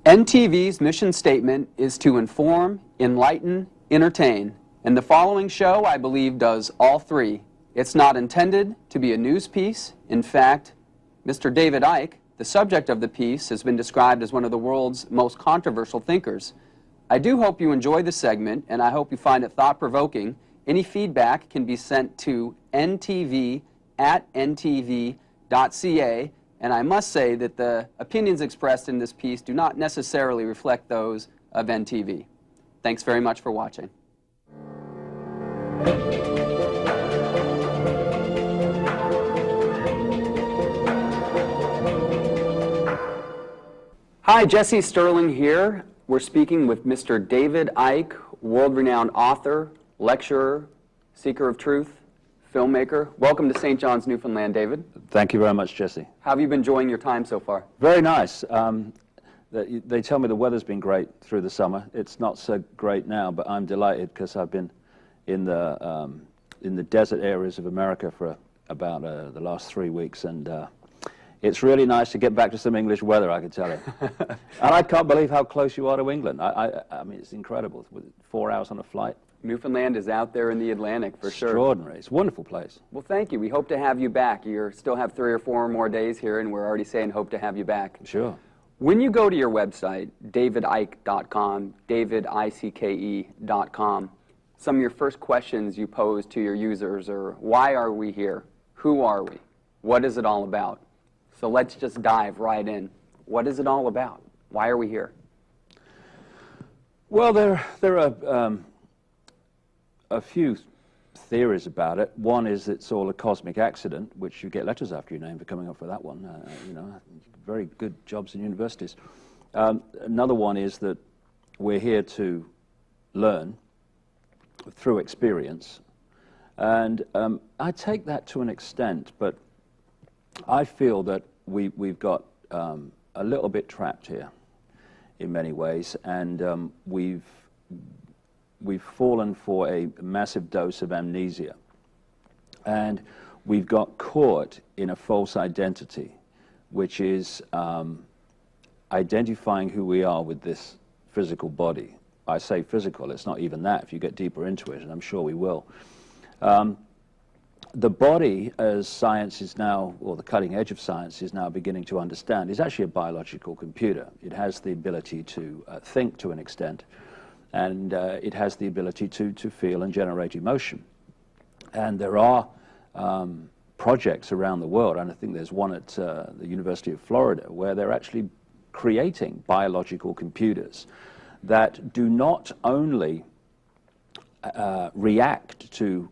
NTV's mission statement is to inform, enlighten, entertain, and the following show, I believe, does all three. It's not intended to be a news piece. In fact, Mr. David Icke, the subject of the piece, has been described as one of the world's most controversial thinkers. I do hope you enjoy the segment, and I hope you find it thought-provoking. Any feedback can be sent to ntv@ntv.ca, and I must say that the opinions expressed in this piece do not necessarily reflect those of NTV. Thanks very much for watching. Hi, Jesse Sterling here. We're speaking with Mr. David Icke, world-renowned author, lecturer, seeker of truth, filmmaker. Welcome to St. John's, Newfoundland, David. Thank you very much, Jesse. How have you been enjoying your time so far? Very nice. They tell me the weather's been great through the summer. It's not so great now, but I'm delighted because I've been in the desert areas of America for about the last 3 weeks, and it's really nice to get back to some English weather, I can tell you. And I can't believe how close you are to England. I mean, it's incredible. With 4 hours on a flight. Newfoundland is out there in the Atlantic, for sure. Extraordinary. It's a wonderful place. Well, thank you. We hope to have you back. You still have 3 or 4 more days here, and we're already saying hope to have you back. Sure. When you go to your website, davidicke.com, davidicke.com, some of your first questions you pose to your users are, why are we here? Who are we? What is it all about? So let's just dive right in. What is it all about? Why are we here? Well, there are a few theories about it. One is it's all a cosmic accident, which you get letters after your name for coming up with that one. You know, very good jobs in universities. Another one is that we're here to learn through experience. And I take that to an extent, but I feel that we've got a little bit trapped here in many ways, and we've fallen for a massive dose of amnesia. And we've got caught in a false identity, which is identifying who we are with this physical body. I say physical, it's not even that if you get deeper into it, and I'm sure we will. The body, as science is now, or the cutting edge of science is now beginning to understand, is actually a biological computer. It has the ability to think to an extent, and it has the ability to feel and generate emotion. And there are projects around the world, and I think there's one at the University of Florida, where they're actually creating biological computers that do not only react to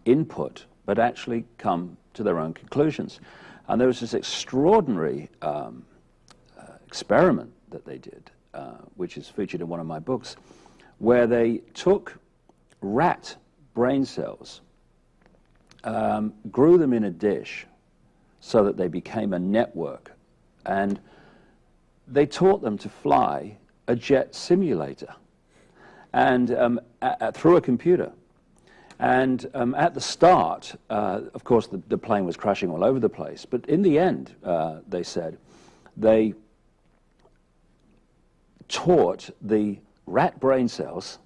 input, but actually come to their own conclusions. And there was this extraordinary experiment that they did, which is featured in one of my books, where they took rat brain cells, grew them in a dish so that they became a network, and they taught them to fly a jet simulator and through a computer. And at the start, of course, the plane was crashing all over the place. But in the end, they said, they taught the rat brain cells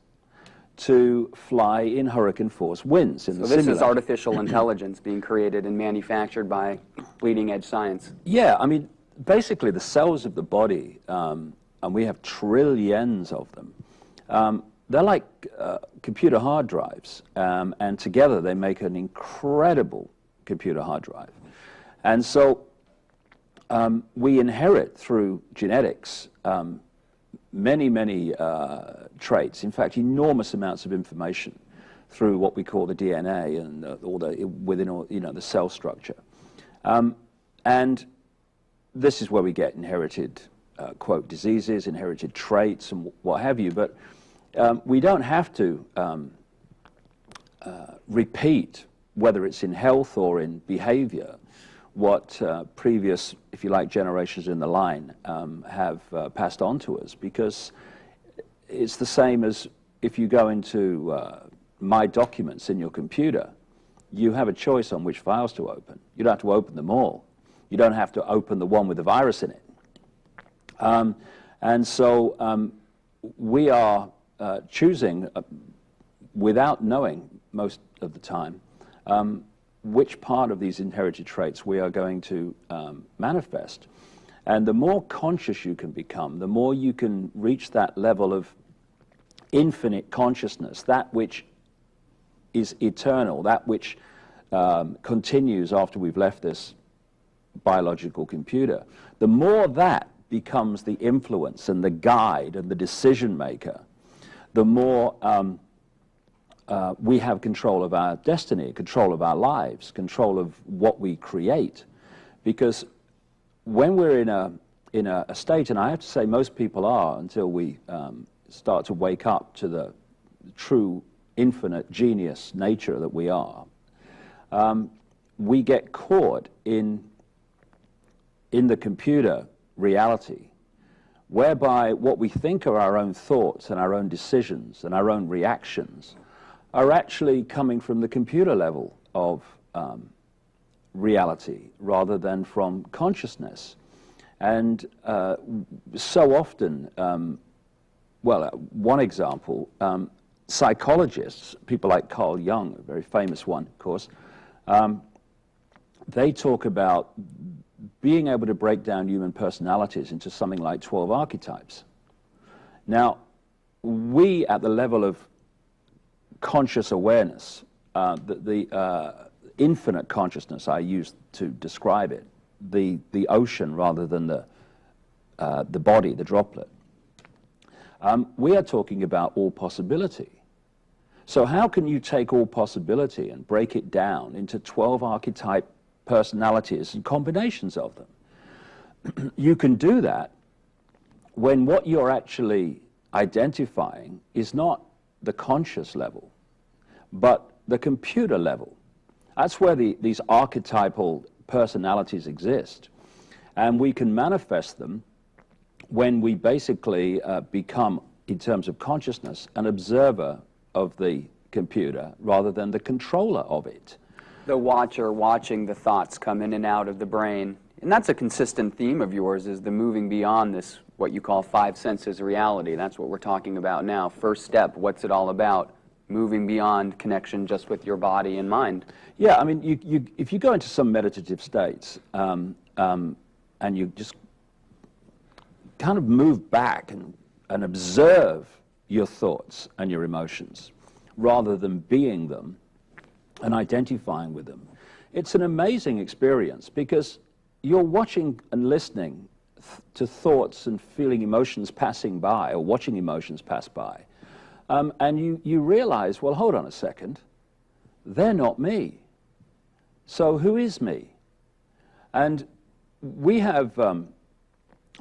to fly in hurricane force winds in the simulator. So this is artificial intelligence being created and manufactured by bleeding edge science. Yeah, I mean, basically the cells of the body, and we have trillions of them, they're like computer hard drives, and together they make an incredible computer hard drive. And so we inherit through genetics many traits, in fact enormous amounts of information through what we call the DNA and within the cell structure. And this is where we get inherited, quote, diseases, inherited traits and what have you, but we don't have to repeat, whether it's in health or in behavior, what previous, if you like, generations in the line have passed on to us, because it's the same as if you go into My Documents in your computer, you have a choice on which files to open. You don't have to open them all. You don't have to open the one with the virus in it. And so we are choosing, without knowing most of the time, which part of these inherited traits we are going to manifest. And the more conscious you can become, the more you can reach that level of infinite consciousness, that which is eternal, that which continues after we've left this biological computer. The more that becomes the influence and the guide and the decision maker, the more we have control of our destiny, control of our lives, control of what we create. Because when we're in a state, and I have to say most people are until we start to wake up to the true infinite genius nature that we are, we get caught in the computer reality, whereby what we think are our own thoughts and our own decisions and our own reactions are actually coming from the computer level of reality rather than from consciousness. And so often, one example, psychologists, people like Carl Jung, a very famous one, of course, they talk about being able to break down human personalities into something like 12 archetypes. Now, we, at the level of conscious awareness, the infinite consciousness I use to describe it, the ocean rather than the body, the droplet, we are talking about all possibility. So how can you take all possibility and break it down into 12 archetype personalities and combinations of them? You can do that when what you're actually identifying is not the conscious level, but the computer level. That's where these archetypal personalities exist. And we can manifest them when we basically become, in terms of consciousness, an observer of the computer rather than the controller of it. The watcher watching the thoughts come in and out of the brain. And that's a consistent theme of yours, is the moving beyond this, what you call five senses reality. That's what we're talking about now. First step, what's it all about? Moving beyond connection just with your body and mind. Yeah, I mean, if you go into some meditative states and you just kind of move back and observe your thoughts and your emotions rather than being them and identifying with them, it's an amazing experience because you're watching and listening to thoughts and feeling emotions passing by or watching emotions pass by. And you realize, well, hold on a second, they're not me. So who is me? And we have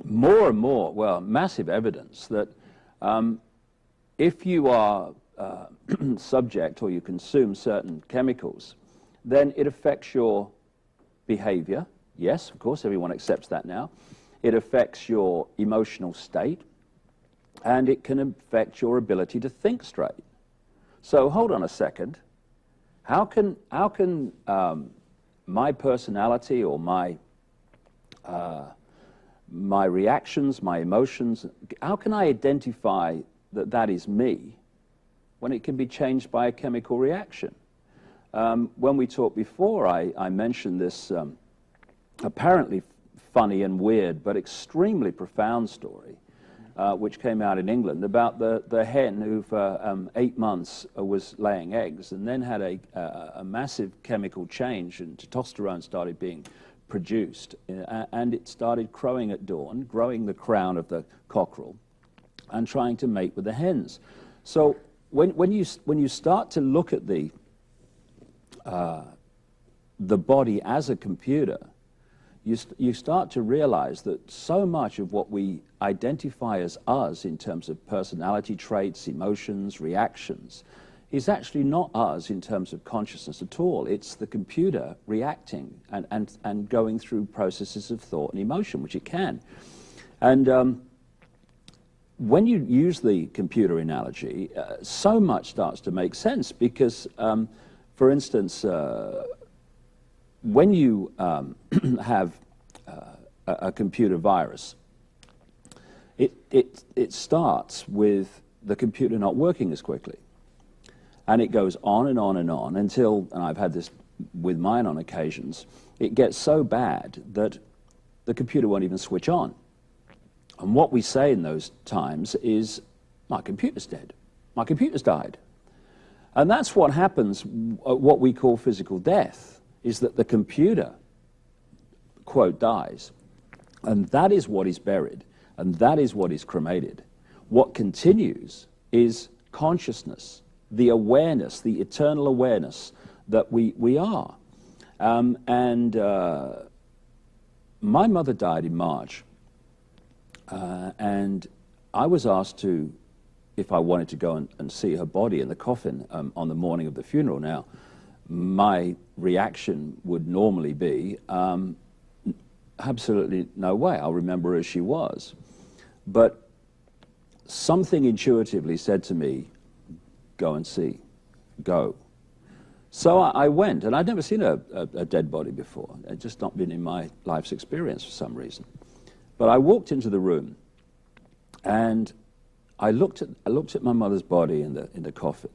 more and more, well, massive evidence that if you are subject or you consume certain chemicals, then it affects your behavior. Yes, of course, everyone accepts that now. It affects your emotional state, and it can affect your ability to think straight. So hold on a second. How can my personality or my reactions, my emotions, how can I identify that that is me when it can be changed by a chemical reaction? When we talked before, I mentioned this apparently funny and weird but extremely profound story which came out in England about the hen who for 8 months was laying eggs and then had a massive chemical change, and testosterone started being produced, and it started crowing at dawn, growing the crown of the cockerel and trying to mate with the hens. So when you start to look at the body as a computer, you start to realize that so much of what we identify as us in terms of personality traits, emotions, reactions, is actually not us in terms of consciousness at all. It's the computer reacting and going through processes of thought and emotion, which it can. And when you use the computer analogy, so much starts to make sense because, for instance, when you have a computer virus, it starts with the computer not working as quickly. And it goes on and on and on until, and I've had this with mine on occasions, it gets so bad that the computer won't even switch on. And what we say in those times is, my computer's dead. My computer's died. And that's what happens, what we call physical death, is that the computer, quote, dies. And that is what is buried, and that is what is cremated. What continues is consciousness, the awareness, the eternal awareness that we are. My mother died in March, and I was asked if I wanted to go and see her body in the coffin on the morning of the funeral. Now, my reaction would normally be, absolutely no way, I'll remember her as she was. But something intuitively said to me, go and see, go. So I went, and I'd never seen a dead body before. It had just not been in my life's experience for some reason. But I walked into the room, and I looked at my mother's body in the coffin.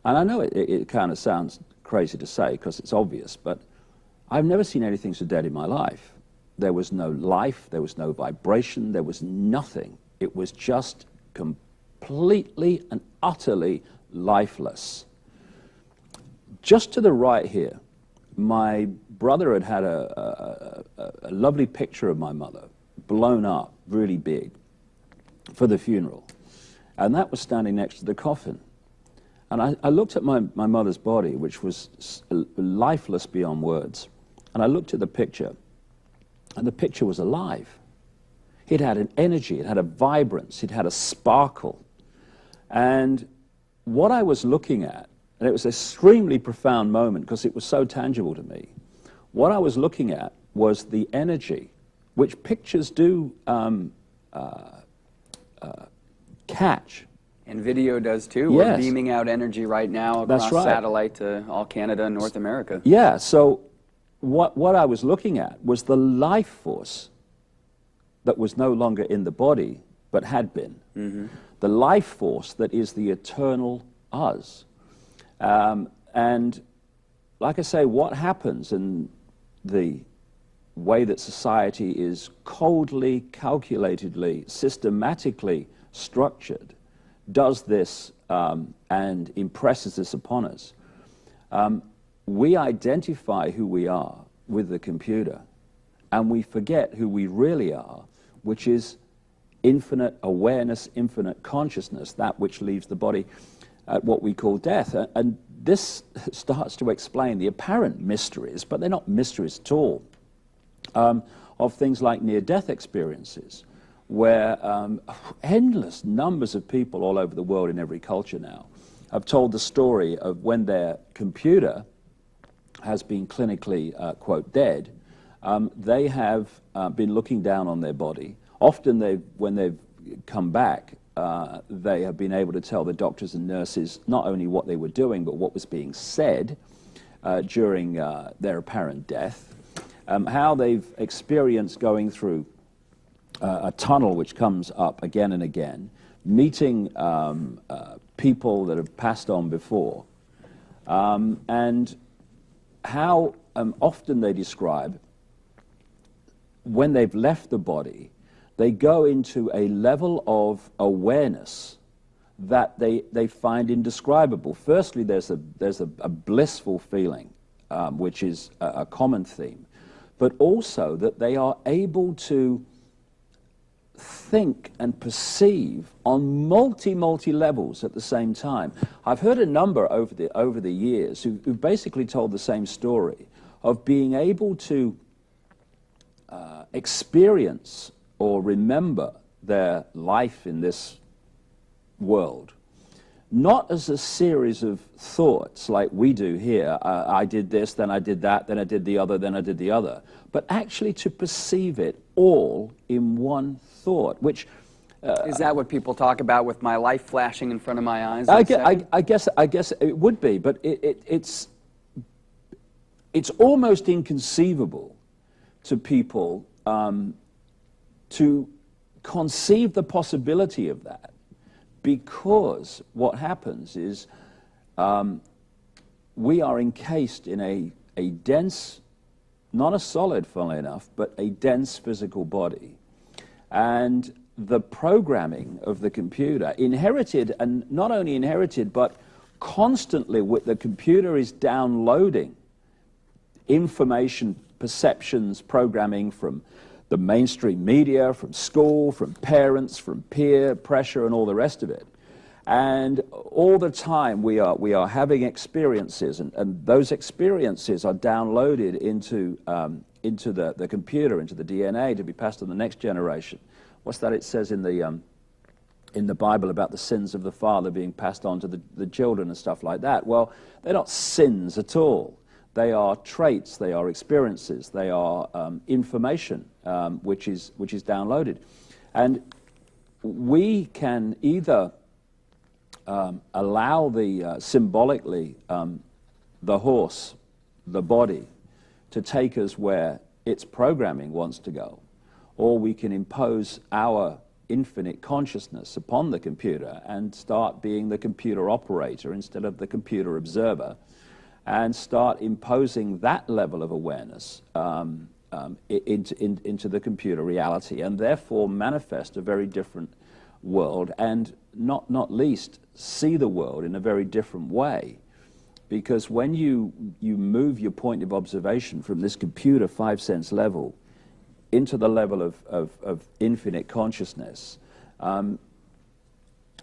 And I know it kind of sounds crazy to say, because it's obvious, but I've never seen anything so dead in my life. There was no life, there was no vibration, there was nothing. It was just completely and utterly lifeless. Just to the right here, my brother had a lovely picture of my mother, blown up, really big, for the funeral. And that was standing next to the coffin. And I looked at my mother's body, which was lifeless beyond words. And I looked at the picture, and the picture was alive. It had an energy, it had a vibrance, it had a sparkle. And what I was looking at, and it was an extremely profound moment because it was so tangible to me, what I was looking at was the energy, which pictures do catch. And video does too. Yes. We're beaming out energy right now across That's right. satellite to all Canada and North America. Yeah, so what I was looking at was the life force that was no longer in the body, but had been. Mm-hmm. The life force that is the eternal us. And like I say, what happens in the way that society is coldly, calculatedly, systematically structured, does this and impresses this upon us. We identify who we are with the computer, and we forget who we really are, which is infinite awareness, infinite consciousness, that which leaves the body at what we call death. And this starts to explain the apparent mysteries, but they're not mysteries at all, of things like near-death experiences, where endless numbers of people all over the world in every culture now have told the story of when their computer has been clinically, quote, dead. They have been looking down on their body. Often when they've come back, they have been able to tell the doctors and nurses not only what they were doing, but what was being said during their apparent death, how they've experienced going through a tunnel which comes up again and again, meeting people that have passed on before, and how often they describe when they've left the body, they go into a level of awareness that they find indescribable. Firstly, there's a blissful feeling, which is a common theme, but also that they are able to think and perceive on multi levels at the same time. I've heard a number over the years who've basically told the same story of being able to experience or remember their life in this world, not as a series of thoughts like we do here, I did this, then I did that, then I did the other, then I did the other, but actually to perceive it all in one thought, which... is that what people talk about with my life flashing in front of my eyes? I guess it would be, but it's almost inconceivable to people to conceive the possibility of that, because what happens is we are encased in a dense, not a solid, funnily enough, but a dense physical body. And the programming of the computer, inherited, and not only inherited, but constantly the computer is downloading information, perceptions, programming from the mainstream media, from school, from parents, from peer pressure, and all the rest of it. And all the time we are having experiences, and those experiences are downloaded into the computer, into the DNA, to be passed on the next generation. What's that it says in the Bible about the sins of the father being passed on to the children and stuff like that? Well, they're not sins at all. They are traits, they are experiences, they are information which is downloaded. And we can either allow symbolically the horse, the body, to take us where its programming wants to go, or we can impose our infinite consciousness upon the computer and start being the computer operator instead of the computer observer, and start imposing that level of awareness into the computer reality, and therefore manifest a very different world, and not least see the world in a very different way. Because when you move your point of observation from this computer five-sense level into the level of infinite consciousness,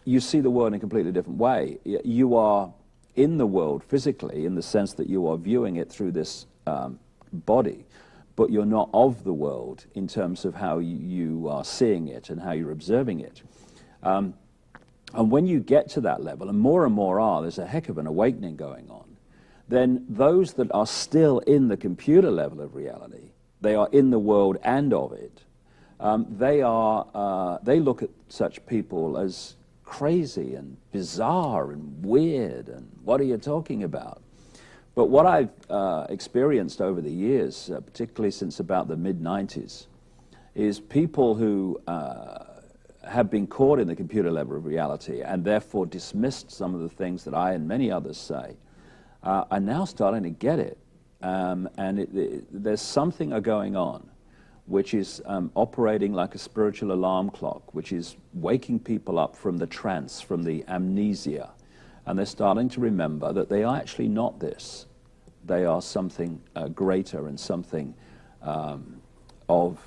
you see the world in a completely different way. You are in the world physically, in the sense that you are viewing it through this body, but you're not of the world in terms of how you are seeing it and how you're observing it. And when you get to that level, and more are, there's a heck of an awakening going on, then those that are still in the computer level of reality, they are in the world and of it, they look at such people as crazy and bizarre and weird, and what are you talking about? But what I've experienced over the years, particularly since about the mid-90s, is people who have been caught in the computer level of reality and therefore dismissed some of the things that I and many others say, are now starting to get it. There's something going on which is operating like a spiritual alarm clock, which is waking people up from the trance, from the amnesia. And they're starting to remember that they are actually not this. They are something greater and something of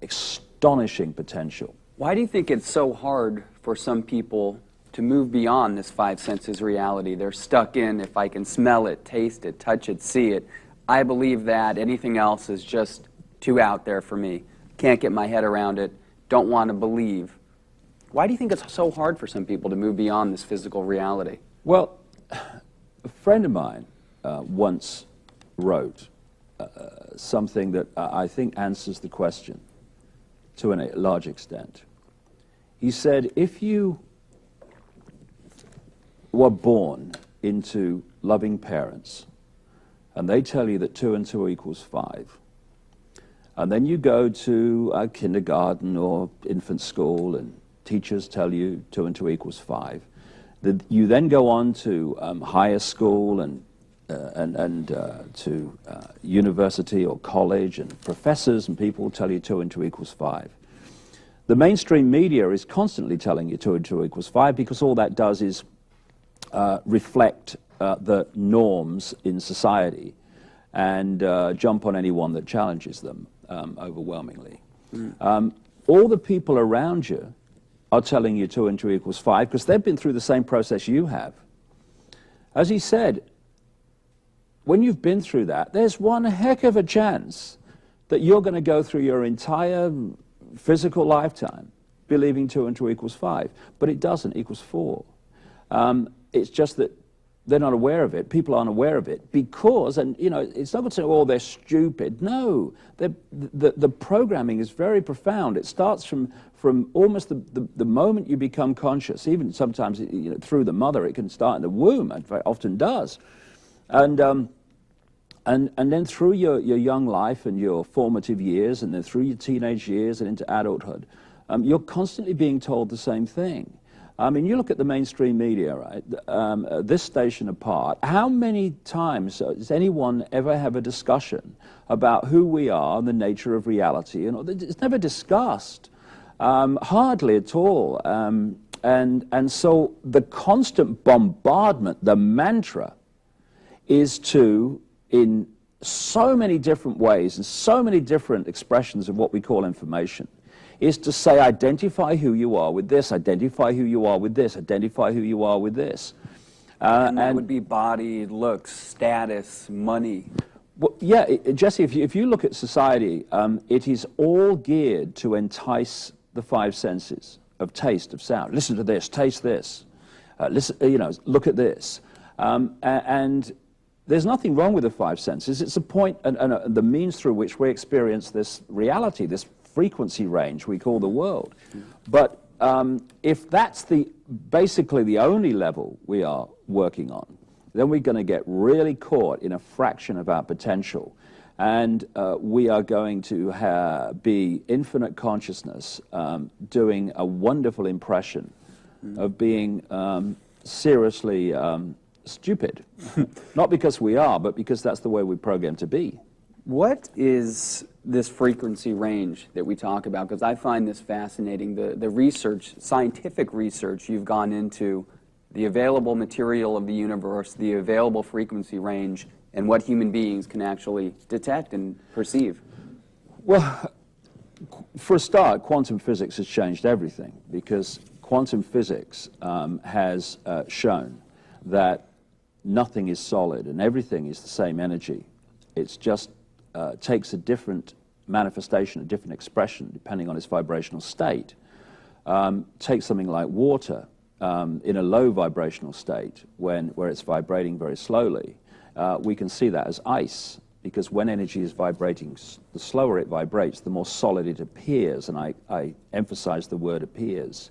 astonishing potential. Why do you think it's so hard for some people to move beyond this five senses reality? They're stuck in, if I can smell it, taste it, touch it, see it, I believe that. Anything else is just too out there for me. Can't get my head around it. Don't want to believe. Why do you think it's so hard for some people to move beyond this physical reality? Well, a friend of mine once wrote something that I think answers the question to a large extent. He said, if you were born into loving parents and they tell you that 2 and 2 equals 5, and then you go to kindergarten or infant school and teachers tell you 2 and 2 equals 5, you then go on to higher school and to university or college, and professors and people tell you 2 and 2 equals 5. The mainstream media is constantly telling you 2 and 2 equals 5, because all that does is reflect the norms in society and jump on anyone that challenges them overwhelmingly. All the people around you are telling you 2 and 2 equals 5 because they've been through the same process you have. As he said, when you've been through that, there's one heck of a chance that you're going to go through your entire physical lifetime believing 2 and 2 equals 5, but it doesn't, it equals 4. It's just that they're not aware of it. People aren't aware of it because, and you know, it's not going to say, oh, they're stupid. No, the programming is very profound. It starts from almost the moment you become conscious. Even sometimes, you know, through the mother, it can start in the womb. It often does, and then through your young life and your formative years, and then through your teenage years and into adulthood, you're constantly being told the same thing. I mean, you look at the mainstream media, right? This station apart, how many times does anyone ever have a discussion about who we are and the nature of reality? And it's never discussed, hardly at all. And so the constant bombardment, the mantra, is to, in so many different ways and so many different expressions of what we call information, is to say, identify who you are with this, identify who you are with this, identify who you are with this. And that would be body, looks, status, money. Well, yeah, Jesse, if you look at society, it is all geared to entice the five senses of taste, of sound. Listen to this, taste this, listen, look at this. And there's nothing wrong with the five senses. It's a point and the means through which we experience this reality, this frequency range we call the world. But if that's basically the only level we are working on, then we're going to get really caught in a fraction of our potential. And we are going to be infinite consciousness doing a wonderful impression of being seriously stupid. Not because we are, but because that's the way we're programmed to be. What is this frequency range that we talk about? Because I find this fascinating, the research, scientific research you've gone into, the available material of the universe, the available frequency range, and what human beings can actually detect and perceive. Well, for a start, quantum physics has changed everything, because quantum physics has shown that nothing is solid and everything is the same energy. It's just takes a different manifestation, a different expression, depending on its vibrational state. Take something like water in a low vibrational state, where it's vibrating very slowly. We can see that as ice, because when energy is vibrating, the slower it vibrates, the more solid it appears, and I emphasize the word appears.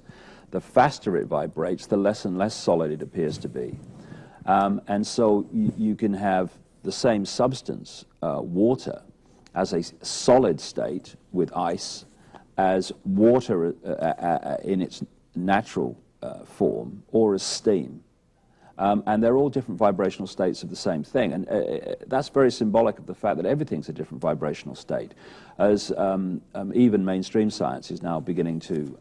The faster it vibrates, the less and less solid it appears to be. And so you can have the same substance, water, as a solid state with ice, as water in its natural form, or as steam. And they're all different vibrational states of the same thing. And that's very symbolic of the fact that everything's a different vibrational state, as even mainstream science is now beginning to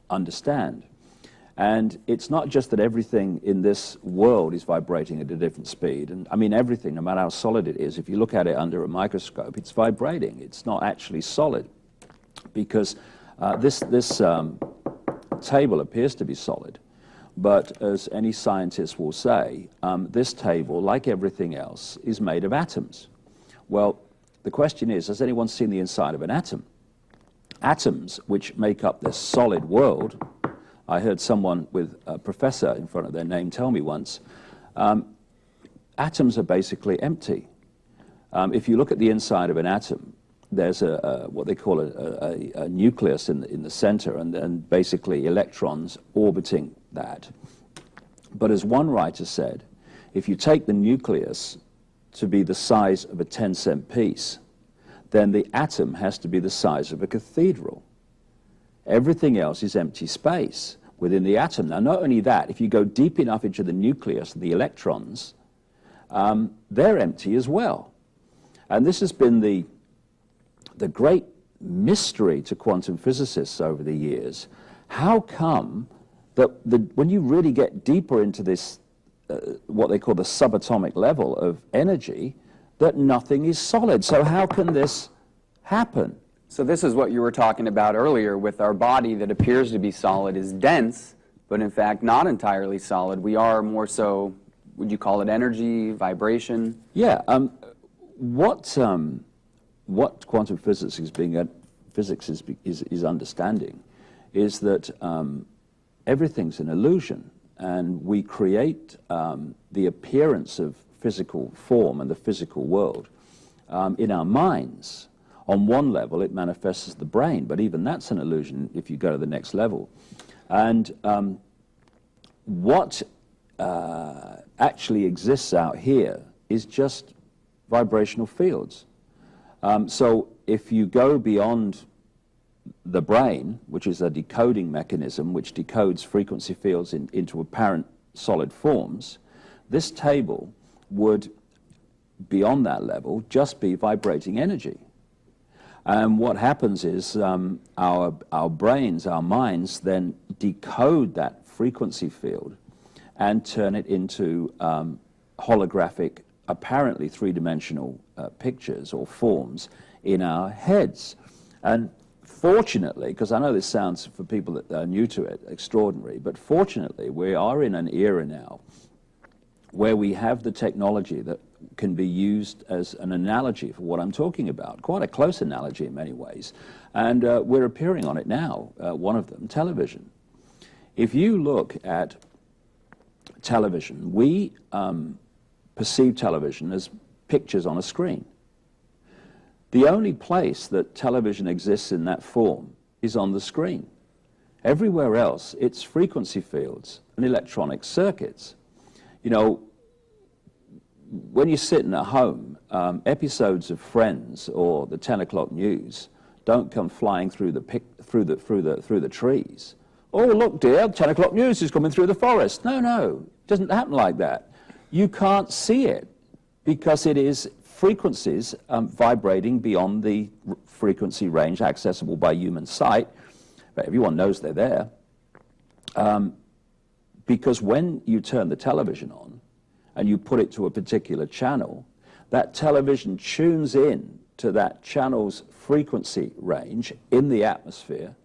understand. And it's not just that everything in this world is vibrating at a different speed. And I mean, everything, no matter how solid it is, if you look at it under a microscope, it's vibrating. It's not actually solid, because this table appears to be solid. But as any scientist will say, this table, like everything else, is made of atoms. Well, the question is, has anyone seen the inside of an atom? Atoms, which make up this solid world, I heard someone with a professor in front of their name tell me once, atoms are basically empty. If you look at the inside of an atom, there's what they call a nucleus in the center, and basically electrons orbiting that. But as one writer said, if you take the nucleus to be the size of a 10-cent piece, then the atom has to be the size of a cathedral. Everything else is empty space within the atom. Now, not only that, if you go deep enough into the nucleus, the electrons, they're empty as well. And this has been the great mystery to quantum physicists over the years. How come that when you really get deeper into this, what they call the subatomic level of energy, that nothing is solid? So how can this happen? So this is what you were talking about earlier with our body that appears to be solid is dense, but in fact not entirely solid. We are more so, would you call it energy, vibration? Yeah. What quantum physics is understanding is that everything's an illusion, and we create the appearance of physical form and the physical world in our minds. On one level, it manifests as the brain, but even that's an illusion if you go to the next level. And what actually exists out here is just vibrational fields. So if you go beyond the brain, which is a decoding mechanism which decodes frequency fields into apparent solid forms, this table would, beyond that level, just be vibrating energy. And what happens is our brains, our minds, then decode that frequency field and turn it into holographic, apparently three-dimensional pictures or forms in our heads. And fortunately, because I know this sounds, for people that are new to it, extraordinary, but fortunately we are in an era now where we have the technology that can be used as an analogy for what I'm talking about, quite a close analogy in many ways. And we're appearing on it now, one of them, television. If you look at television, we perceive television as pictures on a screen. The only place that television exists in that form is on the screen. Everywhere else, it's frequency fields and electronic circuits. You know, when you're sitting at home, episodes of Friends or the 10 o'clock news don't come flying through the trees. Oh, look, dear, 10 o'clock news is coming through the forest. No, it doesn't happen like that. You can't see it because it is frequencies vibrating beyond the frequency range accessible by human sight. But everyone knows they're there. Because when you turn the television on and you put it to a particular channel, that television tunes in to that channel's frequency range in the atmosphere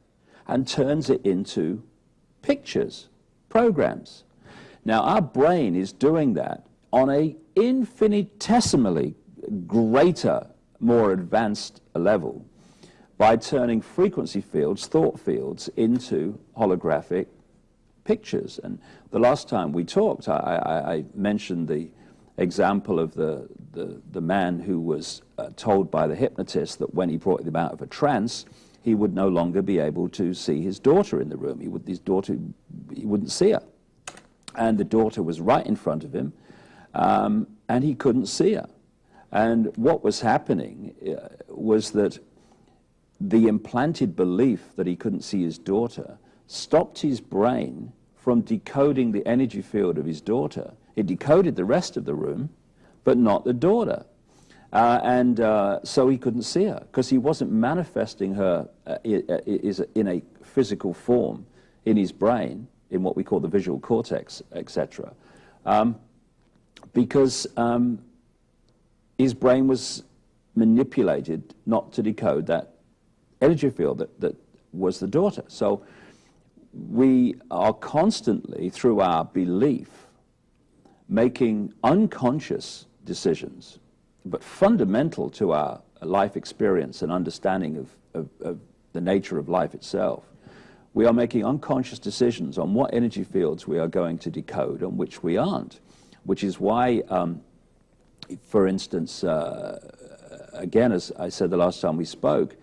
and turns it into pictures, programs. Now, our brain is doing that on a infinitesimally greater, more advanced level by turning frequency fields, thought fields, into holographic pictures. And the last time we talked, I mentioned the example of the man who was told by the hypnotist that when he brought him out of a trance, he would no longer be able to see his daughter in the room. He wouldn't see her. And the daughter was right in front of him, and he couldn't see her. And what was happening was that the implanted belief that he couldn't see his daughter stopped his brain from decoding the energy field of his daughter. It decoded the rest of the room, but not the daughter. So he couldn't see her because he wasn't manifesting her in a physical form in his brain, in what we call the visual cortex, etc. Because his brain was manipulated not to decode that energy field that was the daughter. So we are constantly, through our belief, making unconscious decisions, but fundamental to our life experience and understanding of the nature of life itself. We are making unconscious decisions on what energy fields we are going to decode and which we aren't, which is why, for instance, again, as I said the last time we spoke,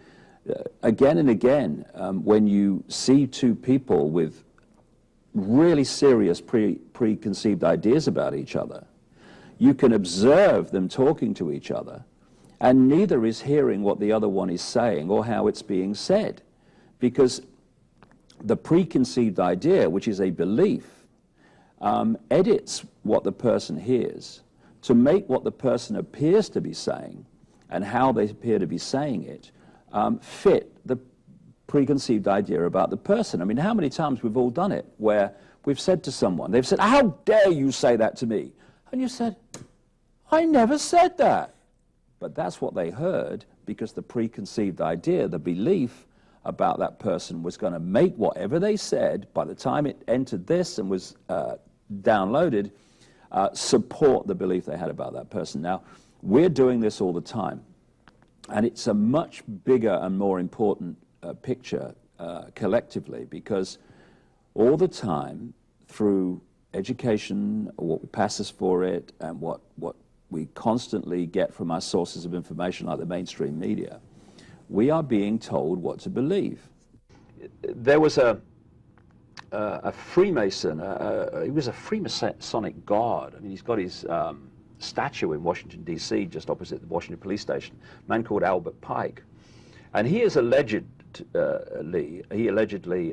again and again, when you see two people with really serious preconceived ideas about each other, you can observe them talking to each other, and neither is hearing what the other one is saying or how it's being said, because the preconceived idea, which is a belief, edits what the person hears to make what the person appears to be saying and how they appear to be saying it fit the preconceived idea about the person. I mean, how many times we've all done it where we've said to someone, they've said, "How dare you say that to me?" And you said, "I never said that." But that's what they heard, because the preconceived idea, the belief about that person, was going to make whatever they said, by the time it entered this and was downloaded, support the belief they had about that person. Now, we're doing this all the time, and it's a much bigger and more important picture collectively, because all the time, through education, or what passes for it, and what we constantly get from our sources of information like the mainstream media, we are being told what to believe. There was a Freemason, he was a Freemasonic god. I mean, he's got his statue in Washington, D.C., just opposite the Washington police station, a man called Albert Pike. And he allegedly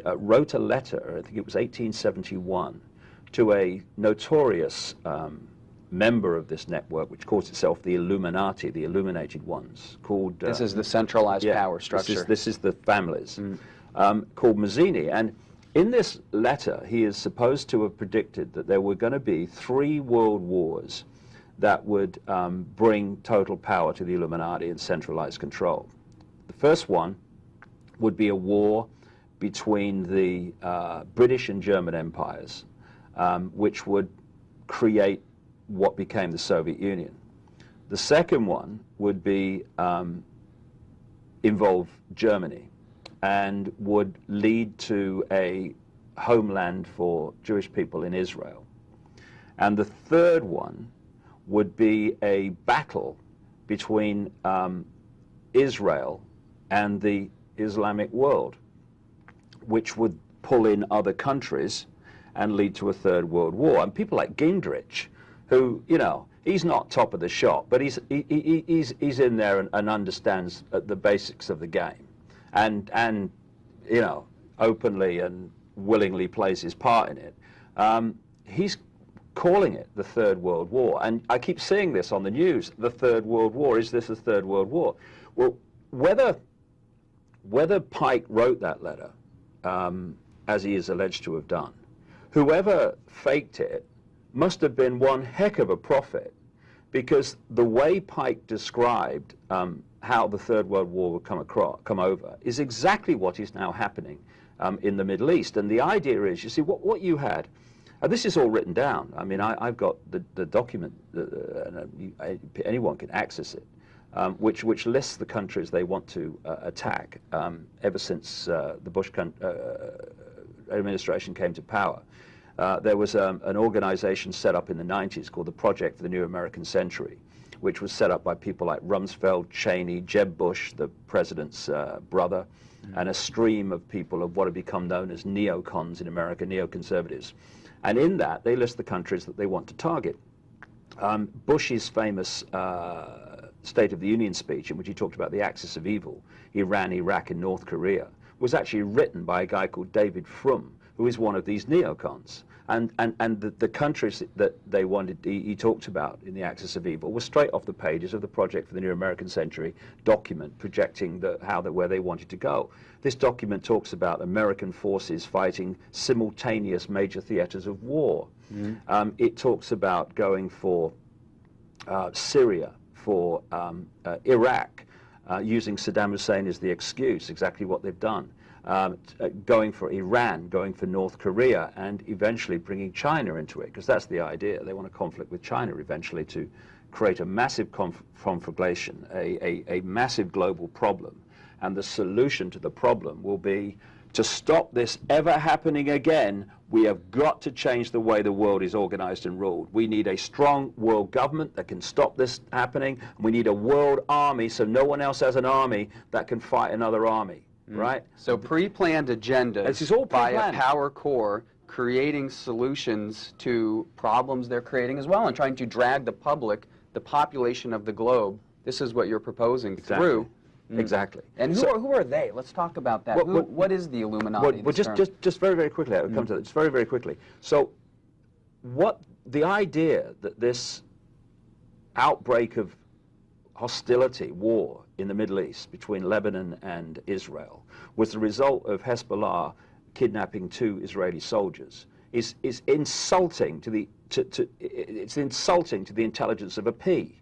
wrote a letter, I think it was 1871, to a notorious member of this network, which calls itself the Illuminati, the Illuminated Ones, called... This is the centralized power structure. This is the families, called Mazzini. And in this letter, he is supposed to have predicted that there were going to be 3 world wars that would bring total power to the Illuminati and centralized control. The first one would be a war between the British and German empires, which would create what became the Soviet Union. The second one would be involve Germany and would lead to a homeland for Jewish people in Israel. And the third one would be a battle between Israel and the Islamic world, which would pull in other countries and lead to a third world war. And people like Gingrich, who, you know, he's not top of the shop, but he's in there and understands the basics of the game, and you know, openly and willingly plays his part in it. He's calling it the Third World War, and I keep seeing this on the news. The Third World War, is this a Third World War? Well, whether Pike wrote that letter, as he is alleged to have done, whoever faked it must have been one heck of a prophet, because the way Pike described how the Third World War would come over is exactly what is now happening in the Middle East. And the idea is, you see, what you had, and this is all written down. I mean, I've got the document, anyone can access it, which lists the countries they want to attack ever since the Bush administration came to power. There was an organization set up in the 90s called the Project for the New American Century, which was set up by people like Rumsfeld, Cheney, Jeb Bush, the president's brother, and a stream of people of what have become known as neocons in America, neoconservatives. And in that, they list the countries that they want to target. Bush's famous State of the Union speech, in which he talked about the axis of evil, Iran, Iraq, and North Korea, was actually written by a guy called David Frum, who is one of these neocons. And the countries that they wanted, he talked about in the axis of evil, were straight off the pages of the Project for the New American Century document projecting where they wanted to go. This document talks about American forces fighting simultaneous major theaters of war. It talks about going for Syria, for Iraq, using Saddam Hussein as the excuse, exactly what they've done. Going for Iran, going for North Korea, and eventually bringing China into it, because that's the idea. They want a conflict with China eventually to create a massive conflagration, a massive global problem. And the solution to the problem will be to stop this ever happening again. We have got to change the way the world is organized and ruled. We need a strong world government that can stop this happening. We need a world army, so no one else has an army that can fight another army. Right? So pre-planned agendas this is all by a pre-planned. power core creating solutions to problems they're creating as well, and trying to drag the public, the population of the globe. This is what you're proposing through. Exactly. And who are they? Let's talk about that. What is the Illuminati? Just very, very quickly, I'll come to that. Just very, very quickly. So the idea that this outbreak of hostility, war in the Middle East between Lebanon and Israel was the result of Hezbollah kidnapping 2 Israeli soldiers is insulting to the it's insulting to the intelligence of a pea.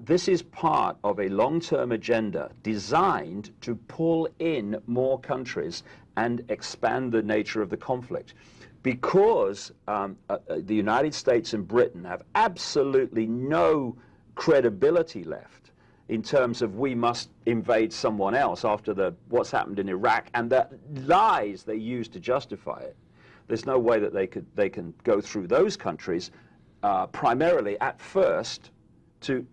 This is part of a long-term agenda designed to pull in more countries and expand the nature of the conflict. Because the United States and Britain have absolutely no credibility left in terms of we must invade someone else after what's happened in Iraq and the lies they use to justify it. There's no way that they can go through those countries primarily at first to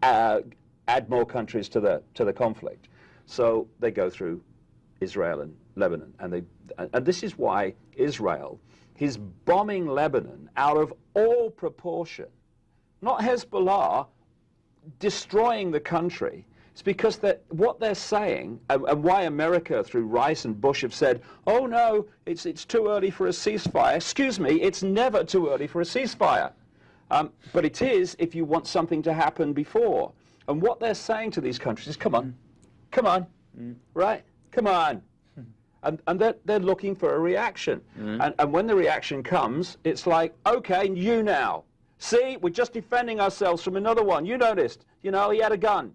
add more countries to the conflict. So they go through Israel and Lebanon, and this is why Israel is bombing Lebanon out of all proportion. Not Hezbollah destroying the country, It's because what they're saying, and why America, through Rice and Bush, have said, oh no, it's too early for a ceasefire. Excuse me, it's never too early for a ceasefire. But it is if you want something to happen before. And what they're saying to these countries is, come on, right? Come on. And they're looking for a reaction. And when the reaction comes, it's like, okay, you now. See, we're just defending ourselves from another one. You noticed, he had a gun.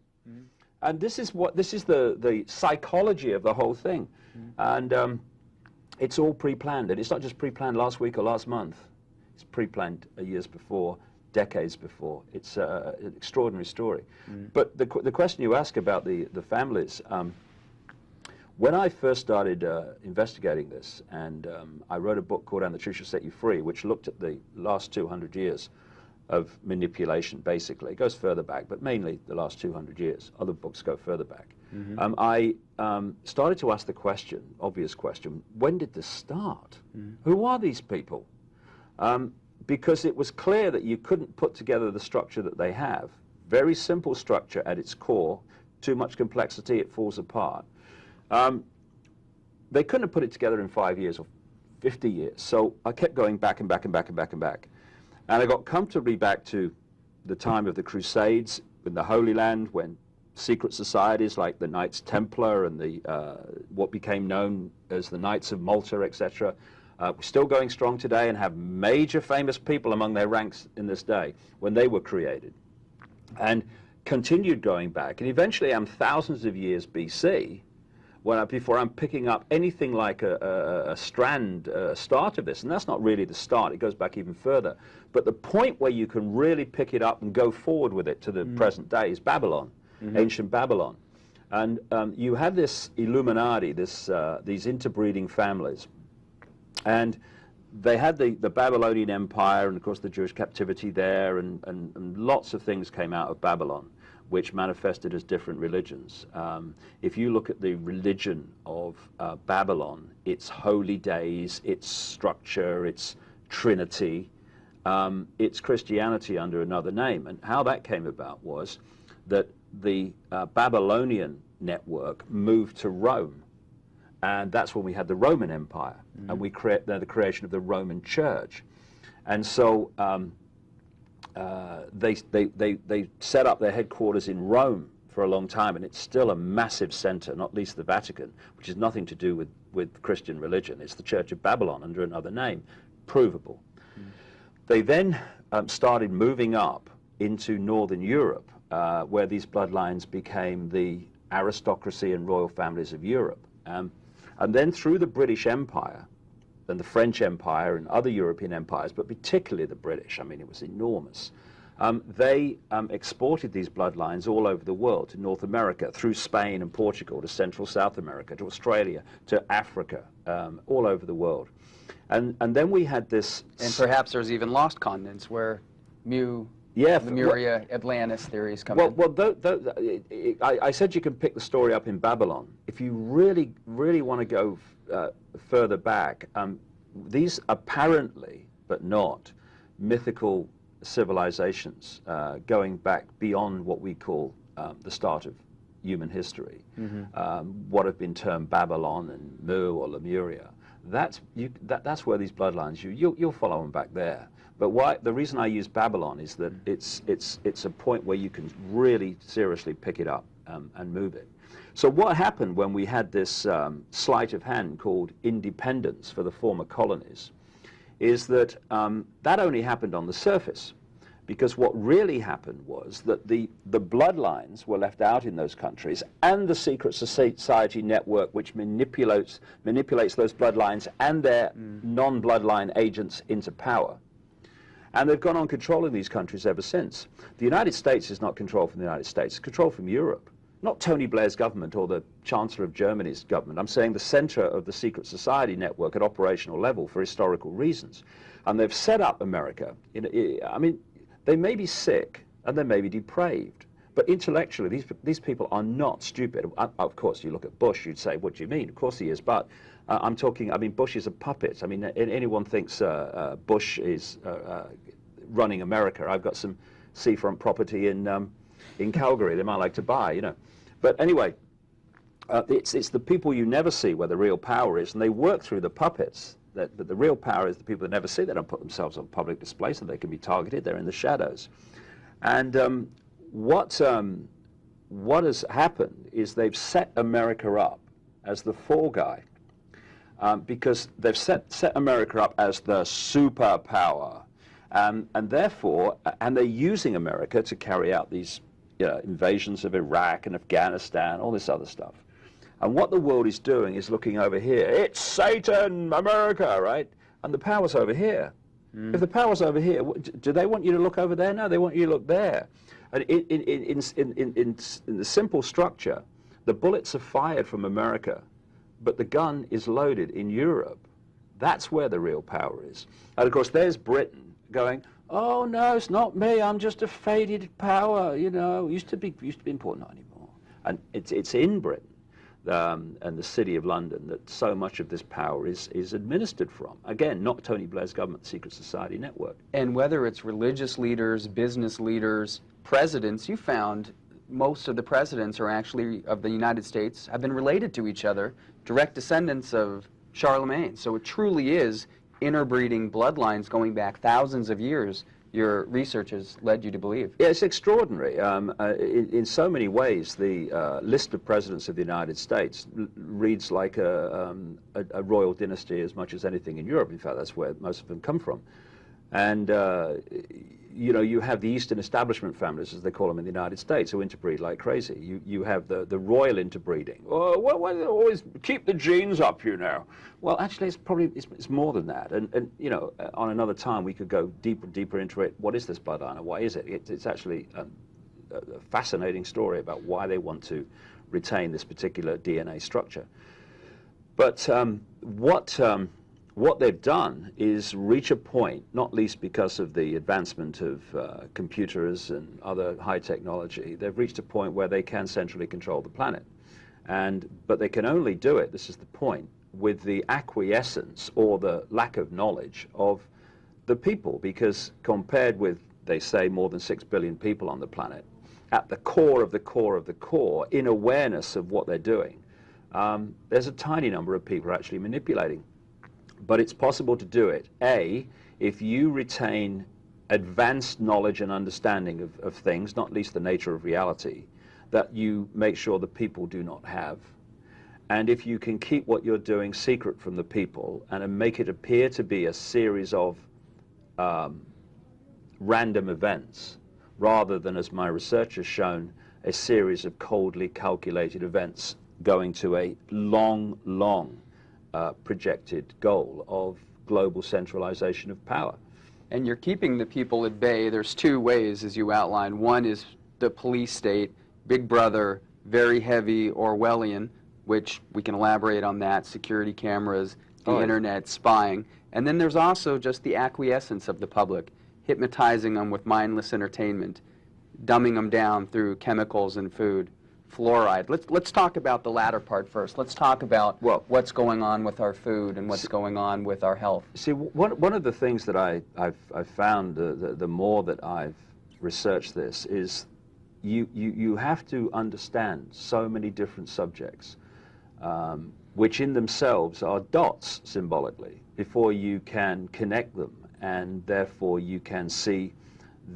And this is the psychology of the whole thing. And it's all pre-planned. And it's not just pre-planned last week or last month. It's pre-planned years before, decades before. It's an extraordinary story. But the question you ask about the families, when I first started investigating this, and I wrote a book called And the Truth Shall Set You Free, which looked at the last 200 years of manipulation, basically. It goes further back, but mainly the last 200 years. Other books go further back. I started to ask the question, obvious question, when did this start? Who are these people? Because it was clear that you couldn't put together the structure that they have. Very simple structure at its core. Too much complexity, it falls apart. They couldn't have put it together in 5 years or 50 years. So I kept going back and back and back and back and back. And I got comfortably back to the time of the Crusades in the Holy Land, when secret societies like the Knights Templar and the what became known as the Knights of Malta, etc., were still going strong today and have major famous people among their ranks in this day when they were created. And continued going back. And eventually I'm thousands of years BC, before I'm picking up anything like a start of this. And that's not really the start. It goes back even further. But the point where you can really pick it up and go forward with it to the present day is Babylon, ancient Babylon. And you have this Illuminati, these interbreeding families. And they had the Babylonian Empire and, of course, the Jewish captivity there, and lots of things came out of Babylon, which manifested as different religions. If you look at the religion of Babylon, its holy days, its structure, its Trinity, it's Christianity under another name. And how that came about was that the Babylonian network moved to Rome. And that's when we had the Roman Empire. And we the creation of the Roman Church. And so they set up their headquarters in Rome for a long time, and it's still a massive center, not least the Vatican, which has nothing to do with Christian religion. It's the Church of Babylon under another name, provable. They then started moving up into Northern Europe, where these bloodlines became the aristocracy and royal families of Europe. And then through the British Empire, and the French Empire and other European empires, but particularly the British, I mean, it was enormous. They exported these bloodlines all over the world, to North America, through Spain and Portugal, to Central South America, to Australia, to Africa, all over the world. And then we had this... And perhaps there's even lost continents where Lemuria, Atlantis theories come in. Well, I said you can pick the story up in Babylon. If you really, really want to go further back, these apparently, but not, mythical civilizations going back beyond what we call the start of human history, what have been termed Babylon and Mu or Lemuria. That's where these bloodlines, you'll follow them back there. But the reason I use Babylon is that it's a point where you can really seriously pick it up and move it. So what happened when we had this sleight of hand called independence for the former colonies is that that only happened on the surface, because what really happened was that the bloodlines were left out in those countries, and the secret society network which manipulates those bloodlines and their non-bloodline agents into power. And they've gone on controlling these countries ever since. The United States is not controlled from the United States, it's controlled from Europe. Not Tony Blair's government or the Chancellor of Germany's government. I'm saying the center of the secret society network at operational level for historical reasons. And they've set up America. I mean, they may be sick and they may be depraved, but intellectually these people are not stupid. Of course, you look at Bush, you'd say, what do you mean? Of course he is, but Bush is a puppet. I mean, anyone thinks Bush is running America. I've got some seafront property in Calgary they might like to buy, But anyway, it's the people you never see where the real power is, and they work through the puppets. But the real power is the people that never see. They don't put themselves on public display so they can be targeted. They're in the shadows. And what has happened is they've set America up as the fall guy, because they've set America up as the superpower, and therefore, and they're using America to carry out these invasions of Iraq and Afghanistan, all this other stuff. And what the world is doing is looking over here. It's Satan, America, right? And the power's over here. If the power's over here, do they want you to look over there? No, they want you to look there. And in the simple structure, the bullets are fired from America, but the gun is loaded in Europe. That's where the real power is. And of course, there's Britain going, oh no, it's not me. I'm just a faded power. Used to be important, not anymore. And it's in Britain. And the City of London that so much of this power is administered from. Again, not Tony Blair's government, secret society network. And whether it's religious leaders, business leaders, presidents, you found most of the presidents are actually, of the United States, have been related to each other, direct descendants of Charlemagne. So it truly is interbreeding bloodlines going back thousands of years. Your research has led you to believe. Yeah, it's extraordinary. In so many ways, the list of presidents of the United States reads like a royal dynasty as much as anything in Europe. In fact, that's where most of them come from. And you have the Eastern establishment families, as they call them in the United States, who interbreed like crazy. You have the royal interbreeding. Oh, well, always keep the genes up, Well, actually, it's more than that. And on another time, we could go deeper and deeper into it. What is this bloodline? Why is it? It's actually a fascinating story about why they want to retain this particular DNA structure. But what they've done is reach a point, not least because of the advancement of computers and other high technology, they've reached a point where they can centrally control the planet. But they can only do it, this is the point, with the acquiescence or the lack of knowledge of the people, because compared with, they say, more than 6 billion people on the planet, at the core of the core of the core, in awareness of what they're doing, there's a tiny number of people actually manipulating. But it's possible to do it, A, if you retain advanced knowledge and understanding of things, not least the nature of reality, that you make sure the people do not have. And if you can keep what you're doing secret from the people and make it appear to be a series of random events, rather than, as my research has shown, a series of coldly calculated events going to a long projected goal of global centralization of power. And you're keeping the people at bay. There's two ways, as you outlined. One is the police state, Big Brother, very heavy Orwellian, which we can elaborate on that, security cameras, the internet, spying. And then there's also just the acquiescence of the public, hypnotizing them with mindless entertainment, dumbing them down through chemicals and food. Fluoride. Let's talk about the latter part first. Let's talk about what's going on with our food and what's going on with our health. See, one of the things that I've found the more that I've researched this is you have to understand so many different subjects, which in themselves are dots symbolically, before you can connect them, and therefore you can see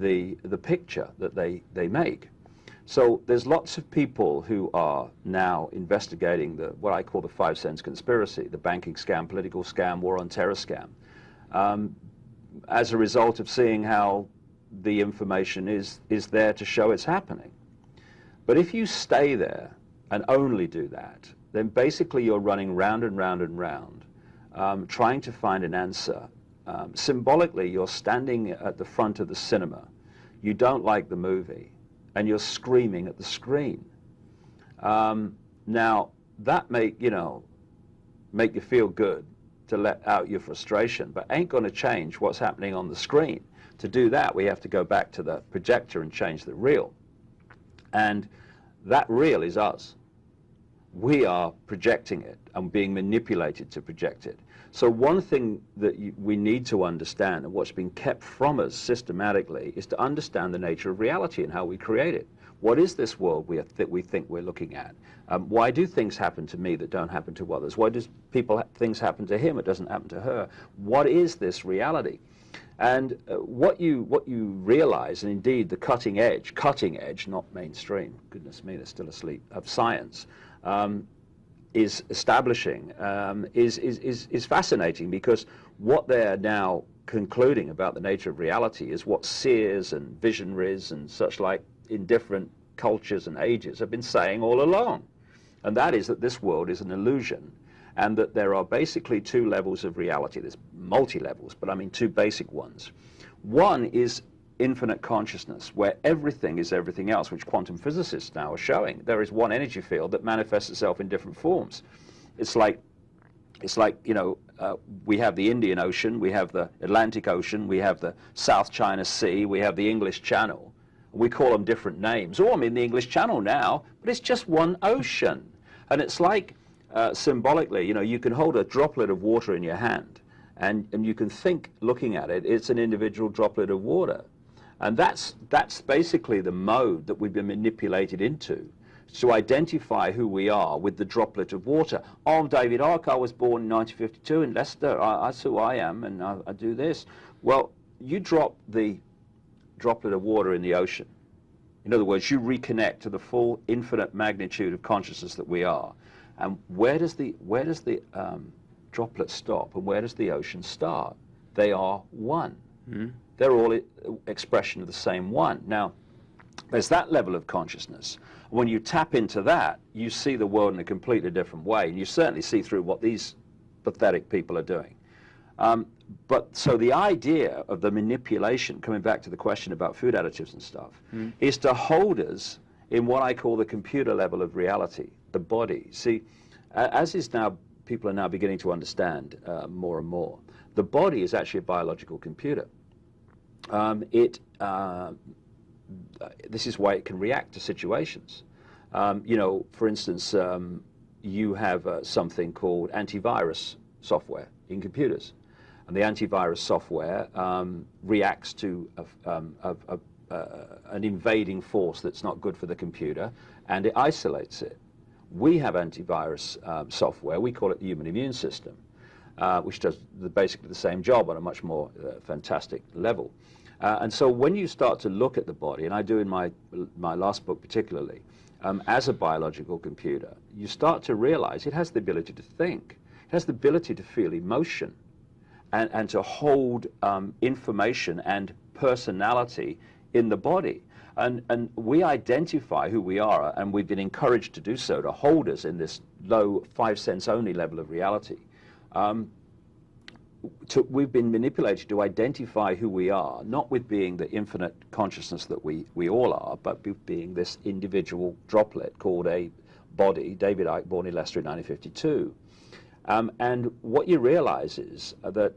the picture that they make. So there's lots of people who are now investigating what I call the 5 cents conspiracy, the banking scam, political scam, war on terror scam, as a result of seeing how the information is there to show it's happening. But if you stay there and only do that, then basically you're running round and round and round, trying to find an answer. Symbolically, you're standing at the front of the cinema. You don't like the movie, and you're screaming at the screen. Now, that make you feel good to let out your frustration, but ain't going to change what's happening on the screen. To do that, we have to go back to the projector and change the reel. And that reel is us. We are projecting it and being manipulated to project it. So one thing that we need to understand, and what's been kept from us systematically, is to understand the nature of reality and how we create it. What is this world that we think we're looking at? Why do things happen to me that don't happen to others? Why does things happen to him, it doesn't happen to her? What is this reality? And what you realize, and indeed the cutting edge, not mainstream, goodness me, they're still asleep, of science, is establishing, is fascinating, because what they're now concluding about the nature of reality is what seers and visionaries and such like in different cultures and ages have been saying all along. And that is that this world is an illusion, and that there are basically two levels of reality. There's multi-levels, but I mean two basic ones. One is infinite consciousness, where everything is everything else, which quantum physicists now are showing. There is one energy field that manifests itself in different forms. It's like, you know, we have the Indian Ocean, we have the Atlantic Ocean, we have the South China Sea, we have the English Channel. We call them different names. Oh, I'm in the English Channel now, but it's just one ocean. And it's like, symbolically, you know, you can hold a droplet of water in your hand, and you can think, looking at it, it's an individual droplet of water. And that's basically the mode that we've been manipulated into, to identify who we are with the droplet of water. Oh, I'm David Icke, I was born in 1952 in Leicester, that's who I am, and I do this. Well, you drop the droplet of water in the ocean. In other words, you reconnect to the full infinite magnitude of consciousness that we are. And where does the droplet stop, and where does the ocean start? They are one. Mm-hmm. They're all expression of the same one. Now, there's that level of consciousness. When you tap into that, you see the world in a completely different way, and you certainly see through what these pathetic people are doing. But so the idea of the manipulation, coming back to the question about food additives and stuff, is to hold us in what I call the computer level of reality, the body. See, as is now, people are now beginning to understand more and more, the body is actually a biological computer. This is why it can react to situations. You know, for instance, you have something called antivirus software in computers. And the antivirus software reacts to an invading force that's not good for the computer, and it isolates it. We have antivirus software, we call it the human immune system, which does basically the same job on a much more fantastic level. And so when you start to look at the body, and I do in my last book particularly, as a biological computer, you start to realize it has the ability to think, it has the ability to feel emotion, and to hold information and personality in the body. And we identify who we are, and we've been encouraged to do so, to hold us in this low 5 sense only level of reality. We've been manipulated to identify who we are, not with being the infinite consciousness that we all are, but with being this individual droplet called a body, David Icke, born in Leicester in 1952. And what you realize is that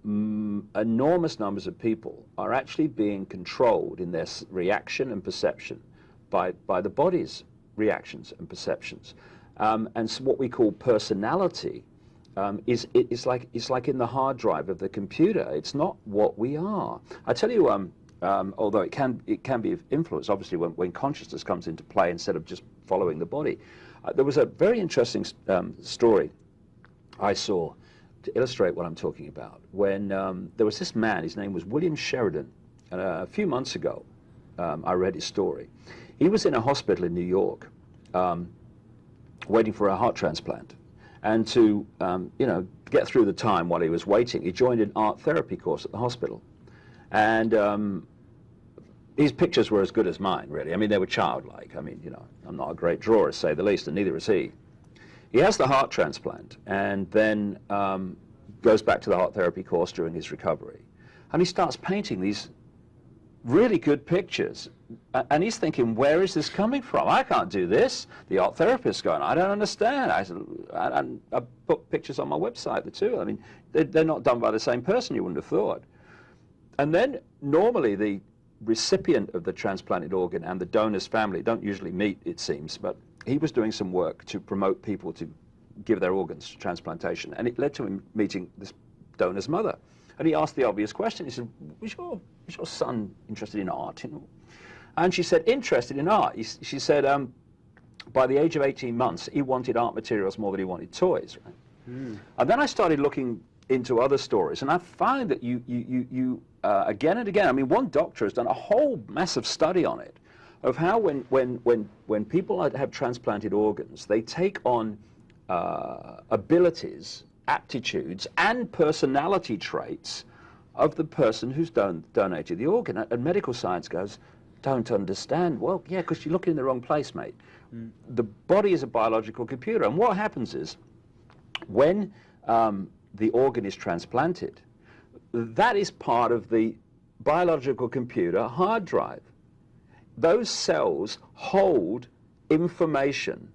enormous numbers of people are actually being controlled in their reaction and perception by the body's reactions and perceptions. And so what we call personality is like in the hard drive of the computer. It's not what we are. I tell you, although it can be influenced, obviously, when consciousness comes into play instead of just following the body. There was a very interesting story I saw to illustrate what I'm talking about, when there was this man, his name was William Sheridan, and a few months ago I read his story. He was in a hospital in New York waiting for a heart transplant, and to get through the time while he was waiting, he joined an art therapy course at the hospital, and his pictures were as good as mine, really. I mean, they were childlike. I mean, I'm not a great drawer, to say the least, and neither is he. He has the heart transplant, and then goes back to the art therapy course during his recovery. And he starts painting these really good pictures. And he's thinking, where is this coming from? I can't do this. The art therapist's going, I don't understand. I put pictures on my website, the two. I mean, they're not done by the same person, you wouldn't have thought. And then normally the recipient of the transplanted organ and the donor's family don't usually meet, it seems, but he was doing some work to promote people to give their organs to transplantation, and it led to him meeting this donor's mother. And he asked the obvious question. He said, was your son interested in art? And she said, interested in art. She said, by the age of 18 months, he wanted art materials more than he wanted toys. Right? And then I started looking into other stories, and I found that you again and again, I mean, one doctor has done a whole massive study on it, of how when people have transplanted organs, they take on abilities, aptitudes, and personality traits of the person who's donated the organ. And medical science goes, don't understand. Well, yeah, because you're looking in the wrong place, mate. The body is a biological computer, and what happens is, when the organ is transplanted, that is part of the biological computer hard drive. Those cells hold information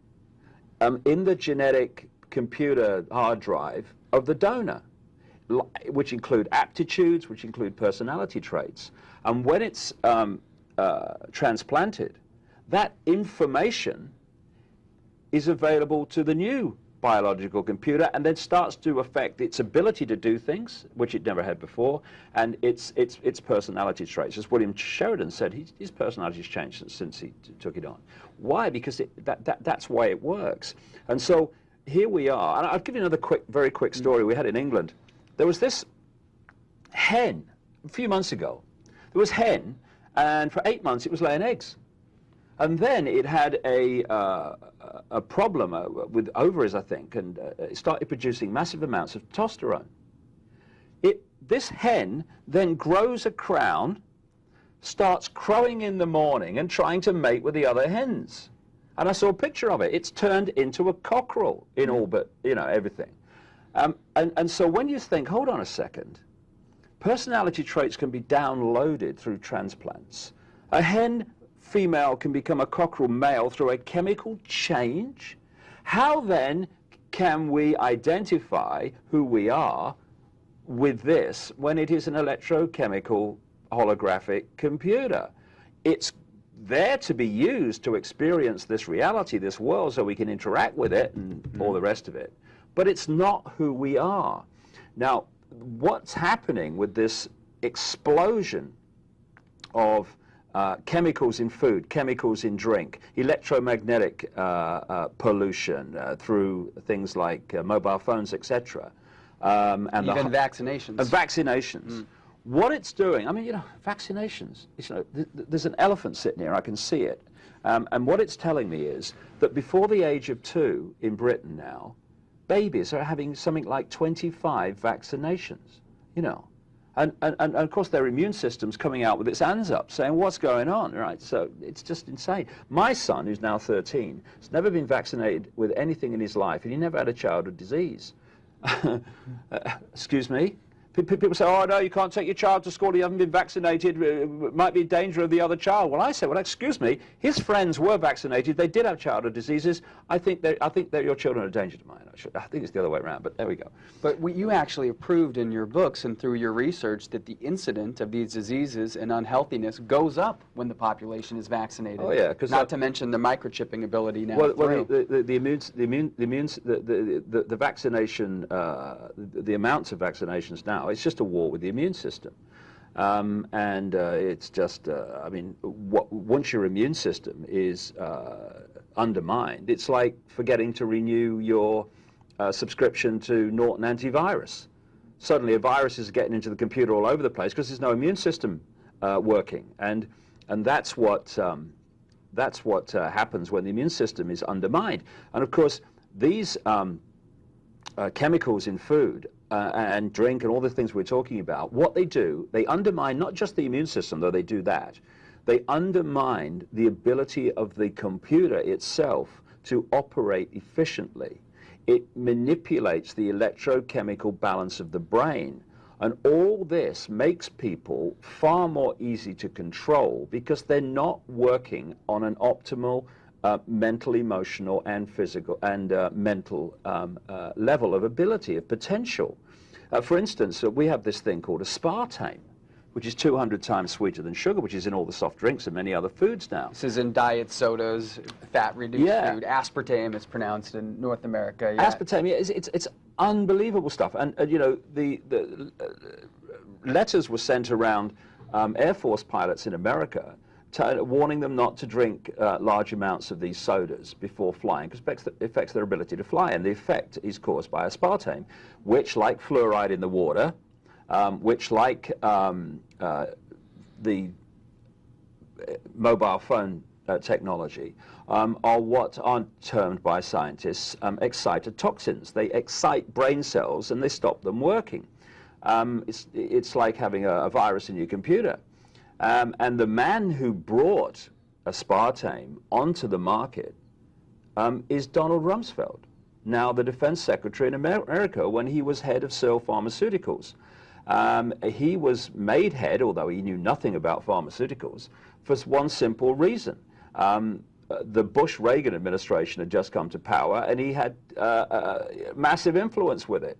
in the genetic computer hard drive of the donor, which include aptitudes, which include personality traits. And when it's transplanted, that information is available to the new biological computer, and then starts to affect its ability to do things, which it never had before, and its personality traits. As William Sheridan said, his personality's changed since he took it on. Why? Because that's why it works. And so here we are. And I'll give you another very quick story we had in England. There was this hen a few months ago. There was hen, and for 8 months it was laying eggs. And then it had a problem with ovaries, I think, and it started producing massive amounts of testosterone. This hen then grows a crown, starts crowing in the morning and trying to mate with the other hens. And I saw a picture of it. It's turned into a cockerel in all but, everything. And so when you think, hold on a second, personality traits can be downloaded through transplants. A hen female can become a cockerel male through a chemical change. How then can we identify who we are with this when it is an electrochemical holographic computer? It's there to be used to experience this reality, this world, so we can interact with it and all the rest of it. But it's not who we are. Now, what's happening with this explosion of chemicals in food, chemicals in drink, electromagnetic pollution through things like mobile phones, etc. And even vaccinations. Vaccinations. What it's doing, I mean, vaccinations, there's an elephant sitting here, I can see it. And what it's telling me is that before the age of 2 in Britain now, babies are having something like 25 vaccinations, And of course their immune system's coming out with its hands up saying, what's going on, right? So it's just insane. My son, who's now 13, has never been vaccinated with anything in his life, and he never had a childhood disease. Excuse me? People say, oh no, you can't take your child to school, you haven't been vaccinated, it might be in danger of the other child. Well, I say, well, excuse me, his friends were vaccinated, they did have childhood diseases, I think that your children are a danger to mine. I think it's the other way around, but there we go. But you actually proved in your books and through your research that the incidence of these diseases and unhealthiness goes up when the population is vaccinated. Oh yeah, not to mention the microchipping ability now. Well, the vaccination, the amounts of vaccinations now, it's just a war with the immune system. It's just, I mean, once your immune system is undermined, it's like forgetting to renew your subscription to Norton antivirus. Suddenly a virus is getting into the computer all over the place because there's no immune system working. And that's what happens when the immune system is undermined. And of course, these chemicals in food and drink and all the things we're talking about, what they do, they undermine not just the immune system, though they do that, they undermine the ability of the computer itself to operate efficiently. It manipulates the electrochemical balance of the brain. And all this makes people far more easy to control because they're not working on an optimal mental, emotional, and physical and mental level of ability, of potential. For instance, we have this thing called aspartame, which is 200 times sweeter than sugar, which is in all the soft drinks and many other foods now. This is in diet sodas, fat-reduced food. Aspartame is pronounced in North America. Yeah. Aspartame, it's unbelievable stuff. And the letters were sent around Air Force pilots in America warning them not to drink large amounts of these sodas before flying, because it affects their ability to fly, and the effect is caused by aspartame, which, like fluoride in the water, which, like the mobile phone technology, are what are termed by scientists excitotoxins. They excite brain cells and they stop them working. It's like having a virus in your computer. And the man who brought aspartame onto the market is Donald Rumsfeld, now the Defense Secretary in America, when he was head of Searle Pharmaceuticals. He was made head, although he knew nothing about pharmaceuticals, for one simple reason. The Bush-Reagan administration had just come to power, and he had massive influence with it.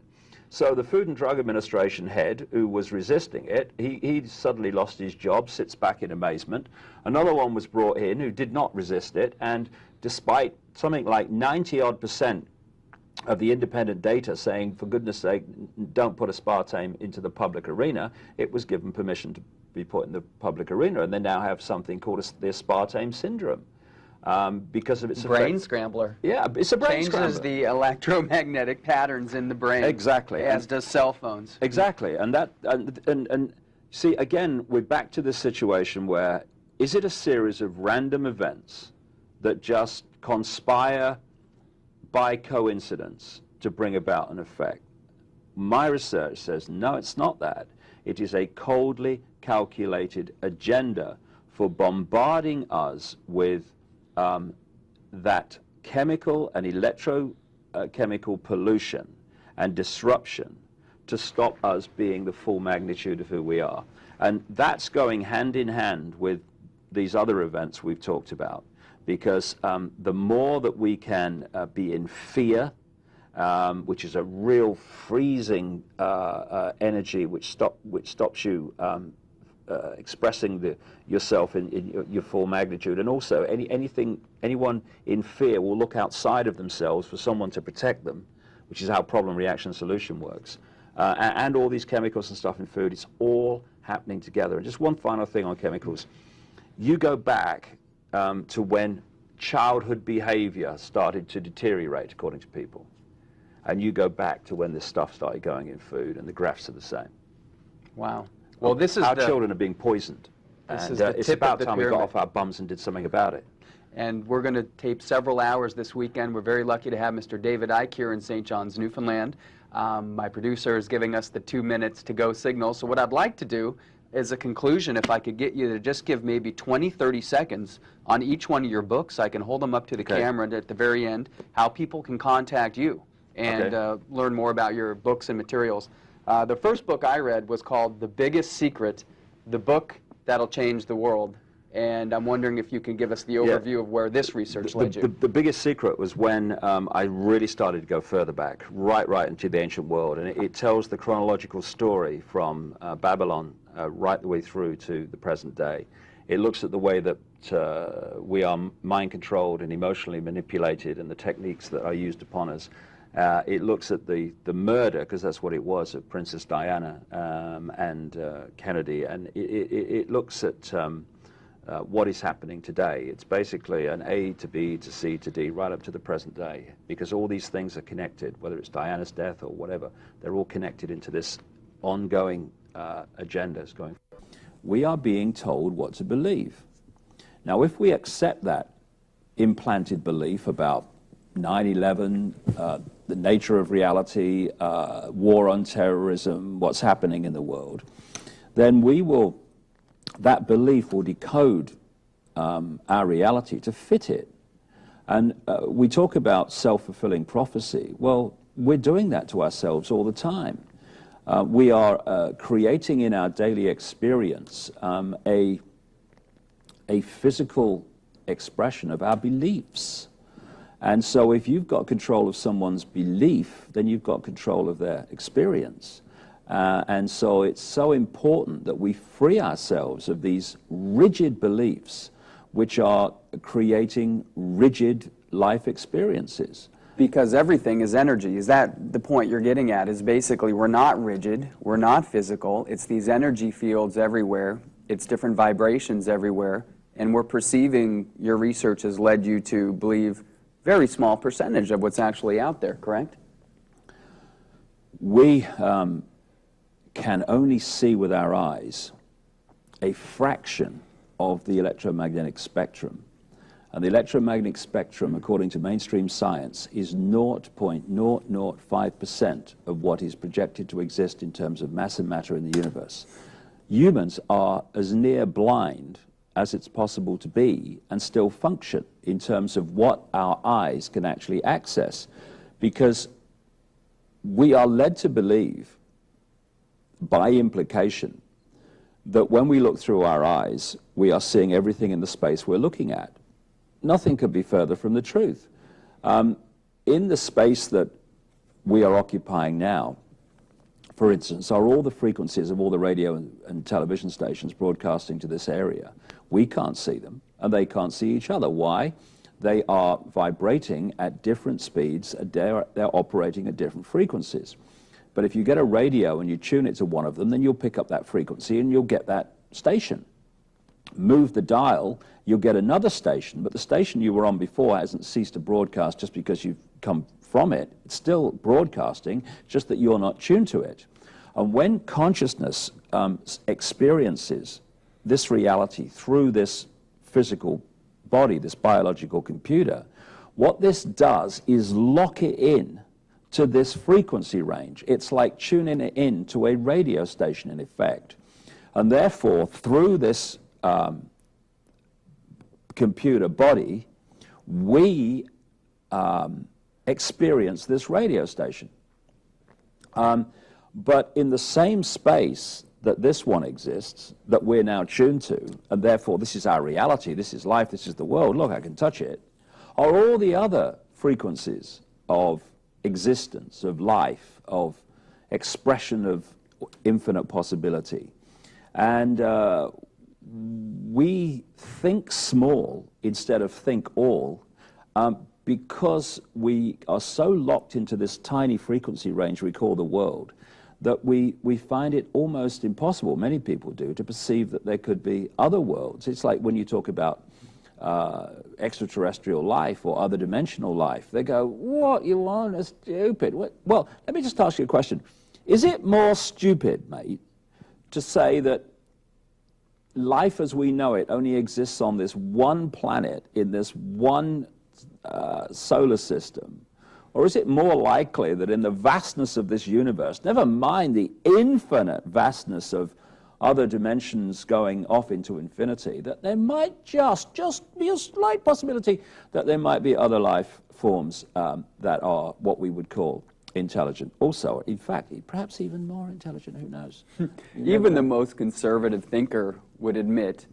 So the Food and Drug Administration head, who was resisting it, he suddenly lost his job, sits back in amazement. Another one was brought in who did not resist it, and despite something like 90-odd% of the independent data saying, for goodness sake, don't put aspartame into the public arena, it was given permission to be put in the public arena, and they now have something called the aspartame syndrome. Because of its brain effect. Scrambler. Yeah, it's a brain scrambler. Changes the electromagnetic patterns in the brain. Exactly. As does cell phones. Exactly, and see, again, we're back to this situation where, is it a series of random events that just conspire by coincidence to bring about an effect? My research says, no, it's not that. It is a coldly calculated agenda for bombarding us with that chemical and electrochemical pollution and disruption to stop us being the full magnitude of who we are. And that's going hand in hand with these other events we've talked about, because the more that we can be in fear, which is a real freezing energy which stops you expressing yourself in your full magnitude, and also anyone in fear will look outside of themselves for someone to protect them, which is how problem, reaction, solution works. And all these chemicals and stuff in food, it's all happening together. And just one final thing on chemicals. You go back to when childhood behavior started to deteriorate, according to people. And you go back to when this stuff started going in food, and the graphs are the same. Wow. Well, this is our children are being poisoned. This and is the it's tip about of the time we got pyramid. off our bums and did something about it. And we're going to tape several hours this weekend. We're very lucky to have Mr. David Icke here in St. John's, Newfoundland. My producer is giving us the 2 minutes to go signal. So what I'd like to do is a conclusion, if I could get you to just give maybe 20, 30 seconds on each one of your books. I can hold them up to the camera, and at the very end, how people can contact you and learn more about your books and materials. The first book I read was called The Biggest Secret, the book that'll change the world. And I'm wondering if you can give us the overview of where this research led you. The biggest secret was when I really started to go further back, right into the ancient world. And it tells the chronological story from Babylon right the way through to the present day. It looks at the way that we are mind-controlled and emotionally manipulated, and the techniques that are used upon us. It looks at the murder, because that's what it was, of Princess Diana and Kennedy, and it looks at what is happening today. It's basically an A to B to C to D right up to the present day, because all these things are connected, whether it's Diana's death or whatever, they're all connected into this ongoing agendas going. We are being told what to believe. Now, if we accept that implanted belief about 9/11, the nature of reality, war on terrorism, what's happening in the world, then that belief will decode our reality to fit it. And we talk about self-fulfilling prophecy. Well, we're doing that to ourselves all the time. We are creating in our daily experience a physical expression of our beliefs. And so if you've got control of someone's belief, then you've got control of their experience. And so it's so important that we free ourselves of these rigid beliefs which are creating rigid life experiences. Because everything is energy. Is that the point you're getting at? Is basically we're not rigid, we're not physical, it's these energy fields everywhere, it's different vibrations everywhere, And we're perceiving your research has led you to believe very small percentage of what's actually out there, correct? We can only see with our eyes a fraction of the electromagnetic spectrum. And the electromagnetic spectrum, according to mainstream science, is 0.005% of what is projected to exist in terms of mass and matter in the universe. Humans are as near blind as it's possible to be and still function in terms of what our eyes can actually access, because we are led to believe, by implication, that when we look through our eyes, we are seeing everything in the space we're looking at. Nothing could be further from the truth. In the space that we are occupying now, for instance, are all the frequencies of all the radio and television stations broadcasting to this area. We can't see them, and they can't see each other. Why? They are vibrating at different speeds, they're operating at different frequencies. But if you get a radio and you tune it to one of them, then you'll pick up that frequency and you'll get that station. Move the dial, you'll get another station, but the station you were on before hasn't ceased to broadcast just because you've come from it. It's still broadcasting, just that you're not tuned to it. And when consciousness experiences this reality through this physical body, this biological computer, what this does is lock it in to this frequency range. It's like tuning it in to a radio station, in effect. And therefore, through this computer body, we experience this radio station. But in the same space that this one exists, that we're now tuned to, and therefore this is our reality, this is life, this is the world, look, I can touch it, are all the other frequencies of existence, of life, of expression of infinite possibility. And we think small instead of think all, because we are so locked into this tiny frequency range we call the world, that we find it almost impossible, many people do, to perceive that there could be other worlds. It's like when you talk about extraterrestrial life or other dimensional life, they go, what, you want is stupid. What? Well, let me just ask you a question. Is it more stupid, mate, to say that life as we know it only exists on this one planet, in this one solar system? Or is it more likely that in the vastness of this universe, never mind the infinite vastness of other dimensions going off into infinity, that there might just be a slight possibility that there might be other life forms that are what we would call intelligent also? In fact, perhaps even more intelligent, who knows? Even the most conservative thinker would admit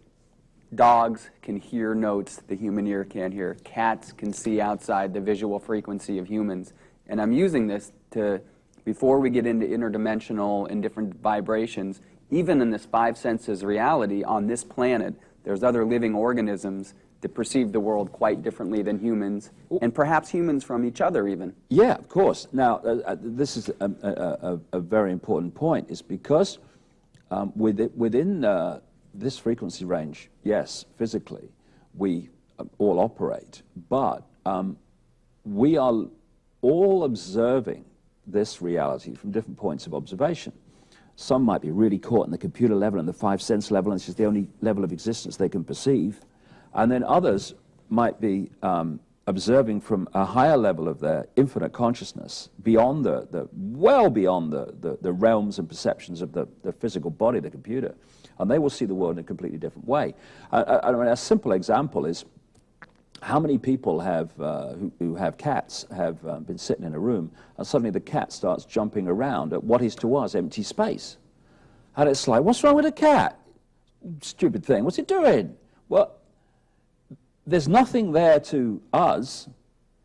dogs can hear notes the human ear can't hear. Cats can see outside the visual frequency of humans. And I'm using this to, before we get into interdimensional and different vibrations, even in this five senses reality on this planet, there's other living organisms that perceive the world quite differently than humans, and perhaps humans from each other even. Yeah, of course. Now, this is a very important point, is because within this frequency range, yes, physically, we all operate, but we are all observing this reality from different points of observation. Some might be really caught in the computer level and the five sense level, and this is the only level of existence they can perceive. And then others might be observing from a higher level of their infinite consciousness, beyond well beyond the realms and perceptions of the physical body, the computer. And they will see the world in a completely different way. I mean, a simple example is how many people have who have cats have been sitting in a room, and suddenly the cat starts jumping around at what is to us empty space. And it's like, what's wrong with a cat? Stupid thing, what's it doing? Well, there's nothing there to us,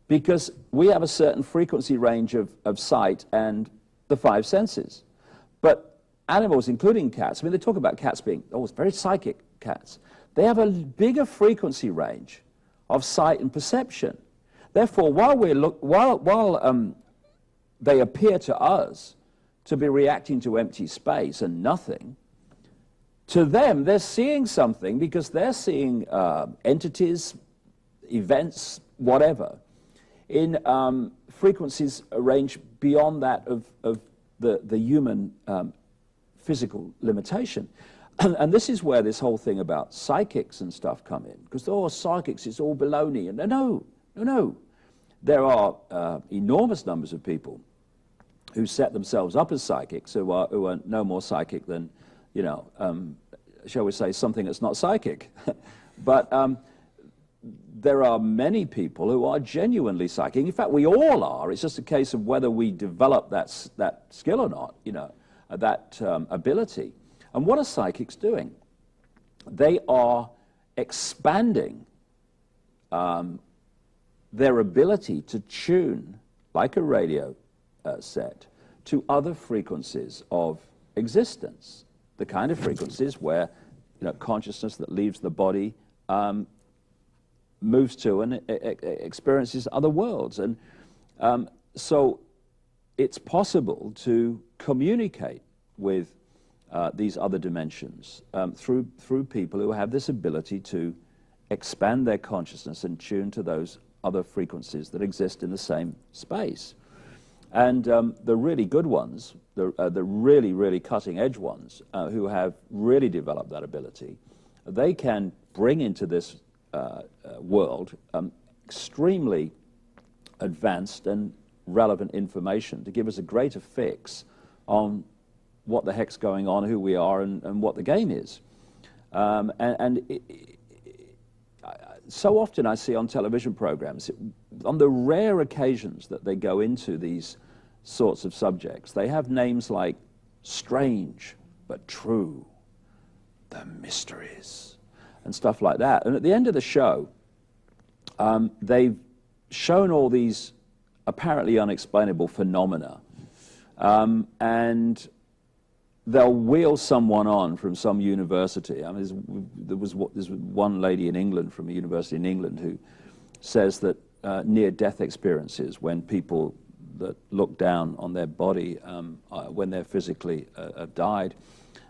because we have a certain frequency range of sight and the five senses. But animals, including cats, I mean, they talk about cats being very psychic cats. They have a bigger frequency range of sight and perception. Therefore, while they appear to us to be reacting to empty space and nothing, to them, they're seeing something because they're seeing entities, events, whatever, in frequencies arranged beyond that of the human physical limitation. And this is where this whole thing about psychics and stuff come in, because, oh, psychics, it's all baloney. And no. There are enormous numbers of people who set themselves up as psychics who are no more psychic than, you know, shall we say, something that's not psychic. But there are many people who are genuinely psychic. In fact, we all are. It's just a case of whether we develop that skill or not, you know, that ability. And what are psychics doing? They are expanding their ability to tune, like a radio set, to other frequencies of existence, the kind of frequencies where, you know, consciousness that leaves the body moves to and experiences other worlds. And so it's possible to communicate with these other dimensions through people who have this ability to expand their consciousness and tune to those other frequencies that exist in the same space. And the really good ones, the really, really cutting-edge ones who have really developed that ability, they can bring into this world extremely advanced and relevant information to give us a greater fix on what the heck's going on, who we are, and what the game is. So often I see on television programs, on the rare occasions that they go into these sorts of subjects, they have names like Strange but True, The Mysteries, and stuff like that. And at the end of the show, they've shown all these apparently unexplainable phenomena, and they'll wheel someone on from some university. I mean, there's one lady in England from a university in England who says that near-death experiences, when people that look down on their body when they're physically died,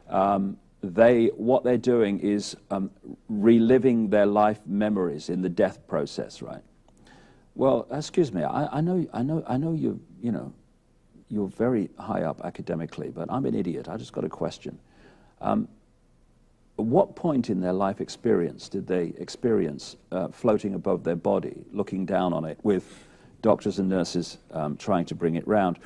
what they're doing is reliving their life memories in the death process, right? Well, excuse me, I know you're very high up academically, but I'm an idiot. I just got a question. At what point in their life experience did they experience floating above their body, looking down on it, with doctors and nurses trying to bring it round?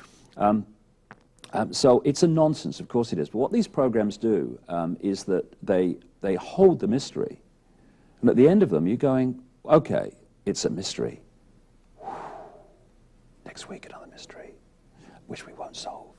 So it's a nonsense, of course it is. But what these programs do is that they hold the mystery. And at the end of them, you're going, okay, it's a mystery. Next week, another mystery, which we won't solve.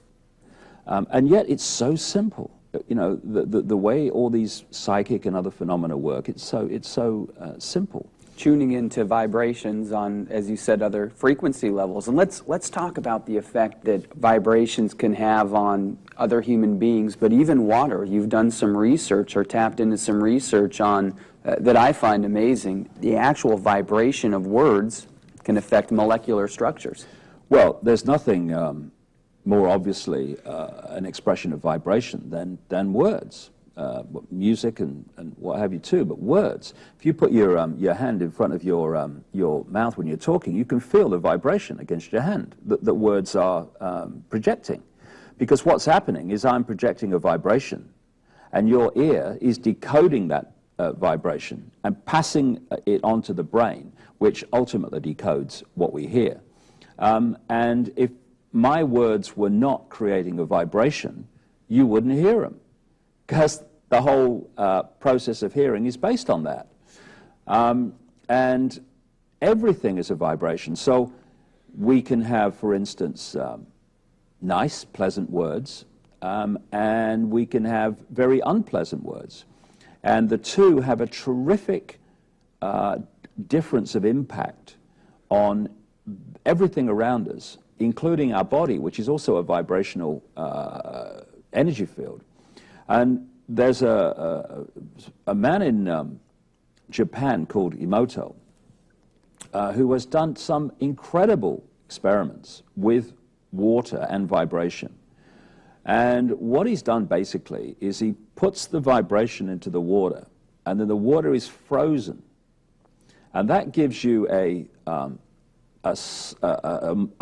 And yet it's so simple. You know, the way all these psychic and other phenomena work, it's so simple. Tuning into vibrations on, as you said, other frequency levels. And let's talk about the effect that vibrations can have on other human beings, but even water. You've done some research or tapped into some research on, that I find amazing, the actual vibration of words can affect molecular structures. Well, there's nothing more obviously an expression of vibration than words. Music and what have you too, but words. If you put your hand in front of your mouth when you're talking, you can feel the vibration against your hand that words are projecting. Because what's happening is I'm projecting a vibration, and your ear is decoding that vibration and passing it onto the brain, which ultimately decodes what we hear. And if my words were not creating a vibration, you wouldn't hear them, because the whole process of hearing is based on that. And everything is a vibration. So we can have, for instance, nice, pleasant words, and we can have very unpleasant words. And the two have a terrific difference of impact on everything around us, including our body, which is also a vibrational energy field. And there's a man in Japan called Emoto who has done some incredible experiments with water and vibration. And what he's done basically is he puts the vibration into the water, and then the water is frozen. And that gives you a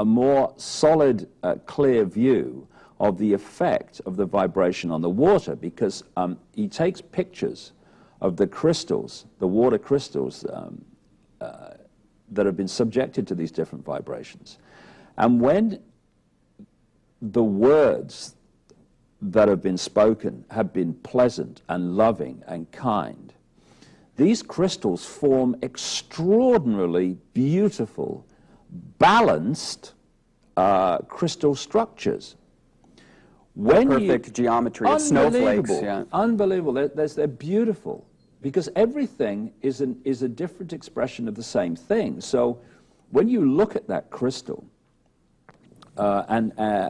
more solid, clear view of the effect of the vibration on the water, because he takes pictures of the crystals, the water crystals that have been subjected to these different vibrations. And when the words that have been spoken have been pleasant and loving and kind, these crystals form extraordinarily beautiful, balanced crystal structures. Perfect geometry, it's snowflakes. Yeah. Unbelievable. They're beautiful, because everything is a different expression of the same thing. So when you look at that crystal,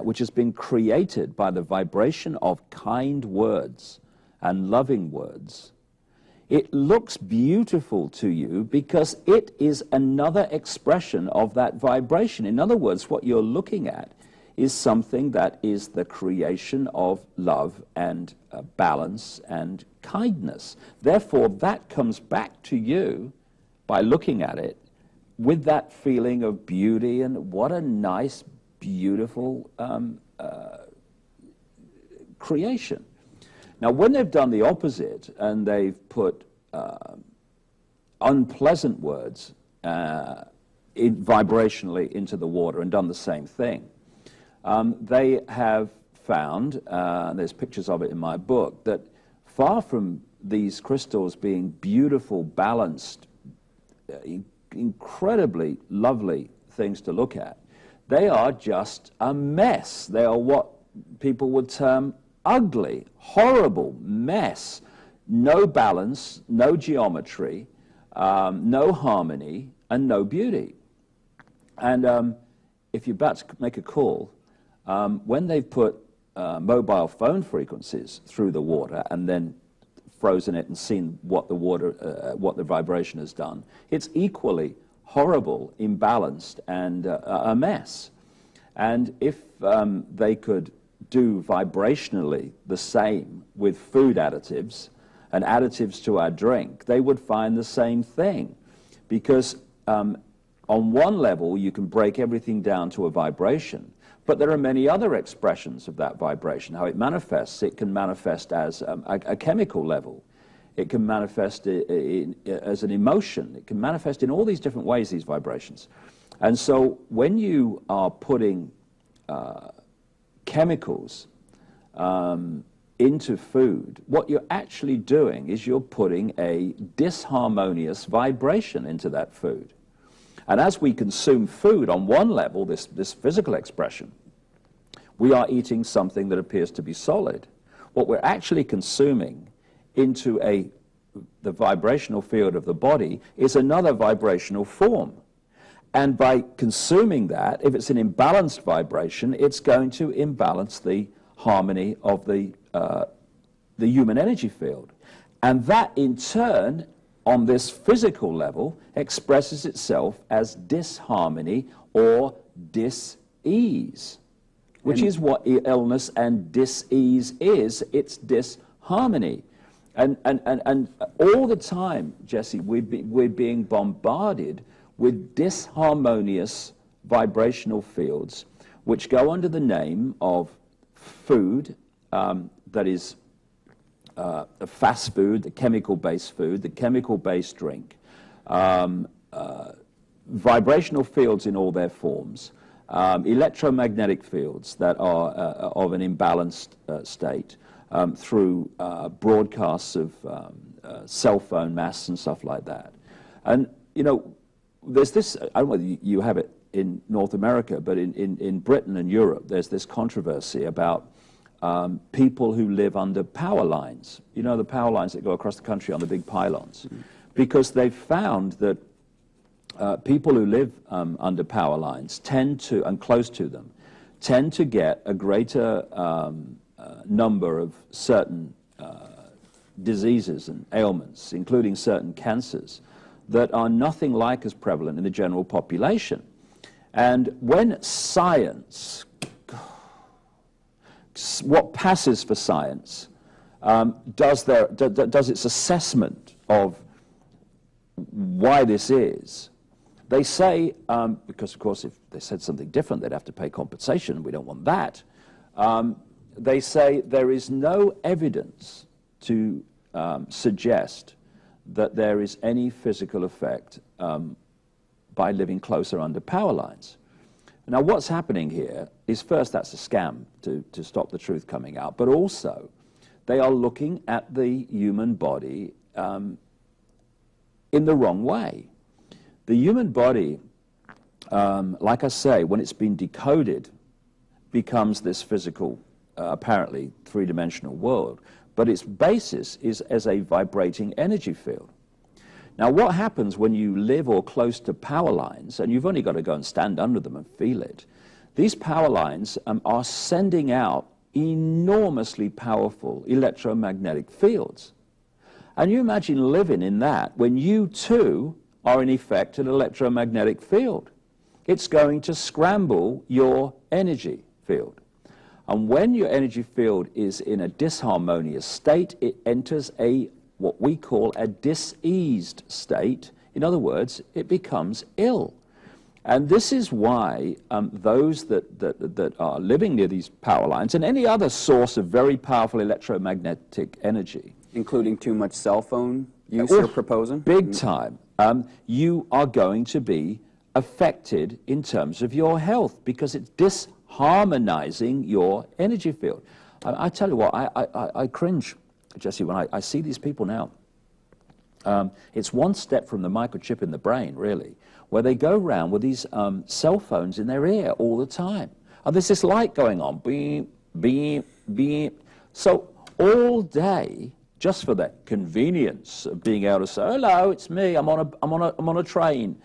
which has been created by the vibration of kind words and loving words, it looks beautiful to you because it is another expression of that vibration. In other words, what you're looking at is something that is the creation of love and balance and kindness. Therefore, that comes back to you by looking at it with that feeling of beauty and what a nice, beautiful creation. Now, when they've done the opposite and they've put unpleasant words vibrationally into the water and done the same thing, they have found, there's pictures of it in my book, that far from these crystals being beautiful, balanced, incredibly lovely things to look at, they are just a mess. They are what people would term ugly, horrible mess. No balance, no geometry, no harmony, and no beauty. And if you're about to make a call, when they've put mobile phone frequencies through the water and then frozen it and seen what the water, what the vibration has done, it's equally horrible, imbalanced, and a mess. And if they could do vibrationally the same with food additives and additives to our drink, they would find the same thing. Because on one level, you can break everything down to a vibration, but there are many other expressions of that vibration. How it manifests, it can manifest as a chemical level. It can manifest as an emotion. It can manifest in all these different ways, these vibrations. And so when you are putting chemicals into food, what you're actually doing is you're putting a disharmonious vibration into that food. And as we consume food on one level, this physical expression, we are eating something that appears to be solid. What we're actually consuming into the vibrational field of the body is another vibrational form. And by consuming that, if it's an imbalanced vibration, it's going to imbalance the harmony of the human energy field. And that, in turn, on this physical level, expresses itself as disharmony or dis-ease, which is what illness and dis-ease is. It's disharmony. And all the time, Jesse, we're being bombarded with disharmonious vibrational fields, which go under the name of food, that is fast food, the chemical-based food, the chemical-based drink, vibrational fields in all their forms, electromagnetic fields that are of an imbalanced state, through broadcasts of cell phone masts and stuff like that. And, you know, there's this, I don't know whether you have it in North America, but in Britain and Europe, there's this controversy about people who live under power lines. You know, the power lines that go across the country on the big pylons. Mm-hmm. Because they've found that people who live under power lines tend to, and close to them, tend to get a greater number of certain diseases and ailments, including certain cancers, that are nothing like as prevalent in the general population. And when science what passes for science does its assessment of why this is. They say, because of course if they said something different, they'd have to pay compensation. We don't want that. They say there is no evidence to suggest that there is any physical effect by living closer under power lines. Now, what's happening here is, first, that's a scam to stop the truth coming out, but also they are looking at the human body in the wrong way. The human body, like I say, when it's been decoded, becomes this physical, apparently three-dimensional world, but its basis is as a vibrating energy field. Now, what happens when you live or close to power lines, and you've only got to go and stand under them and feel it, these power lines are sending out enormously powerful electromagnetic fields. And you imagine living in that when you too are in effect an electromagnetic field. It's going to scramble your energy field. And when your energy field is in a disharmonious state, it enters what we call a diseased state. In other words, it becomes ill. And this is why those that are living near these power lines and any other source of very powerful electromagnetic energy, including too much cell phone use you're proposing? Big time. You are going to be affected in terms of your health because it's disharmonizing your energy field. I tell you what, I cringe, Jesse, when I see these people now. It's one step from the microchip in the brain, really, where they go around with these cell phones in their ear all the time. And there's this light going on, beep, beep, beep. So all day, just for the convenience of being able to say, hello, it's me, I'm on a train.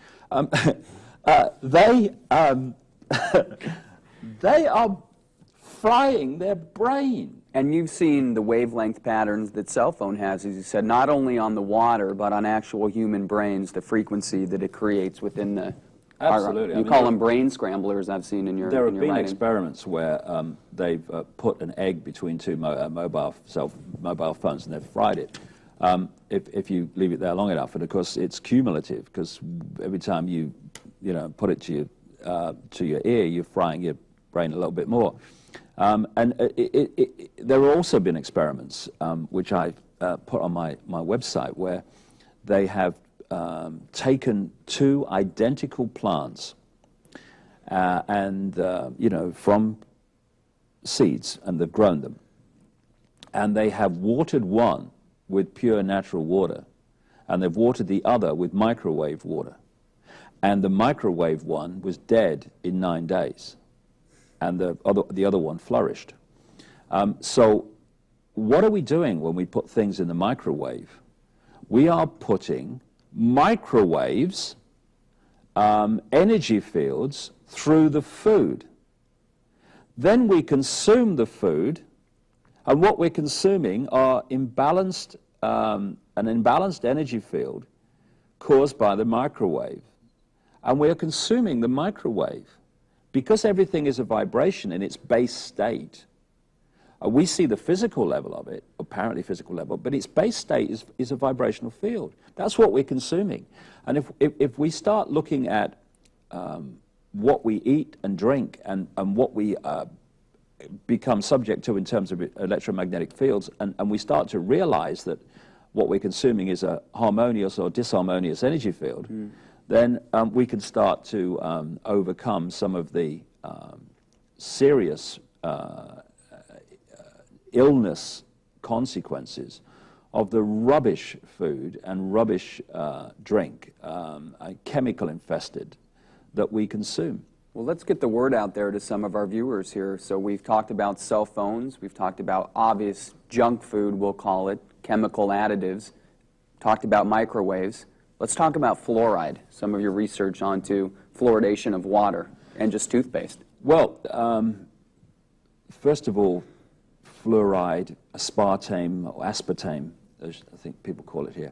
They are frying their brain. And you've seen the wavelength patterns that cell phone has, as you said, not only on the water, but on actual human brains, the frequency that it creates within the... Absolutely. You call them brain scramblers, I've seen in your There have been writing. experiments where they've put an egg between two mobile phones and they've fried it. If you leave it there long enough, and of course it's cumulative because every time you put it to your ear, you're frying your brain a little bit more. And there have also been experiments, which I put on my website, where they have taken two identical plants from seeds, and they've grown them. And they have watered one with pure natural water, and they've watered the other with microwave water. And the microwave one was dead in 9 days. And the other one flourished. So what are we doing when we put things in the microwave? We are putting microwaves, energy fields, through the food. Then we consume the food, and what we're consuming are an imbalanced energy field caused by the microwave. And we are consuming the microwave. Because everything is a vibration in its base state, we see the physical level of it, apparently physical level, but its base state is a vibrational field. That's what we're consuming. And if we start looking at what we eat and drink and what we become subject to in terms of electromagnetic fields, and we start to realize that what we're consuming is a harmonious or disharmonious energy field, then we can start to overcome some of the serious illness consequences of the rubbish food and rubbish drink, chemical infested, that we consume. Well, let's get the word out there to some of our viewers here. So we've talked about cell phones, we've talked about obvious junk food, we'll call it, chemical additives, talked about microwaves. Let's talk about fluoride, some of your research onto fluoridation of water and just toothpaste. Well, first of all, fluoride, aspartame, or aspartame, as I think people call it here,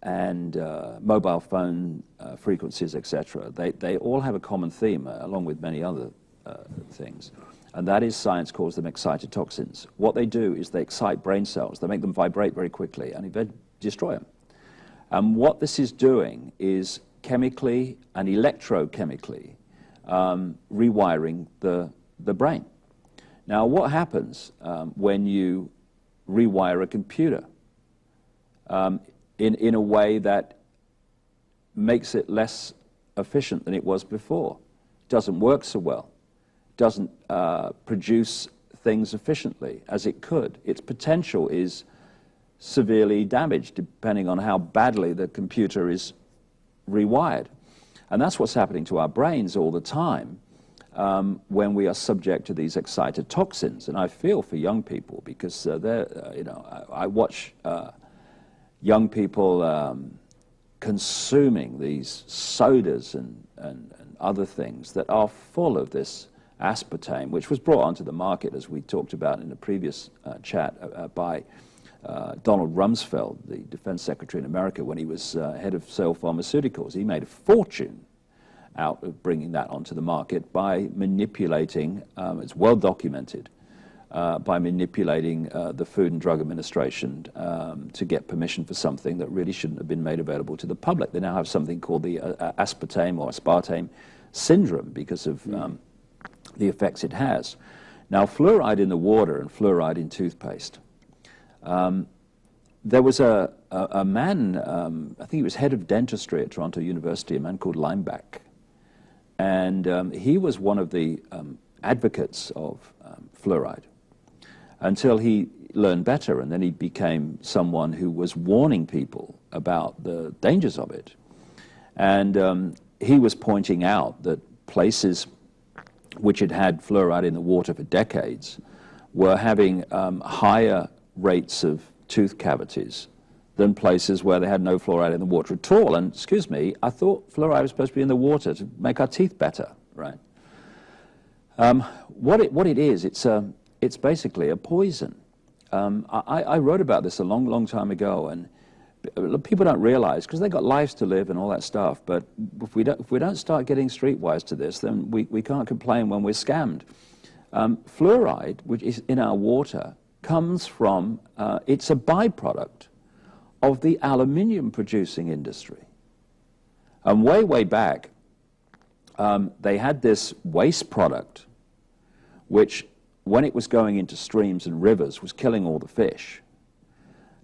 and mobile phone frequencies, etc. They all have a common theme, along with many other things. and that is science calls them excitotoxins. What they do is they excite brain cells. They make them vibrate very quickly and destroy them. And what this is doing is chemically and electrochemically rewiring the brain. Now, what happens when you rewire a computer in a way that makes it less efficient than it was before? It doesn't work so well, doesn't produce things efficiently as it could. Its potential is severely damaged depending on how badly the computer is rewired. And that's what's happening to our brains all the time when we are subject to these excitotoxins. And I feel for young people because I watch young people consuming these sodas and other things that are full of this aspartame, which was brought onto the market, as we talked about in the previous chat, by Donald Rumsfeld, the Defense Secretary in America, when he was head of Sale Pharmaceuticals. He made a fortune out of bringing that onto the market by manipulating, it's well documented, by manipulating the Food and Drug Administration to get permission for something that really shouldn't have been made available to the public. They now have something called the aspartame syndrome because of the effects it has. Now, fluoride in the water and fluoride in toothpaste. There was a man, I think he was head of dentistry at Toronto University, a man called Limeback. And he was one of the advocates of fluoride until he learned better, and then he became someone who was warning people about the dangers of it. And he was pointing out that places which had had fluoride in the water for decades were having higher rates of tooth cavities than places where they had no fluoride in the water at all. And excuse me, I thought fluoride was supposed to be in the water to make our teeth better, right? What it is, it's basically a poison. I wrote about this a long, long time ago, and people don't realize, because they've got lives to live and all that stuff, but if we don't start getting streetwise to this, then we can't complain when we're scammed. Fluoride, which is in our water, comes from, it's a byproduct of the aluminium producing industry. And way back, they had this waste product, which when it was going into streams and rivers was killing all the fish.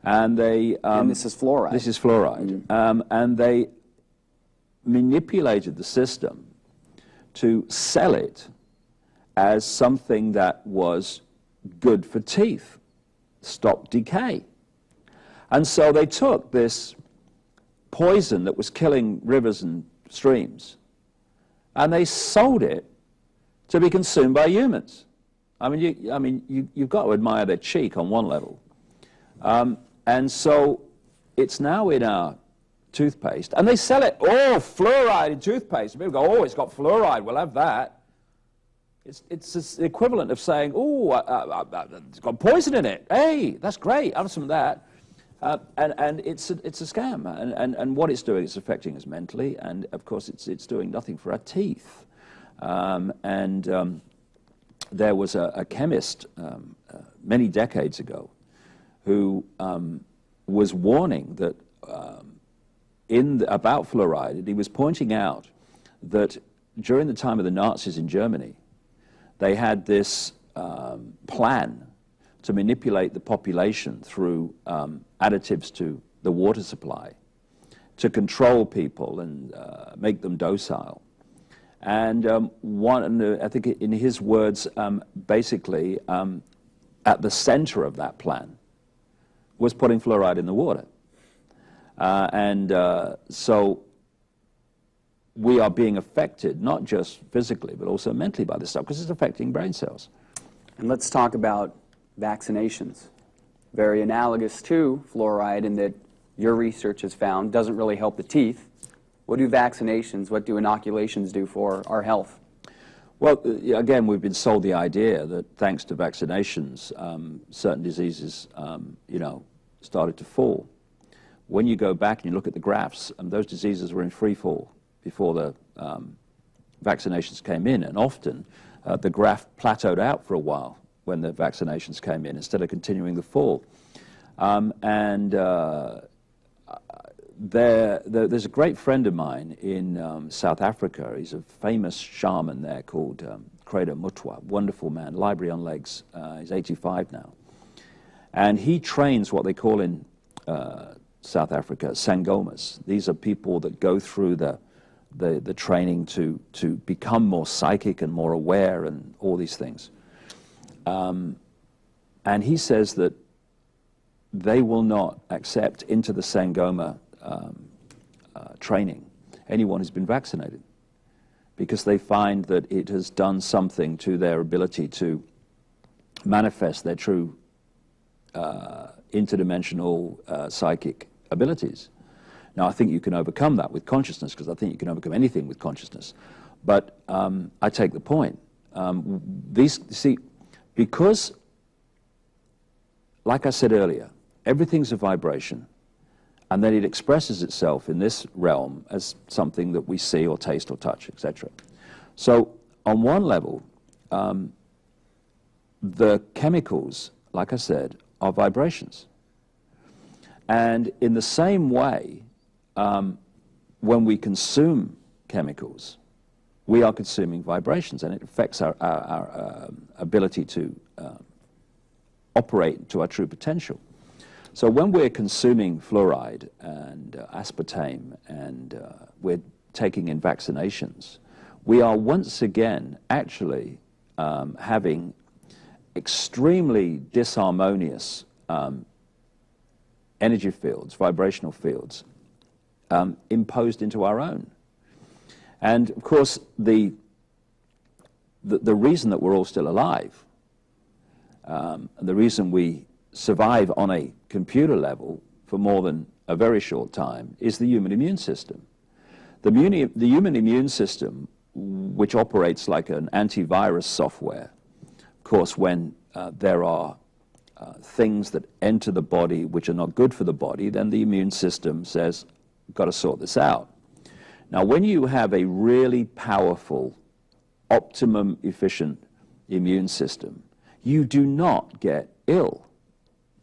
And they... and this is fluoride. This is fluoride. And they manipulated the system to sell it as something that was good for teeth, stop decay. And so they took this poison that was killing rivers and streams, and they sold it to be consumed by humans. You've got to admire their cheek on one level. And so it's now in our toothpaste, and they sell it, fluoride in toothpaste. People go, it's got fluoride, we'll have that. It's the equivalent of saying, it's got poison in it. Hey, that's great, have some of that. And it's a scam. And what it's doing is affecting us mentally, and of course it's doing nothing for our teeth. There was a chemist many decades ago who was warning that about fluoride, and he was pointing out that during the time of the Nazis in Germany, they had this plan to manipulate the population through additives to the water supply, to control people and make them docile. And I think in his words, basically, at the center of that plan was putting fluoride in the water. So we are being affected, not just physically, but also mentally by this stuff, because it's affecting brain cells. And let's talk about vaccinations. Very analogous to fluoride in that your research has found doesn't really help the teeth. What do vaccinations, what do inoculations do for our health? Well, again, we've been sold the idea that thanks to vaccinations, certain diseases, started to fall. When you go back and you look at the graphs, those diseases were in free fall before the vaccinations came in, and often the graph plateaued out for a while when the vaccinations came in, instead of continuing the fall. There's a great friend of mine in South Africa. He's a famous shaman there called Credo Mutwa, wonderful man, library on legs. He's 85 now. And he trains what they call in South Africa sangomas. These are people that go through the training to become more psychic and more aware and all these things. And he says that they will not accept into the sangoma training anyone who's been vaccinated, because they find that it has done something to their ability to manifest their true interdimensional psychic abilities. Now, I think you can overcome that with consciousness, because I think you can overcome anything with consciousness. But I take the point. Because, like I said earlier, everything's a vibration, and then it expresses itself in this realm as something that we see or taste or touch, etc. So, on one level, the chemicals, like I said, are vibrations. And in the same way, when we consume chemicals, we are consuming vibrations, and it affects our ability to operate to our true potential. So when we're consuming fluoride and aspartame and we're taking in vaccinations, we are once again actually having extremely disharmonious energy fields, vibrational fields, imposed into our own. And of course, the reason that we're all still alive, the reason we survive on a computer level for more than a very short time, is the human immune system. The human immune system, which operates like an antivirus software, of course, when there are things that enter the body which are not good for the body, then the immune system says, "We've got to sort this out." Now, when you have a really powerful, optimum efficient immune system, you do not get ill.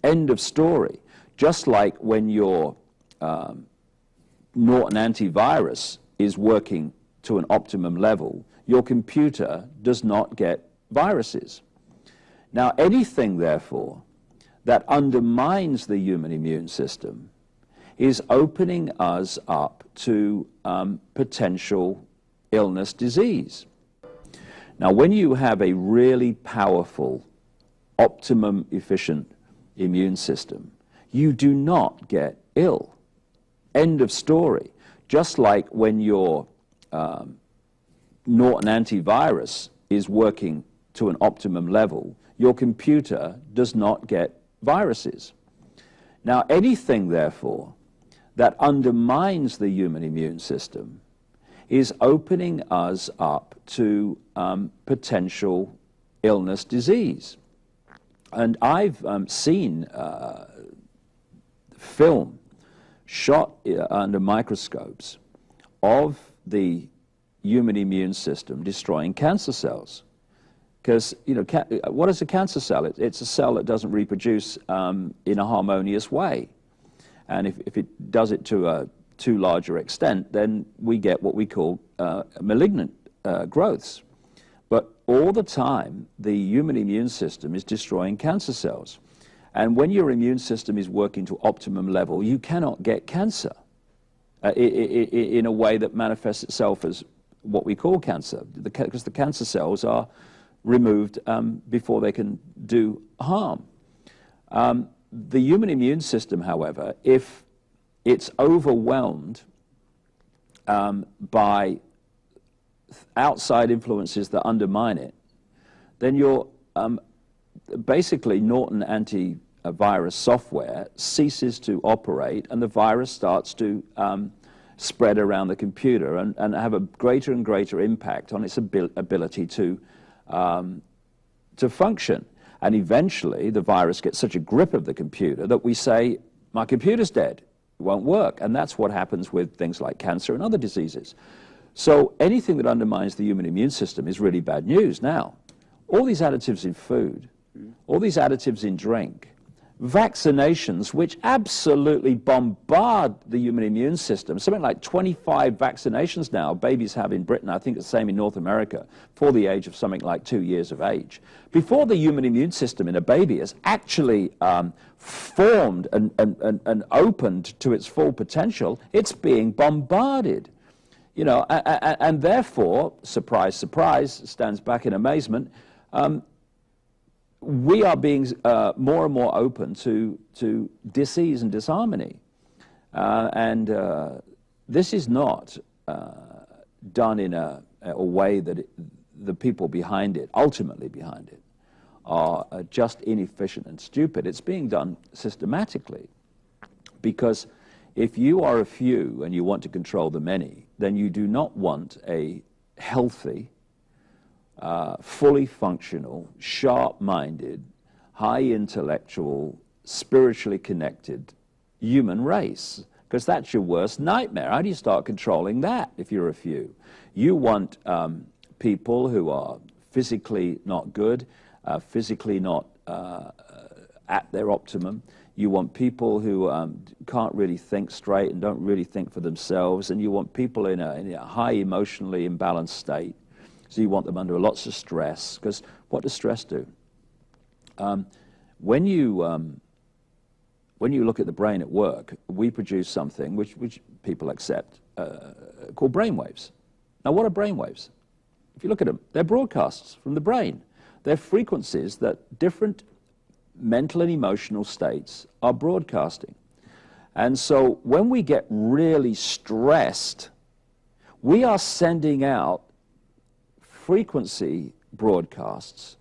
End of story. Just like when your Norton antivirus is working to an optimum level, your computer does not get viruses. Now, anything, therefore, that undermines the human immune system is opening us up to potential illness, disease. Now, when you have a really powerful, optimum efficient immune system, you do not get ill. End of story. Just like when your Norton antivirus is working to an optimum level, your computer does not get viruses. Now, anything, therefore, that undermines the human immune system is opening us up to potential illness, disease. And I've seen film shot under microscopes of the human immune system destroying cancer cells. Because, you know, what is a cancer cell? It's a cell that doesn't reproduce in a harmonious way. And if it does it to a too larger extent, then we get what we call malignant growths. But all the time, the human immune system is destroying cancer cells. And when your immune system is working to optimum level, you cannot get cancer in a way that manifests itself as what we call cancer, because the cancer cells are removed before they can do harm. The human immune system, however, if it's overwhelmed by outside influences that undermine it, then your basically Norton antivirus software ceases to operate, and the virus starts to spread around the computer and have a greater and greater impact on its ability to function. And eventually, the virus gets such a grip of the computer that we say, "My computer's dead, it won't work." And that's what happens with things like cancer and other diseases. So anything that undermines the human immune system is really bad news. Now, all these additives in food, all these additives in drink, vaccinations which absolutely bombard the human immune system, something like 25 vaccinations now babies have in Britain, I think the same in North America, for the age of something like 2 years of age. Before the human immune system in a baby is actually formed and opened to its full potential, it's being bombarded. You know, and therefore, surprise, surprise, stands back in amazement, we are being more and more open to disease and disharmony. This is not done in a way that the people behind it, ultimately behind it, are just inefficient and stupid. It's being done systematically, because if you are a few and you want to control the many, then you do not want a healthy, fully functional, sharp-minded, high-intellectual, spiritually connected human race, because that's your worst nightmare. How do you start controlling that if you're a few? You want people who are physically not good, physically not at their optimum. You want people who can't really think straight and don't really think for themselves, and you want people in a high emotionally imbalanced state. So you want them under lots of stress, because what does stress do? When you look at the brain at work, we produce something which people accept called brainwaves. Now, what are brainwaves? If you look at them, they're broadcasts from the brain. They're frequencies that different mental and emotional states are broadcasting. And so when we get really stressed, we are sending out frequency broadcasts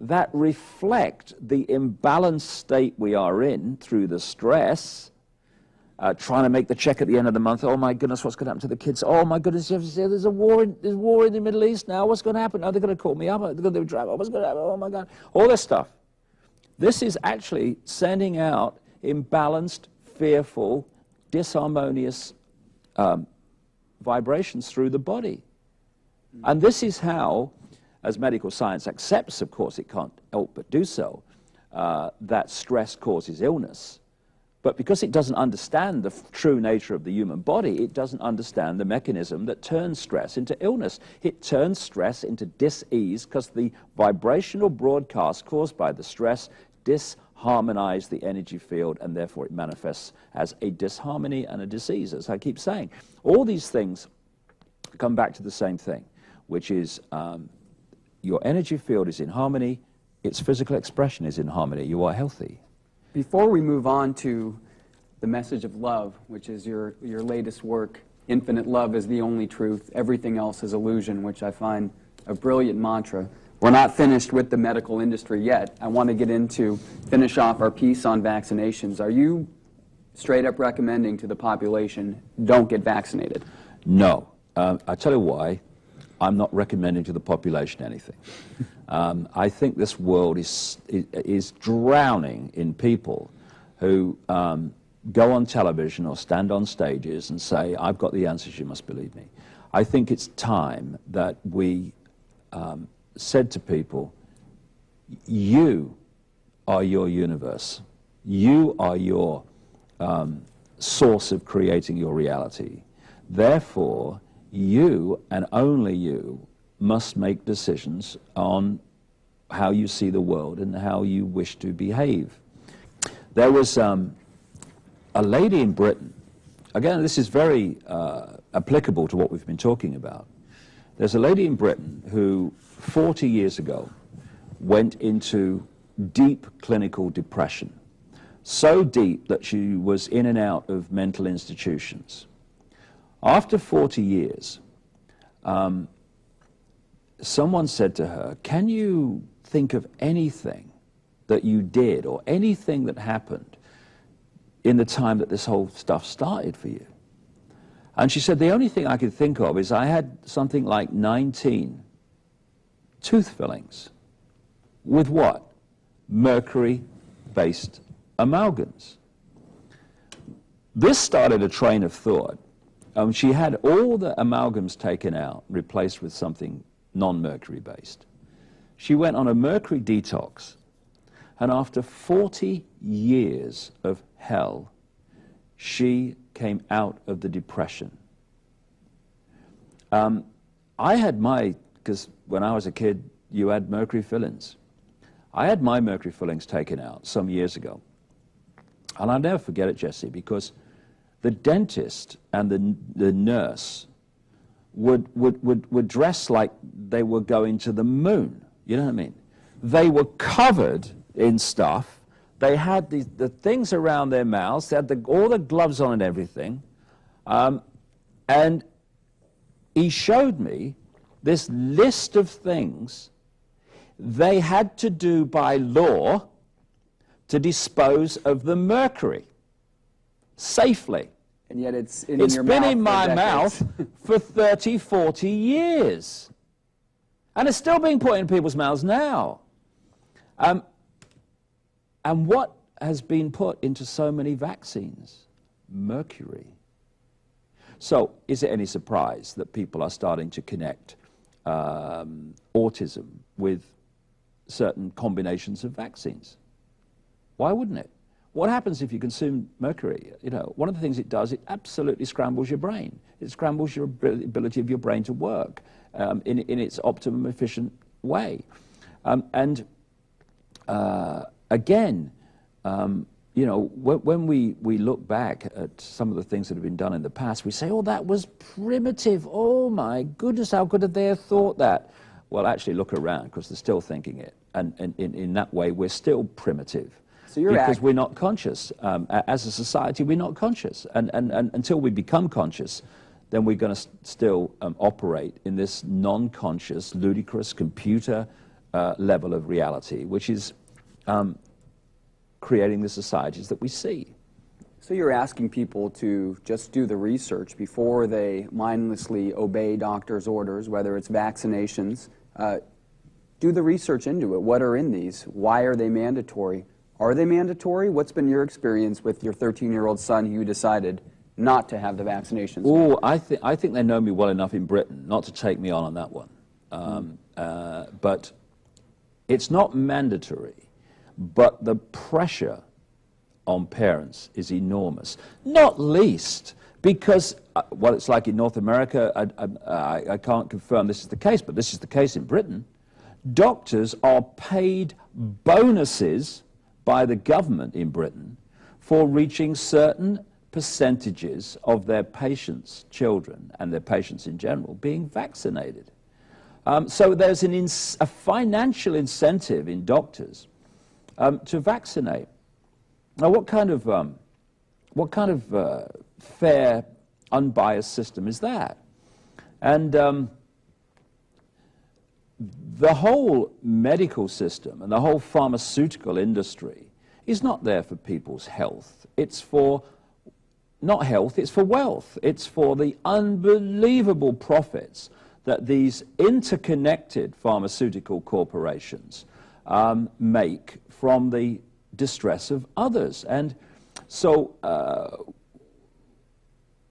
that reflect the imbalanced state we are in through the stress, trying to make the check at the end of the month. Oh my goodness, what's going to happen to the kids? Oh my goodness, there's war in the Middle East now. What's going to happen? Are they going to call me up? Are they going to drive? What's going to happen? Oh my God. All this stuff. This is actually sending out imbalanced, fearful, disharmonious vibrations through the body. And this is how, as medical science accepts, of course it can't help but do so, that stress causes illness. But because it doesn't understand the true nature of the human body, it doesn't understand the mechanism that turns stress into illness. It turns stress into dis-ease, because the vibrational broadcast caused by the stress disharmonize the energy field, and therefore it manifests as a disharmony and a disease, as I keep saying. All these things come back to the same thing, which is your energy field is in harmony, its physical expression is in harmony, you are healthy. Before we move on to the message of love, which is your latest work, Infinite Love is the Only Truth, Everything Else is Illusion, which I find a brilliant mantra. We're not finished with the medical industry yet. I want to finish off our piece on vaccinations. Are you straight up recommending to the population, don't get vaccinated? No. I tell you why. I'm not recommending to the population anything. I think this world is drowning in people who go on television or stand on stages and say, I've got the answers, you must believe me. I think it's time that we said to people, you are your universe. You are your source of creating your reality. Therefore, you and only you must make decisions on how you see the world and how you wish to behave. There was a lady in Britain, again, this is very applicable to what we've been talking about. There's a lady in Britain who 40 years ago went into deep clinical depression, so deep that she was in and out of mental institutions. After 40 years, someone said to her, can you think of anything that you did or anything that happened in the time that this whole stuff started for you? And she said, the only thing I could think of is I had something like 19 tooth fillings with what? Mercury-based amalgams. This started a train of thought She had all the amalgams taken out, replaced with something non-mercury based. She went on a mercury detox, and after 40 years of hell, she came out of the depression. I had because when I was a kid, you had mercury fillings. I had my mercury fillings taken out some years ago. And I'll never forget it, Jesse, because the dentist and the nurse would dress like they were going to the moon. You know what I mean? They were covered in stuff. They had the things around their mouths. They had all the gloves on and everything. And he showed me this list of things they had to do by law to dispose of the mercury safely. And yet it's in It's your been mouth in for my decades. mouth for 30, 40 years. And it's still being put in people's mouths now. And what has been put into so many vaccines? Mercury. So is it any surprise that people are starting to connect autism with certain combinations of vaccines? Why wouldn't it? What happens if you consume mercury? You know, one of the things it does, it absolutely scrambles your brain. It scrambles your ability of your brain to work in its optimum efficient way. Again, you know, when we look back at some of the things that have been done in the past, we say, oh, that was primitive. Oh, my goodness, how could they have thought that? Well, actually, look around, because they're still thinking it. And in that way, we're still primitive. So you're because we're not conscious. As a society, we're not conscious. And until we become conscious, then we're going to still operate in this non-conscious, ludicrous computer level of reality, which is creating the societies that we see. So you're asking people to just do the research before they mindlessly obey doctors' orders, whether it's vaccinations. Do the research into it. What are in these? Why are they mandatory? Are they mandatory? What's been your experience with your 13-year-old son who decided not to have the vaccinations? Oh, I think they know me well enough in Britain not to take me on that one. But it's not mandatory. But the pressure on parents is enormous, not least because what it's like in North America, I can't confirm this is the case, but this is the case in Britain. Doctors are paid bonuses by the government in Britain for reaching certain percentages of their patients' children and their patients in general being vaccinated. So there's a financial incentive in doctors to vaccinate. Now, what kind of fair, unbiased system is that? And the whole medical system and the whole pharmaceutical industry is not there for people's health. It's for not health, it's for wealth. It's for the unbelievable profits that these interconnected pharmaceutical corporations make from the distress of others. And so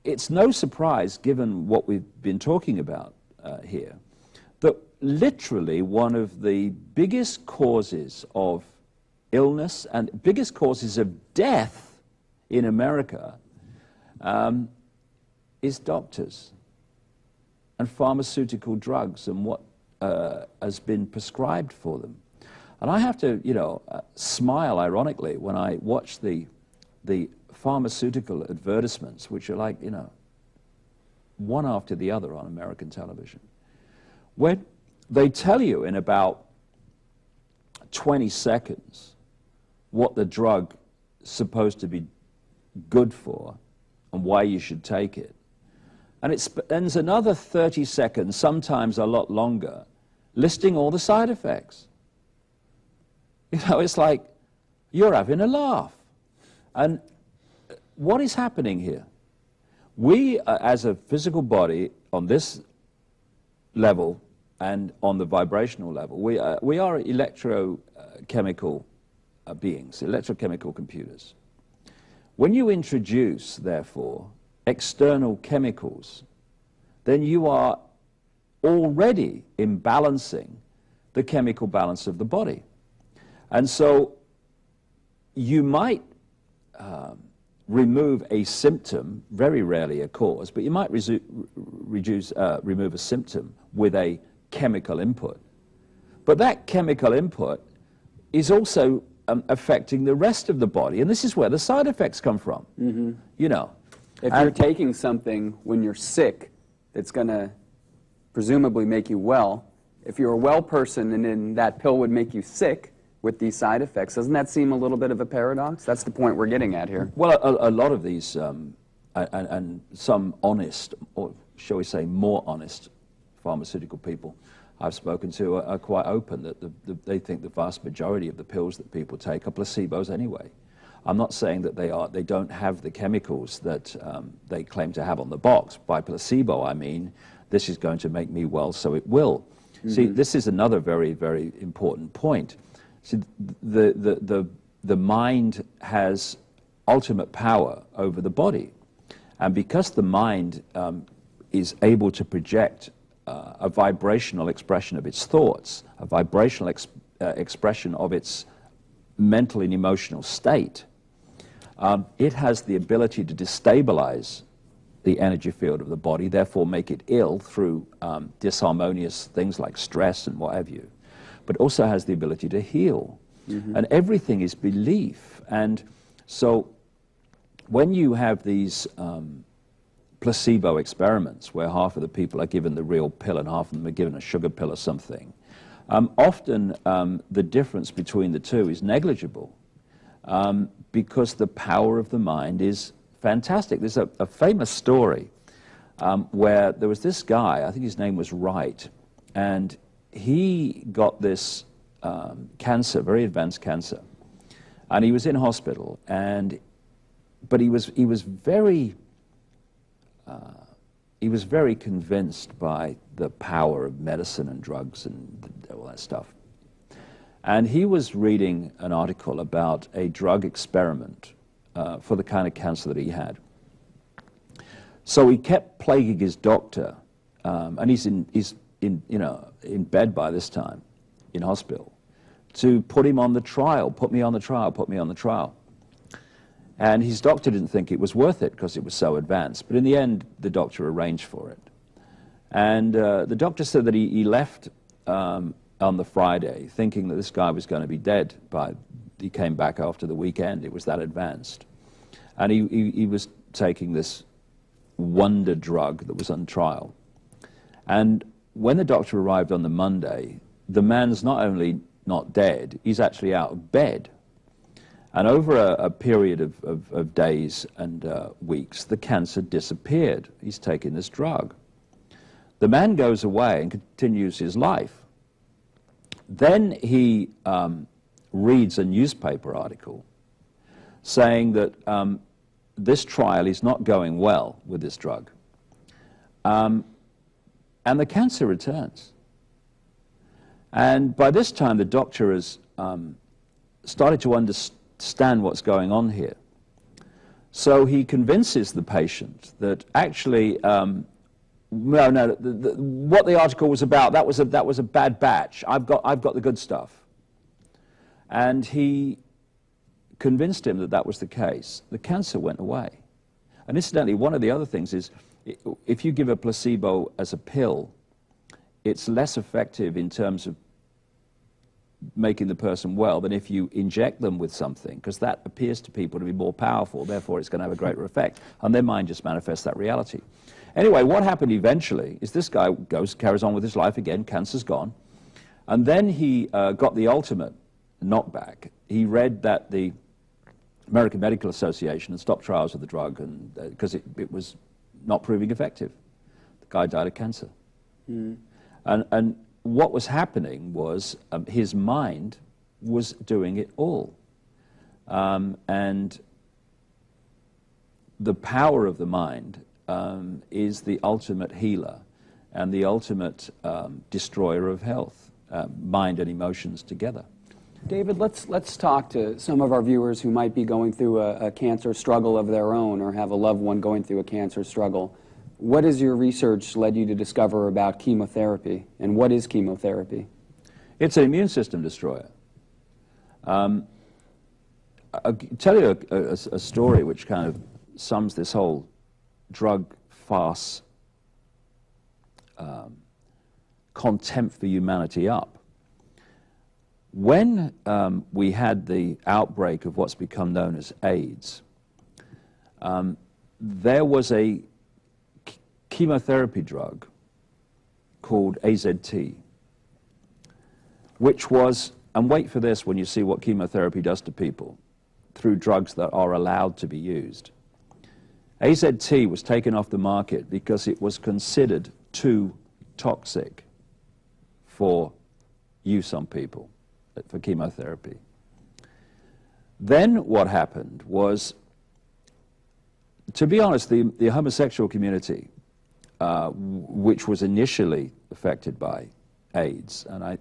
it's no surprise, given what we've been talking about here, that literally one of the biggest causes of illness and biggest causes of death in America is doctors and pharmaceutical drugs and what has been prescribed for them. And I have to, smile ironically when I watch the pharmaceutical advertisements, which are like, one after the other on American television, when they tell you in about 20 seconds what the drug is supposed to be good for and why you should take it. And it spends another 30 seconds, sometimes a lot longer, listing all the side effects. It's like you're having a laugh. And what is happening here? We, as a physical body, on this level and on the vibrational level, we are electrochemical beings, electrochemical computers. When you introduce, therefore, external chemicals, then you are already imbalancing the chemical balance of the body. And so you might remove a symptom, very rarely a cause, but you might remove a symptom with a chemical input. But that chemical input is also affecting the rest of the body, and this is where the side effects come from. Mm-hmm. You know, if you're taking something when you're sick that's going to presumably make you well, if you're a well person and then that pill would make you sick with these side effects, doesn't that seem a little bit of a paradox? That's the point we're getting at here. Well, a lot of these, and some honest, or shall we say more honest, pharmaceutical people I've spoken to are quite open that they think the vast majority of the pills that people take are placebos anyway. I'm not saying that they don't have the chemicals that they claim to have on the box. By placebo, I mean, this is going to make me well, so it will. Mm-hmm. See, this is another very, very important point. See, the mind has ultimate power over the body. And because the mind is able to project a vibrational expression of its thoughts, a vibrational expression of its mental and emotional state, it has the ability to destabilize the energy field of the body, therefore make it ill through disharmonious things like stress and what have you, but also has the ability to heal. Mm-hmm. And everything is belief. And so when you have these placebo experiments where half of the people are given the real pill and half of them are given a sugar pill or something, often the difference between the two is negligible because the power of the mind is fantastic. There's a famous story where there was this guy, I think his name was Wright, and he got this cancer, very advanced cancer, and he was in hospital, but he was very convinced by the power of medicine and drugs and all that stuff. And he was reading an article about a drug experiment for the kind of cancer that he had. So he kept plaguing his doctor, and he's in bed by this time, in hospital, to put him on the trial, put me on the trial, put me on the trial. And his doctor didn't think it was worth it because it was so advanced. But in the end, the doctor arranged for it. And the doctor said that he left on the Friday thinking that this guy was going to be dead he came back after the weekend. It was that advanced. And he was taking this wonder drug that was on trial. And when the doctor arrived on the Monday, the man's not only not dead, he's actually out of bed. And over a period of days and weeks, the cancer disappeared. He's taken this drug. The man goes away and continues his life. Then he reads a newspaper article saying that this trial is not going well with this drug. And the cancer returns. And by this time, the doctor has started to understand what's going on here. So he convinces the patient that actually, what the article was about, that was a bad batch. I've got the good stuff. And he convinced him that was the case. The cancer went away. And incidentally, one of the other things is, if you give a placebo as a pill, it's less effective in terms of making the person well than if you inject them with something, because that appears to people to be more powerful, therefore it's going to have a greater effect, and their mind just manifests that reality. Anyway, what happened eventually is this guy carries on with his life again, cancer's gone, and then he got the ultimate knockback. He read that the American Medical Association had stopped trials of the drug and because it was not proving effective. The guy died of cancer. Mm. And what was happening was his mind was doing it all. And the power of the mind is the ultimate healer and the ultimate destroyer of health, mind and emotions together. David, let's talk to some of our viewers who might be going through a cancer struggle of their own or have a loved one going through a cancer struggle. What has your research led you to discover about chemotherapy, and what is chemotherapy? It's an immune system destroyer. I'll tell you a story which kind of sums this whole drug farce contempt for humanity up. When we had the outbreak of what's become known as AIDS, there was a chemotherapy drug called AZT, which was, and wait for this when you see what chemotherapy does to people through drugs that are allowed to be used. AZT was taken off the market because it was considered too toxic for use on people, for chemotherapy. Then what happened was, to be honest, the homosexual community, which was initially affected by AIDS, and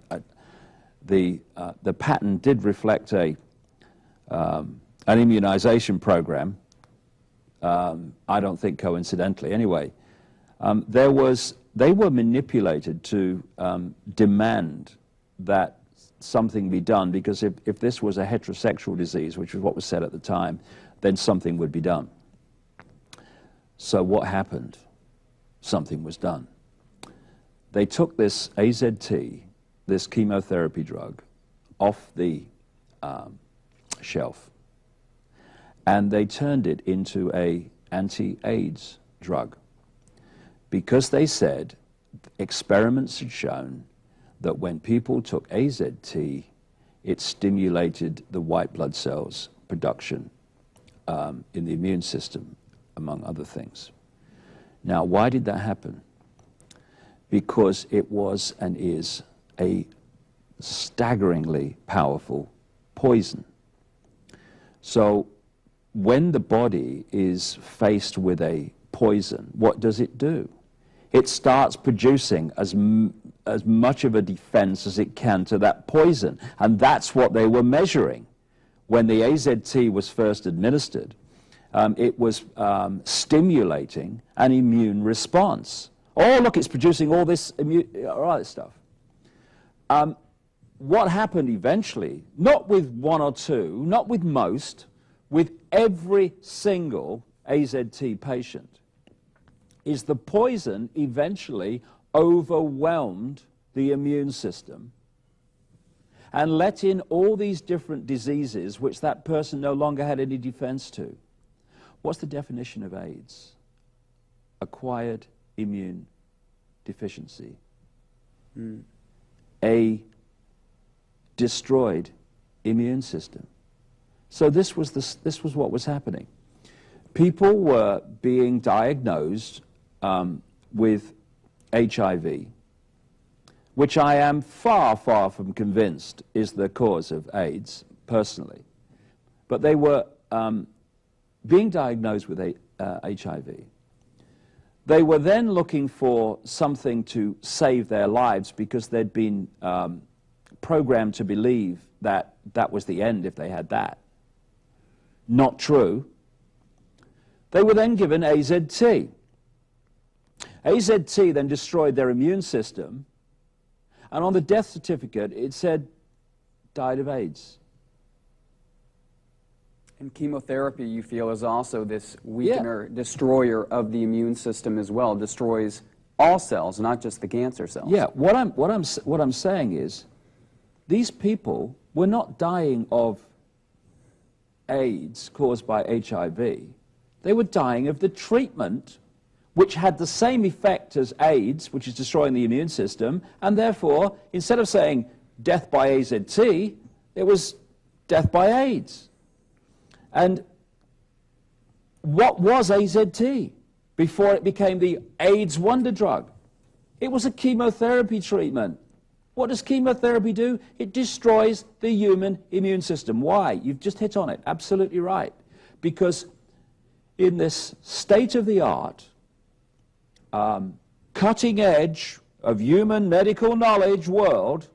the patent did reflect an immunization program, I don't think coincidentally anyway. They were manipulated to demand that something be done, because if this was a heterosexual disease, which was what was said at the time, then something would be done. So what happened? Something was done. They took this AZT, this chemotherapy drug, off the shelf, and they turned it into an anti-AIDS drug, because they said experiments had shown that when people took AZT, it stimulated the white blood cells production in the immune system, among other things. Now, why did that happen? Because it was and is a staggeringly powerful poison. So when the body is faced with a poison, what does it do? It starts producing as much of a defense as it can to that poison. And that's what they were measuring. When the AZT was first administered, it was stimulating an immune response. Oh, look, it's producing all this stuff. What happened eventually, not with one or two, not with most, with every single AZT patient, is the poison eventually overwhelmed the immune system and let in all these different diseases which that person no longer had any defense to. What's the definition of AIDS? Acquired immune deficiency. A destroyed immune system. So this was what was happening. People were being diagnosed with HIV, which I am far, far from convinced is the cause of AIDS, personally. But they were being diagnosed with HIV. They were then looking for something to save their lives, because they'd been programmed to believe that that was the end if they had that. Not true. They were then given AZT. AZT then destroyed their immune system, and on the death certificate it said, died of AIDS. And chemotherapy, you feel, is also this weakener, destroyer of the immune system as well. Destroys all cells, not just the cancer cells. Yeah, what I'm saying is, these people were not dying of AIDS caused by HIV. They were dying of the treatment, which had the same effect as AIDS, which is destroying the immune system, and therefore, instead of saying death by AZT, it was death by AIDS. And what was AZT before it became the AIDS wonder drug? It was a chemotherapy treatment. What does chemotherapy do? It destroys the human immune system. Why? You've just hit on it. Absolutely right. Because in this state-of-the-art, cutting edge of human medical knowledge world,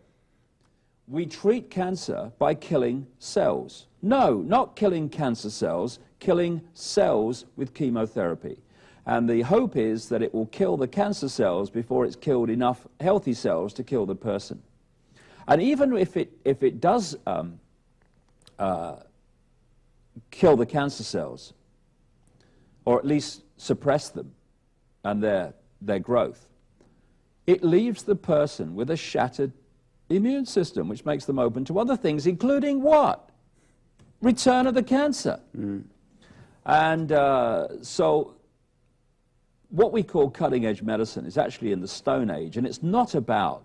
we treat cancer by killing cells. No, not killing cancer cells, killing cells with chemotherapy. And the hope is that it will kill the cancer cells before it's killed enough healthy cells to kill the person. And even if it does kill the cancer cells, or at least suppress them and their growth, it leaves the person with a shattered immune system, which makes them open to other things, including what? Return of the cancer. And so what we call cutting-edge medicine is actually in the Stone Age, and it's not about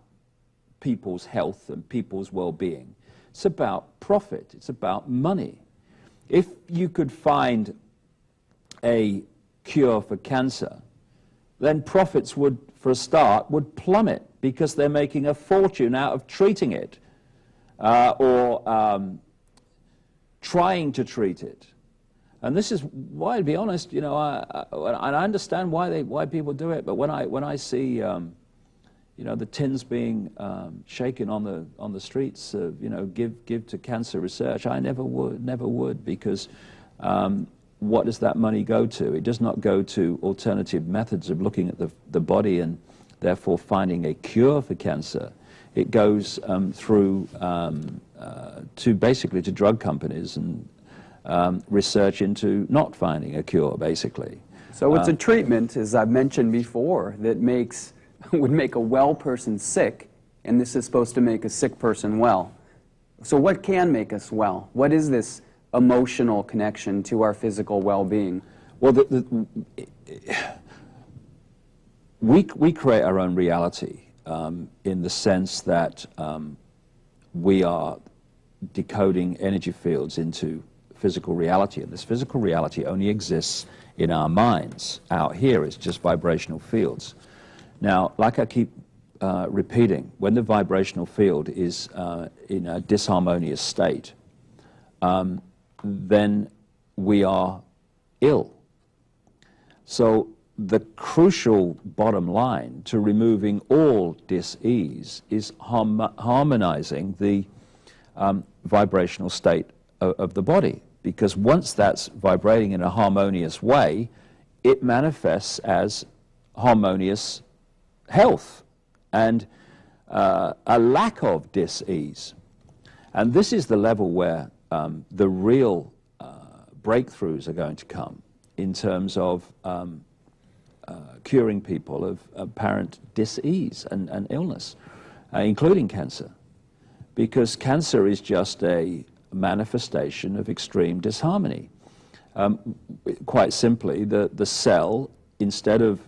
people's health and people's well-being. It's about profit. It's about money. If you could find a cure for cancer, then profits would, for a start, would plummet because they're making a fortune out of treating it or trying to treat it. And this is why, to be honest, you know, I understand why people do it. But when I see, you know, the tins being shaken on the streets, you know, give to cancer research, I never would, because what does that money go to? It does not go to alternative methods of looking at the body and therefore finding a cure for cancer. It goes through to basically to drug companies and research into not finding a cure, basically. So it's a treatment, as I've mentioned before, that would make a well person sick, and this is supposed to make a sick person well. So what can make us well? What is this emotional connection to our physical well-being? Well, we create our own reality in the sense that we are decoding energy fields into physical reality, and this physical reality only exists in our minds. Out here, it's just vibrational fields. Now, like I keep repeating, when the vibrational field is in a disharmonious state, then we are ill. So the crucial bottom line to removing all dis-ease is harmonizing the vibrational state of the body. Because once that's vibrating in a harmonious way, it manifests as harmonious health and a lack of dis-ease. And this is the level where the real breakthroughs are going to come in terms of curing people of apparent dis-ease and illness, including cancer. Because cancer is just a manifestation of extreme disharmony. Quite simply, the cell, instead of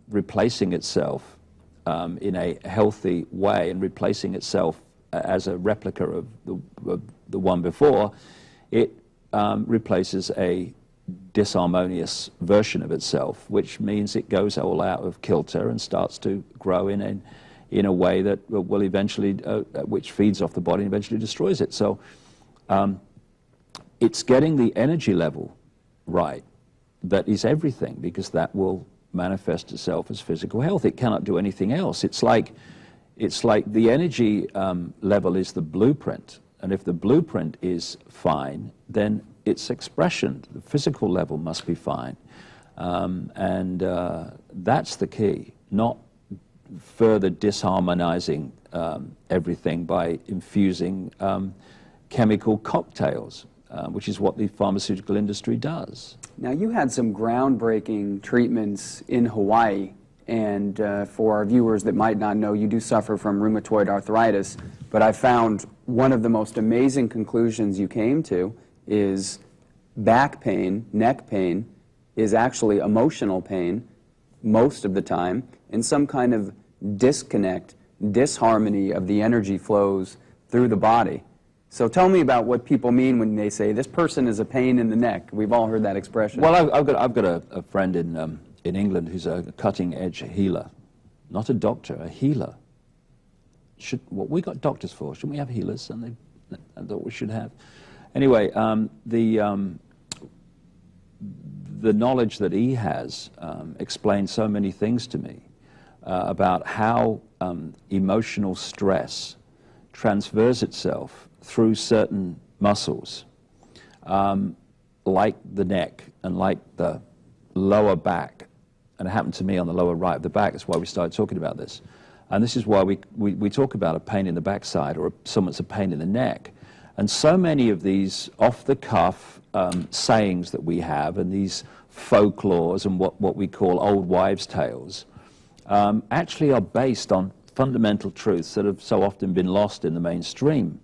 replacing itself in a healthy way and replacing itself as a replica of the one before, it replaces a disharmonious version of itself, which means it goes all out of kilter and starts to grow in a way that will eventually, which feeds off the body and eventually destroys it. So it's getting the energy level right that is everything, because that will manifest itself as physical health. It cannot do anything else. It's like the energy level is the blueprint, and if the blueprint is fine, then its expression, the physical level, must be fine. And that's the key, not further disharmonizing everything by infusing chemical cocktails, which is what the pharmaceutical industry does. Now, you had some groundbreaking treatments in Hawaii, and for our viewers that might not know, you do suffer from rheumatoid arthritis, but I found one of the most amazing conclusions you came to is back pain, neck pain, is actually emotional pain most of the time, and some kind of disconnect, disharmony of the energy flows through the body. So tell me about what people mean when they say, this person is a pain in the neck. We've all heard that expression. Well, I've got a friend in England who's a cutting-edge healer. Not a doctor, a healer. What we got doctors for? Shouldn't we have healers? And I thought we should have. Anyway, the knowledge that he has explains so many things to me about how emotional stress transfers itself through certain muscles, like the neck and like the lower back, and it happened to me on the lower right of the back. That's why we started talking about this. And this is why we talk about a pain in the backside or someone's a pain in the neck. And so many of these off-the-cuff sayings that we have and these folklores and what we call old wives' tales actually are based on fundamental truths that have so often been lost in the mainstream.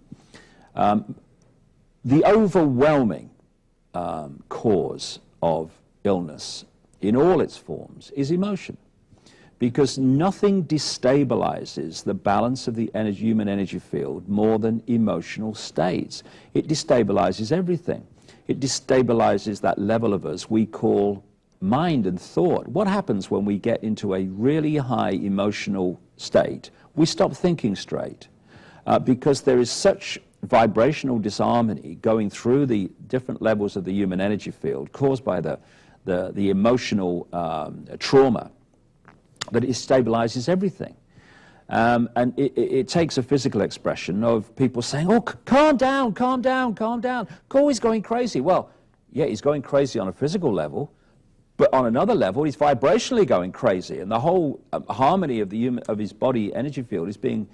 The overwhelming cause of illness in all its forms is emotion, because nothing destabilizes the balance of the human energy field more than emotional states. It destabilizes everything. It destabilizes that level of us we call mind and thought. What happens when we get into a really high emotional state? We stop thinking straight because there is such vibrational disharmony going through the different levels of the human energy field caused by the emotional trauma that it stabilizes everything. And it takes a physical expression of people saying, oh, calm down, calm down, calm down. Corey's going crazy. Well, yeah, he's going crazy on a physical level, but on another level, he's vibrationally going crazy. And the whole harmony of his body energy field is being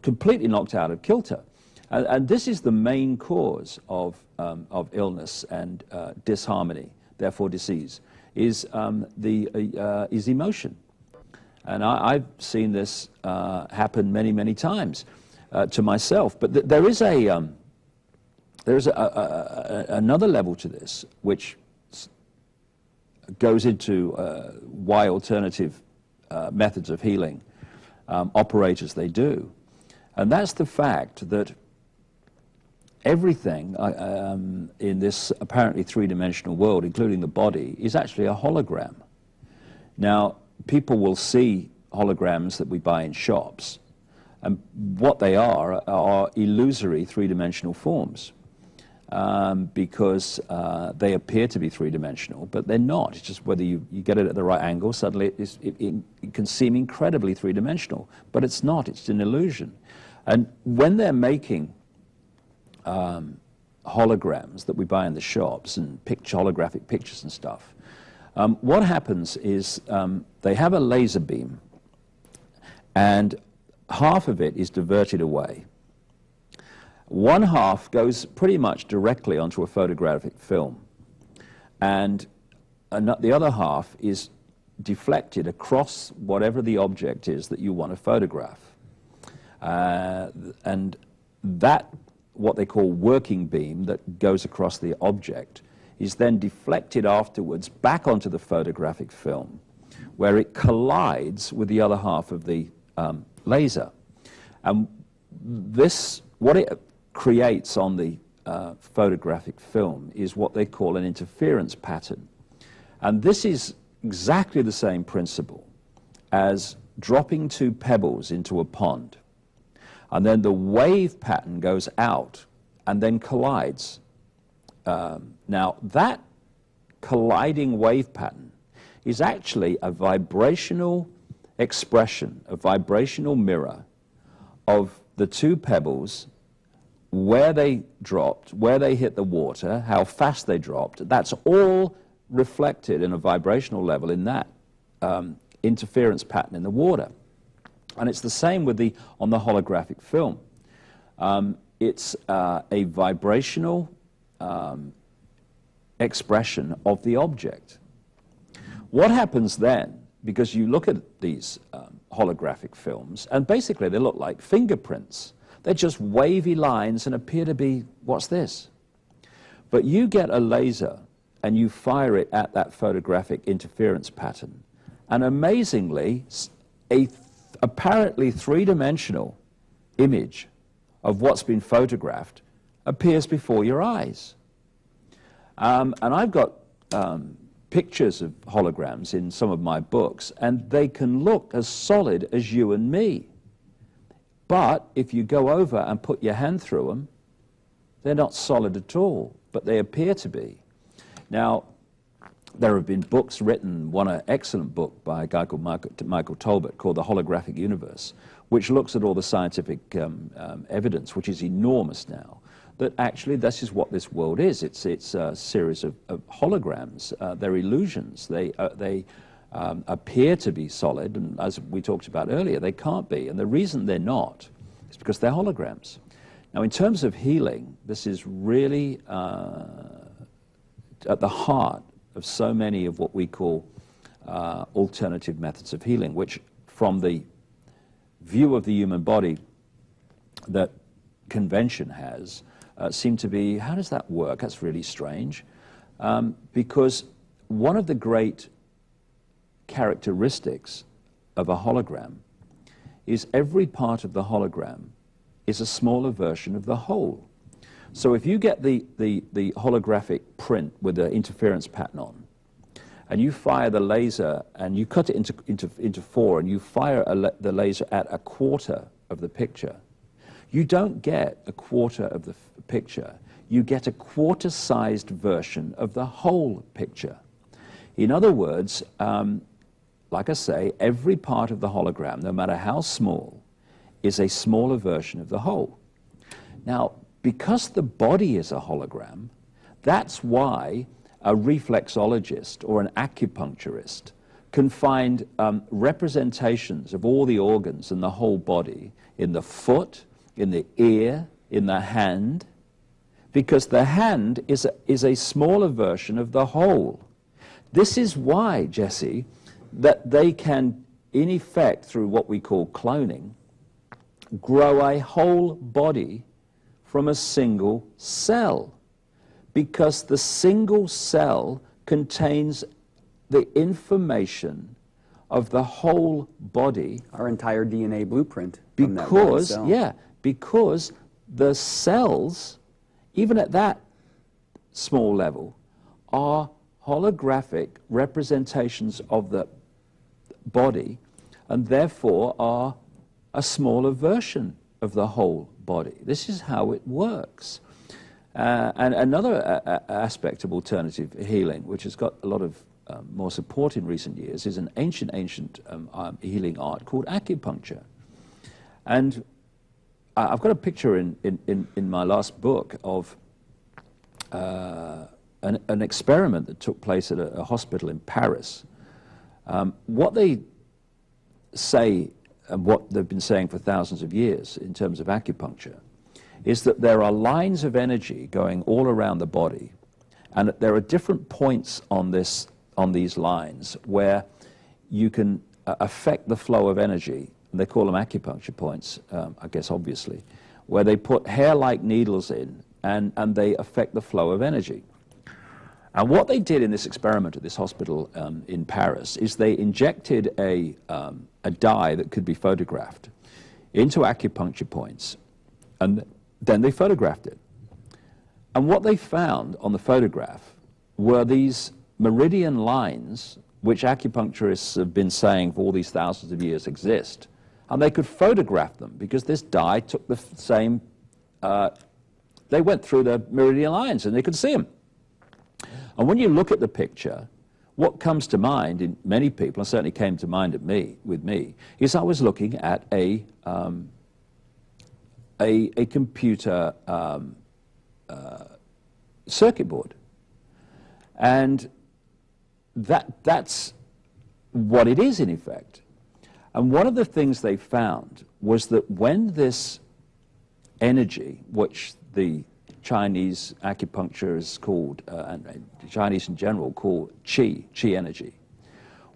completely knocked out of kilter. And this is the main cause of illness and disharmony, therefore disease, is emotion. And I've seen this happen many, many times to myself. But there is another level to this, which goes into why alternative methods of healing operate as they do. And that's the fact that everything in this apparently three-dimensional world, including the body, is actually a hologram. Now, people will see holograms that we buy in shops, and what they are illusory three-dimensional forms because they appear to be three-dimensional, but they're not. It's just whether you get it at the right angle, suddenly it can seem incredibly three-dimensional, but it's not. It's an illusion. And when they're making holograms that we buy in the shops and holographic pictures and stuff, what happens is they have a laser beam and half of it is diverted away. One half goes pretty much directly onto a photographic film, and the other half is deflected across whatever the object is that you want to photograph. And that, what they call working beam that goes across the object, is then deflected afterwards back onto the photographic film, where it collides with the other half of the laser. And this, what it creates on the photographic film is what they call an interference pattern. And this is exactly the same principle as dropping two pebbles into a pond. And then the wave pattern goes out and then collides. Now, that colliding wave pattern is actually a vibrational expression, a vibrational mirror of the two pebbles, where they dropped, where they hit the water, how fast they dropped. That's all reflected in a vibrational level in that interference pattern in the water. And it's the same on the holographic film. It's a vibrational expression of the object. What happens then, because you look at these holographic films, and basically they look like fingerprints. They're just wavy lines and appear to be, what's this? But you get a laser and you fire it at that photographic interference pattern, and amazingly, apparently three-dimensional image of what's been photographed appears before your eyes. And I've got pictures of holograms in some of my books, and they can look as solid as you and me. But if you go over and put your hand through them, they're not solid at all, but they appear to be. Now, there have been books written, an excellent book by a guy called Michael Tolbert called The Holographic Universe, which looks at all the scientific evidence, which is enormous now, that actually this is what this world is. It's a series of holograms. They're illusions. They appear to be solid, and as we talked about earlier, they can't be. And the reason they're not is because they're holograms. Now, in terms of healing, this is really at the heart of so many of what we call alternative methods of healing, which from the view of the human body that convention has, seem to be, how does that work? That's really strange. Because one of the great characteristics of a hologram is every part of the hologram is a smaller version of the whole. So if you get the holographic print with the interference pattern on, and you fire the laser and you cut it into four, and you fire the laser at a quarter of the picture, you don't get a quarter of the picture. You get a quarter-sized version of the whole picture. In other words, like I say, every part of the hologram, no matter how small, is a smaller version of the whole. Now, because the body is a hologram, that's why a reflexologist or an acupuncturist can find representations of all the organs and the whole body in the foot, in the ear, in the hand, because the hand is a smaller version of the whole. This is why, Jesse, that they can, in effect, through what we call cloning, grow a whole body from a single cell, because the single cell contains the information of the whole body. Our entire DNA blueprint. Because the cells, even at that small level, are holographic representations of the body, and therefore are a smaller version of the whole body. This is how it works. And another aspect of alternative healing, which has got a lot of more support in recent years, is an ancient healing art called acupuncture. And I've got a picture in my last book of an experiment that took place at a hospital in Paris. What they say, and what they've been saying for thousands of years in terms of acupuncture, is that there are lines of energy going all around the body, and that there are different points on these lines where you can affect the flow of energy. They call them acupuncture points, I guess obviously, where they put hair-like needles in and they affect the flow of energy. And what they did in this experiment at this hospital in Paris is they injected a dye that could be photographed into acupuncture points, and then they photographed it. And what they found on the photograph were these meridian lines, which acupuncturists have been saying for all these thousands of years exist. And they could photograph them because this dye took the same, they went through the meridian lines and they could see them. And when you look at the picture, what comes to mind in many people, and certainly came to mind with me, is I was looking at a computer circuit board. And that's what it is in effect. And one of the things they found was that when this energy, which the Chinese acupuncturists called, and Chinese in general call qi energy,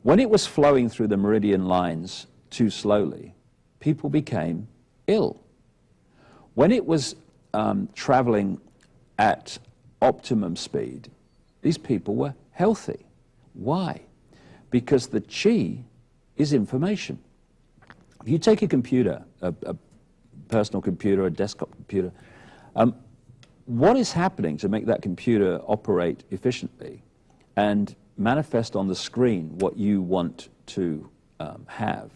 when it was flowing through the meridian lines too slowly, people became ill. When it was traveling at optimum speed, these people were healthy. Why? Because the qi is information. If you take a computer, a personal computer, a desktop computer, what is happening to make that computer operate efficiently and manifest on the screen what you want to have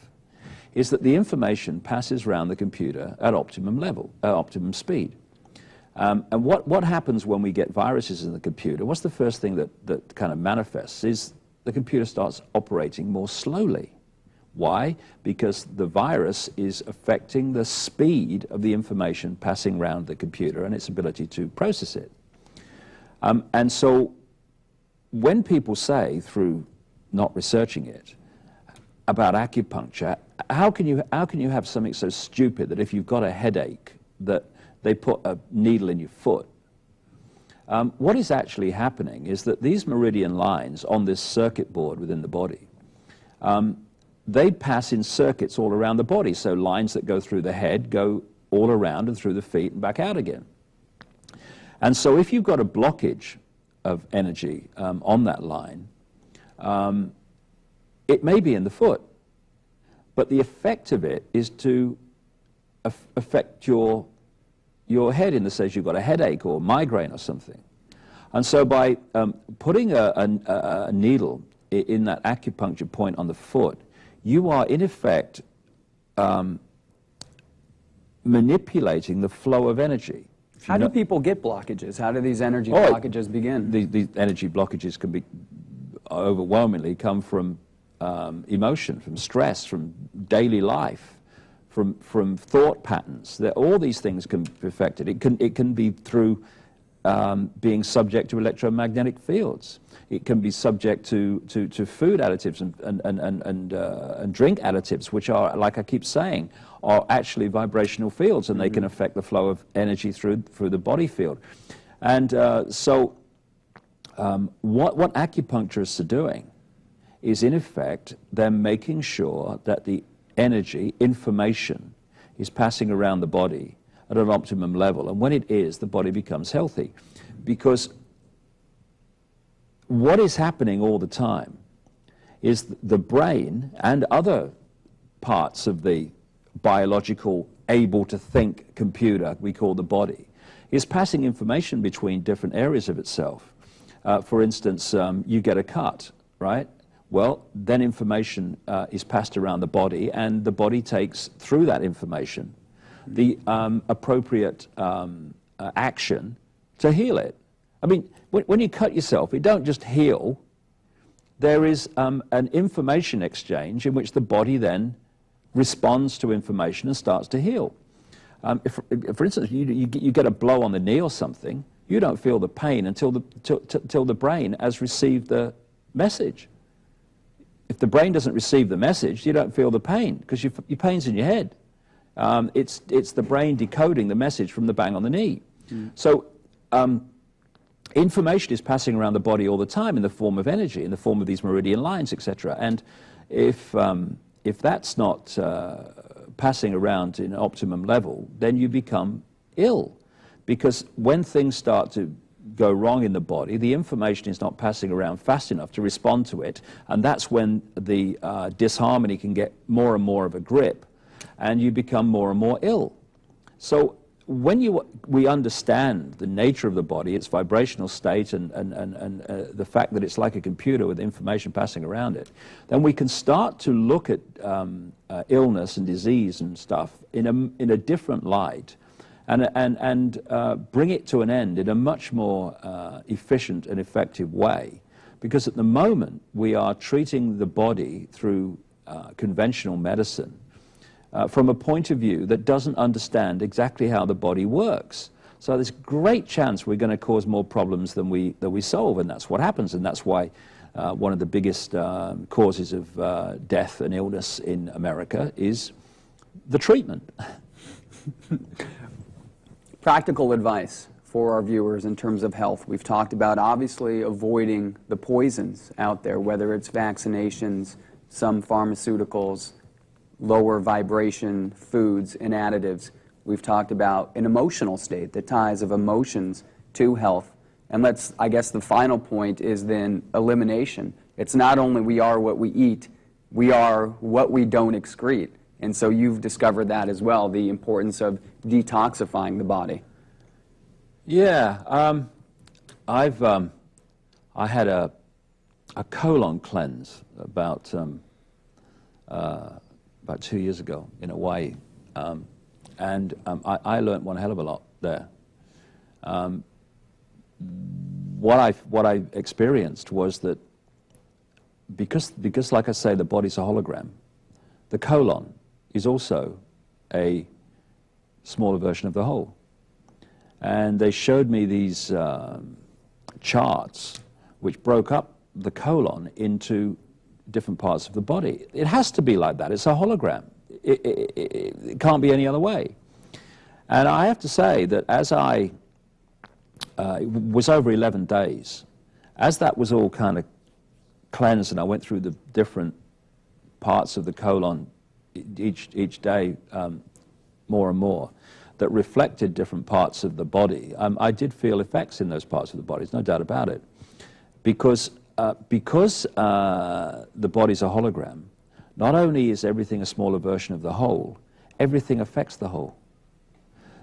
is that the information passes around the computer at optimum level, optimum speed. And what happens when we get viruses in the computer? What's the first thing that kind of manifests is the computer starts operating more slowly. Why? Because the virus is affecting the speed of the information passing around the computer and its ability to process it. And so when people say, through not researching it, about acupuncture, how can you have something so stupid that if you've got a headache that they put a needle in your foot? What is actually happening is that these meridian lines on this circuit board within the body, they pass in circuits all around the body. So lines that go through the head go all around and through the feet and back out again. And so if you've got a blockage of energy on that line, it may be in the foot, but the effect of it is to affect your head in the sense you've got a headache or migraine or something. And so by putting a needle in that acupuncture point on the foot, you are in effect manipulating the flow of energy. How do people get blockages? How do these energy blockages begin? These energy blockages can be overwhelmingly come from emotion, from stress, from daily life, from thought patterns. All these things can be affected. It can be through being subject to electromagnetic fields. It can be subject to food additives and drink additives, which are, like I keep saying, are actually vibrational fields, and they can affect the flow of energy through the body field. And so what acupuncturists are doing is, in effect, they're making sure that the energy, information, is passing around the body at an optimum level. And when it is, the body becomes healthy. Because what is happening all the time is the brain and other parts of the biological, able to think computer we call the body is passing information between different areas of itself. For instance, you get a cut, right? Well, then information is passed around the body, and the body takes, through that information, the appropriate action to heal it. I mean, when you cut yourself, it don't just heal. There is an information exchange in which the body then responds to information and starts to heal. If, for instance, you get a blow on the knee or something, you don't feel the pain until the brain has received the message. If the brain doesn't receive the message, you don't feel the pain because your pain's in your head. It's the brain decoding the message from the bang on the knee. So information is passing around the body all the time in the form of energy, in the form of these meridian lines, etc. And if that's not passing around in an optimum level, then you become ill. Because when things start to go wrong in the body, the information is not passing around fast enough to respond to it, and that's when the disharmony can get more and more of a grip, and you become more and more ill. So when we understand the nature of the body, its vibrational state, and the fact that it's like a computer with information passing around it, then we can start to look at illness and disease and stuff in a different light, and bring it to an end in a much more efficient and effective way. Because at the moment, we are treating the body through conventional medicine from a point of view that doesn't understand exactly how the body works. So there's great chance we're going to cause more problems than we solve, and that's what happens, and that's why one of the biggest causes of death and illness in America is the treatment. Practical advice for our viewers in terms of health. We've talked about obviously avoiding the poisons out there, whether it's vaccinations, some pharmaceuticals, lower vibration foods and additives. We've talked about an emotional state, the ties of emotions to health. And I guess the final point is then elimination. It's not only we are what we eat, we are what we don't excrete. And so you've discovered that as well, the importance of detoxifying the body. Yeah, I had a colon cleanse about 2 years ago in Hawaii, and I learned one hell of a lot there. what I experienced was that because, like I say, the body's a hologram, the colon is also a smaller version of the whole. And they showed me these charts which broke up the colon into different parts of the body. It has to be like that. It's a hologram. It can't be any other way. And I have to say that as it was over 11 days, as that was all kind of cleansed and I went through the different parts of the colon each day more and more, that reflected different parts of the body, I did feel effects in those parts of the body, there's no doubt about it. Because the body's a hologram, not only is everything a smaller version of the whole, everything affects the whole.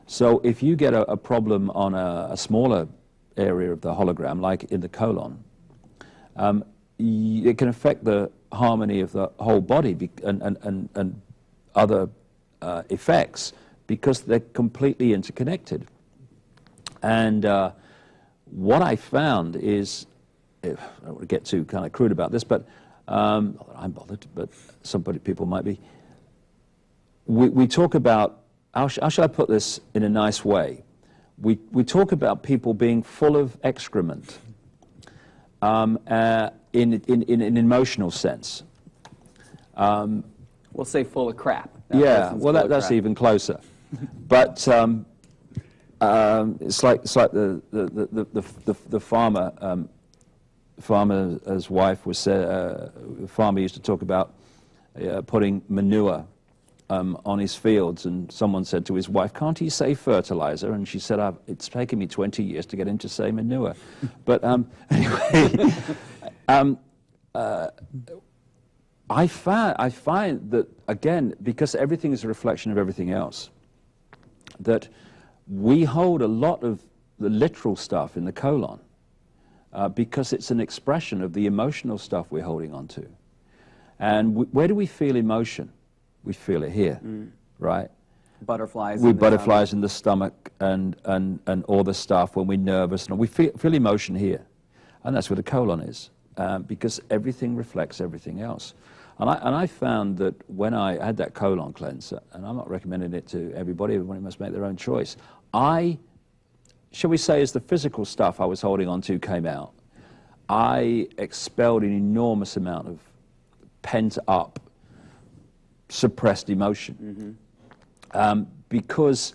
So if you get a problem on a smaller area of the hologram, like in the colon, it can affect the harmony of the whole body and other effects, because they're completely interconnected. And what I found is, I don't want to get too kind of crude about this, but I'm bothered, but people might be. We talk about, how shall I put this in a nice way? We talk about people being full of excrement in an emotional sense. We'll say full of crap. Yeah, well, that's even closer. But it's like the farmer's wife was the farmer used to talk about putting manure on his fields, and someone said to his wife, "Can't he say fertilizer?" And she said, "It's taken me 20 years to get him to say manure." But anyway, I find that, again, because everything is a reflection of everything else, that we hold a lot of the literal stuff in the colon because it's an expression of the emotional stuff we're holding on to. And where do we feel emotion? We feel it here, right? Butterflies. Butterflies in the stomach and all the stuff when we're nervous. And we feel emotion here. And that's where the colon is, because everything reflects everything else. And I found that when I had that colon cleanser, and I'm not recommending it to everybody must make their own choice, shall we say, as the physical stuff I was holding on to came out, I expelled an enormous amount of pent up, suppressed emotion. Because,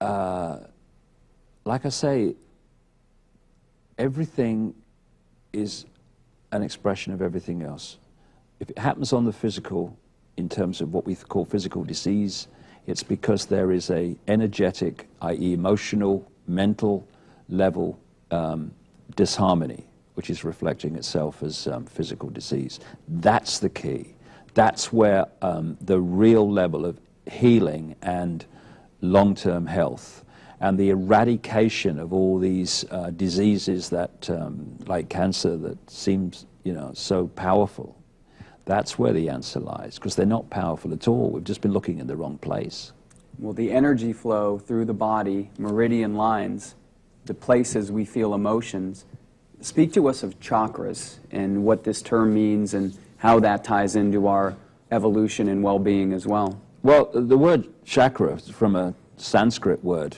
like I say, everything is an expression of everything else. If it happens on the physical, in terms of what we call physical disease, it's because there is a energetic, i.e. emotional, mental level disharmony, which is reflecting itself as physical disease. That's the key. That's where the real level of healing and long-term health and the eradication of all these diseases that, like cancer, that seems, so powerful. That's where the answer lies, because they're not powerful at all. We've just been looking in the wrong place. Well, the energy flow through the body, meridian lines, the places we feel emotions. Speak to us of chakras and what this term means and how that ties into our evolution and well-being as well. Well, the word chakra is from a Sanskrit word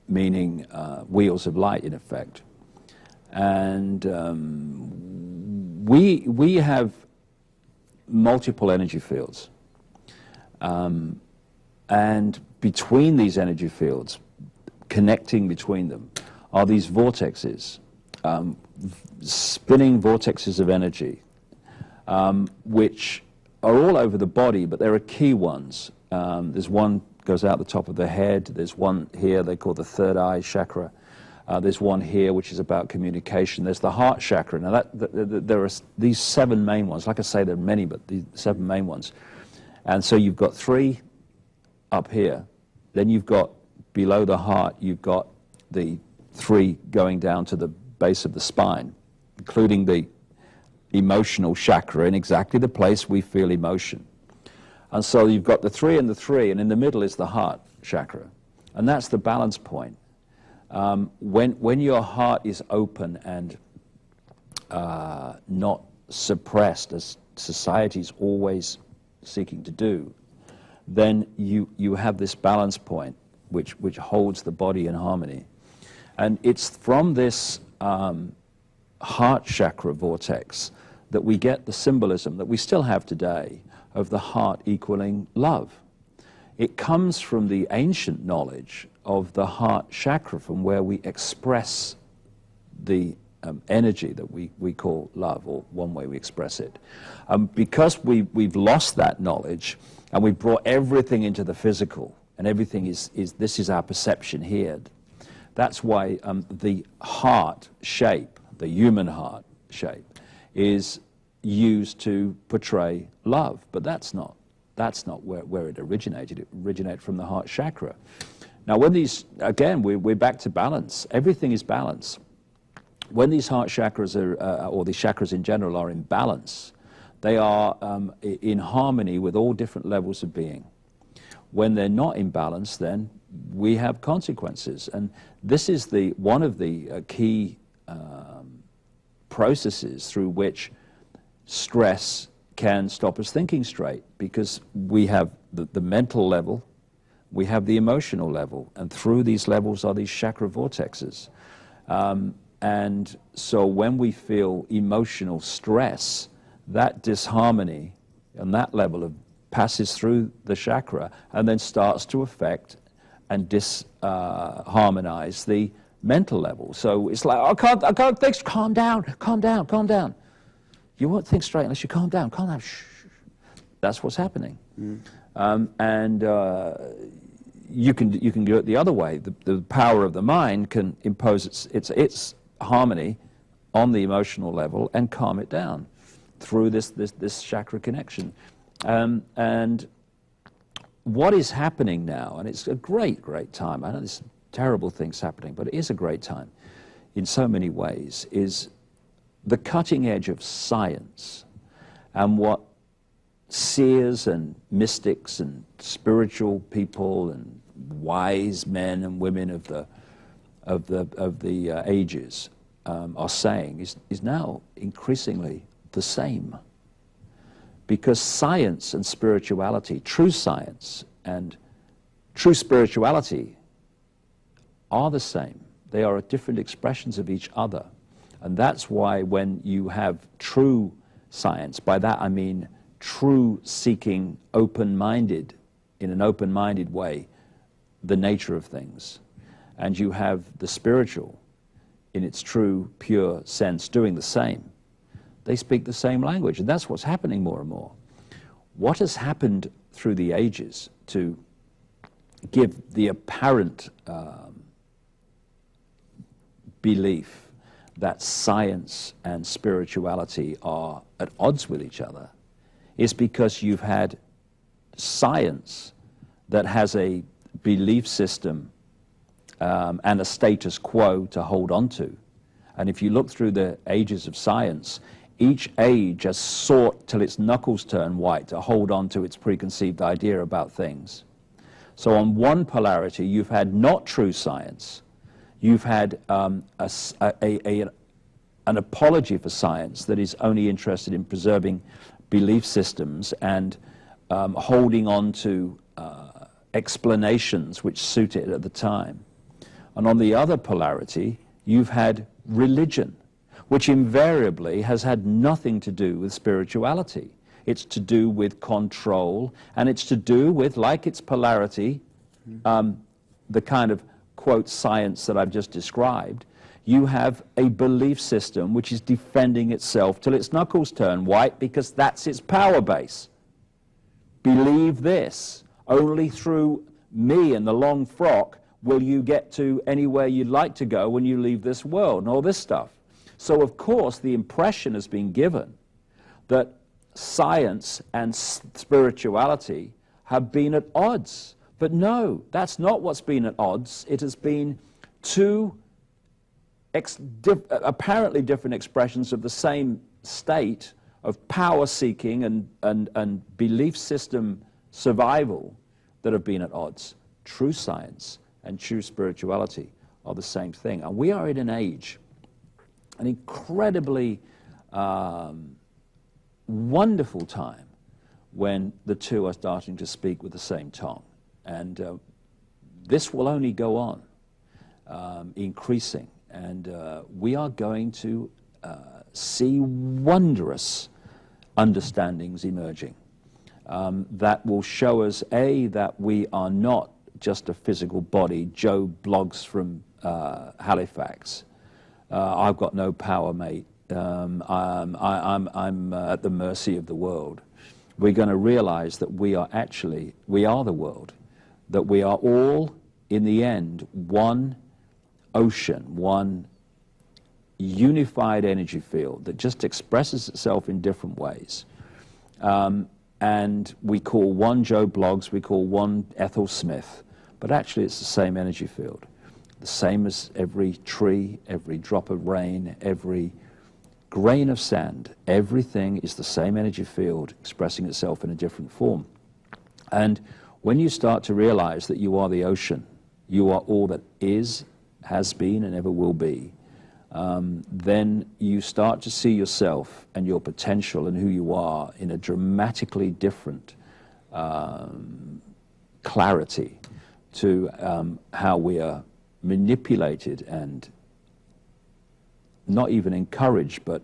meaning wheels of light, in effect. And we have multiple energy fields. And between these energy fields, connecting between them, are these vortexes, spinning vortexes of energy, which are all over the body, but there are key ones. There's one goes out the top of the head. There's one here they call the third eye chakra. There's one here which is about communication. There's the heart chakra. Now there are these 7 main ones. Like I say, there are many, but the 7 main ones. And so you've got 3 up here. Then you've got below the heart, you've got the 3 going down to the base of the spine, including the emotional chakra in exactly the place we feel emotion. And so you've got the 3 and the 3, and in the middle is the heart chakra. And that's the balance point. When your heart is open and not suppressed, as society's always seeking to do, then you have this balance point which holds the body in harmony. And it's from this heart chakra vortex that we get the symbolism that we still have today of the heart equaling love. It comes from the ancient knowledge of the heart chakra, from where we express the energy that we call love, or one way we express it. Because we've lost that knowledge, and we've brought everything into the physical, and everything this is our perception here. That's why the heart shape, the human heart shape, is used to portray love. But that's not where it originated. It originated from the heart chakra. Now, when these, again, we're back to balance. Everything is balance. When these heart chakras or these chakras in general are in balance, they are in harmony with all different levels of being. When they're not in balance, then we have consequences. And this is one of the key processes through which stress can stop us thinking straight, because we have the mental level, we have the emotional level, and through these levels are these chakra vortexes. And so when we feel emotional stress, that disharmony on that level passes through the chakra and then starts to affect and disharmonize the mental level. So it's like, I can't think, calm down. You won't think straight unless you calm down. Shh. That's what's happening. And you can do it the other way. The power of the mind can impose its harmony on the emotional level and calm it down through this chakra connection. And what is happening now, and it's a great time, I know there's terrible things happening, but it is a great time in so many ways, is the cutting edge of science and what seers and mystics and spiritual people and wise men and women of the ages are saying is now increasingly the same. Because science and spirituality, true science and true spirituality, are the same. They are different expressions of each other. And that's why when you have true science, by that I mean true seeking, open-minded, in an open-minded way, the nature of things, and you have the spiritual in its true, pure sense doing the same, they speak the same language, and that's what's happening more and more. What has happened through the ages to give the apparent belief that science and spirituality are at odds with each other is because you've had science that has a belief system and a status quo to hold on to. And if you look through the ages of science, each age has sought till its knuckles turn white to hold on to its preconceived idea about things. So on one polarity, you've had not true science. You've had an apology for science that is only interested in preserving belief systems and holding on to explanations which suit it at the time. And on the other polarity, you've had religion, which invariably has had nothing to do with spirituality. It's to do with control, and it's to do with, like its polarity, the kind of, quote, science that I've just described. You have a belief system which is defending itself till its knuckles turn white because that's its power base. Believe this. Only through me and the long frock will you get to anywhere you'd like to go when you leave this world, and all this stuff. So, of course, the impression has been given that science and spirituality have been at odds. But no, that's not what's been at odds. It has been two apparently different expressions of the same state of power-seeking and belief system survival that have been at odds. True science and true spirituality are the same thing. And we are in an age, an incredibly wonderful time when the two are starting to speak with the same tongue. And this will only go on, increasing. And we are going to see wondrous understandings emerging that will show us, A, that we are not just a physical body. Joe blogs from Halifax. I've got no power, mate. I'm at the mercy of the world. We're going to realize that we are the world, that we are all, in the end, one ocean, one unified energy field that just expresses itself in different ways. And we call one Joe Bloggs, we call one Ethel Smith, but actually it's the same energy field. The same as every tree, every drop of rain, every grain of sand. Everything is the same energy field expressing itself in a different form. And when you start to realize that you are the ocean, you are all that is, has been, and ever will be, then you start to see yourself and your potential and who you are in a dramatically different clarity to how we are manipulated and not even encouraged, but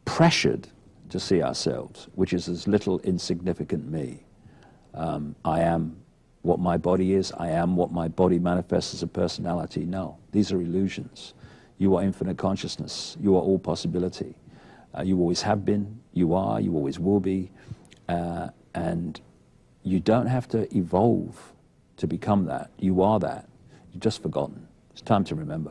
pressured to see ourselves, which is as little insignificant me. I am what my body is. I am what my body manifests as a personality. No, these are illusions. You are infinite consciousness. You are all possibility. You always have been. You are. You always will be. And you don't have to evolve to become that. You are that. You've just forgotten. It's time to remember.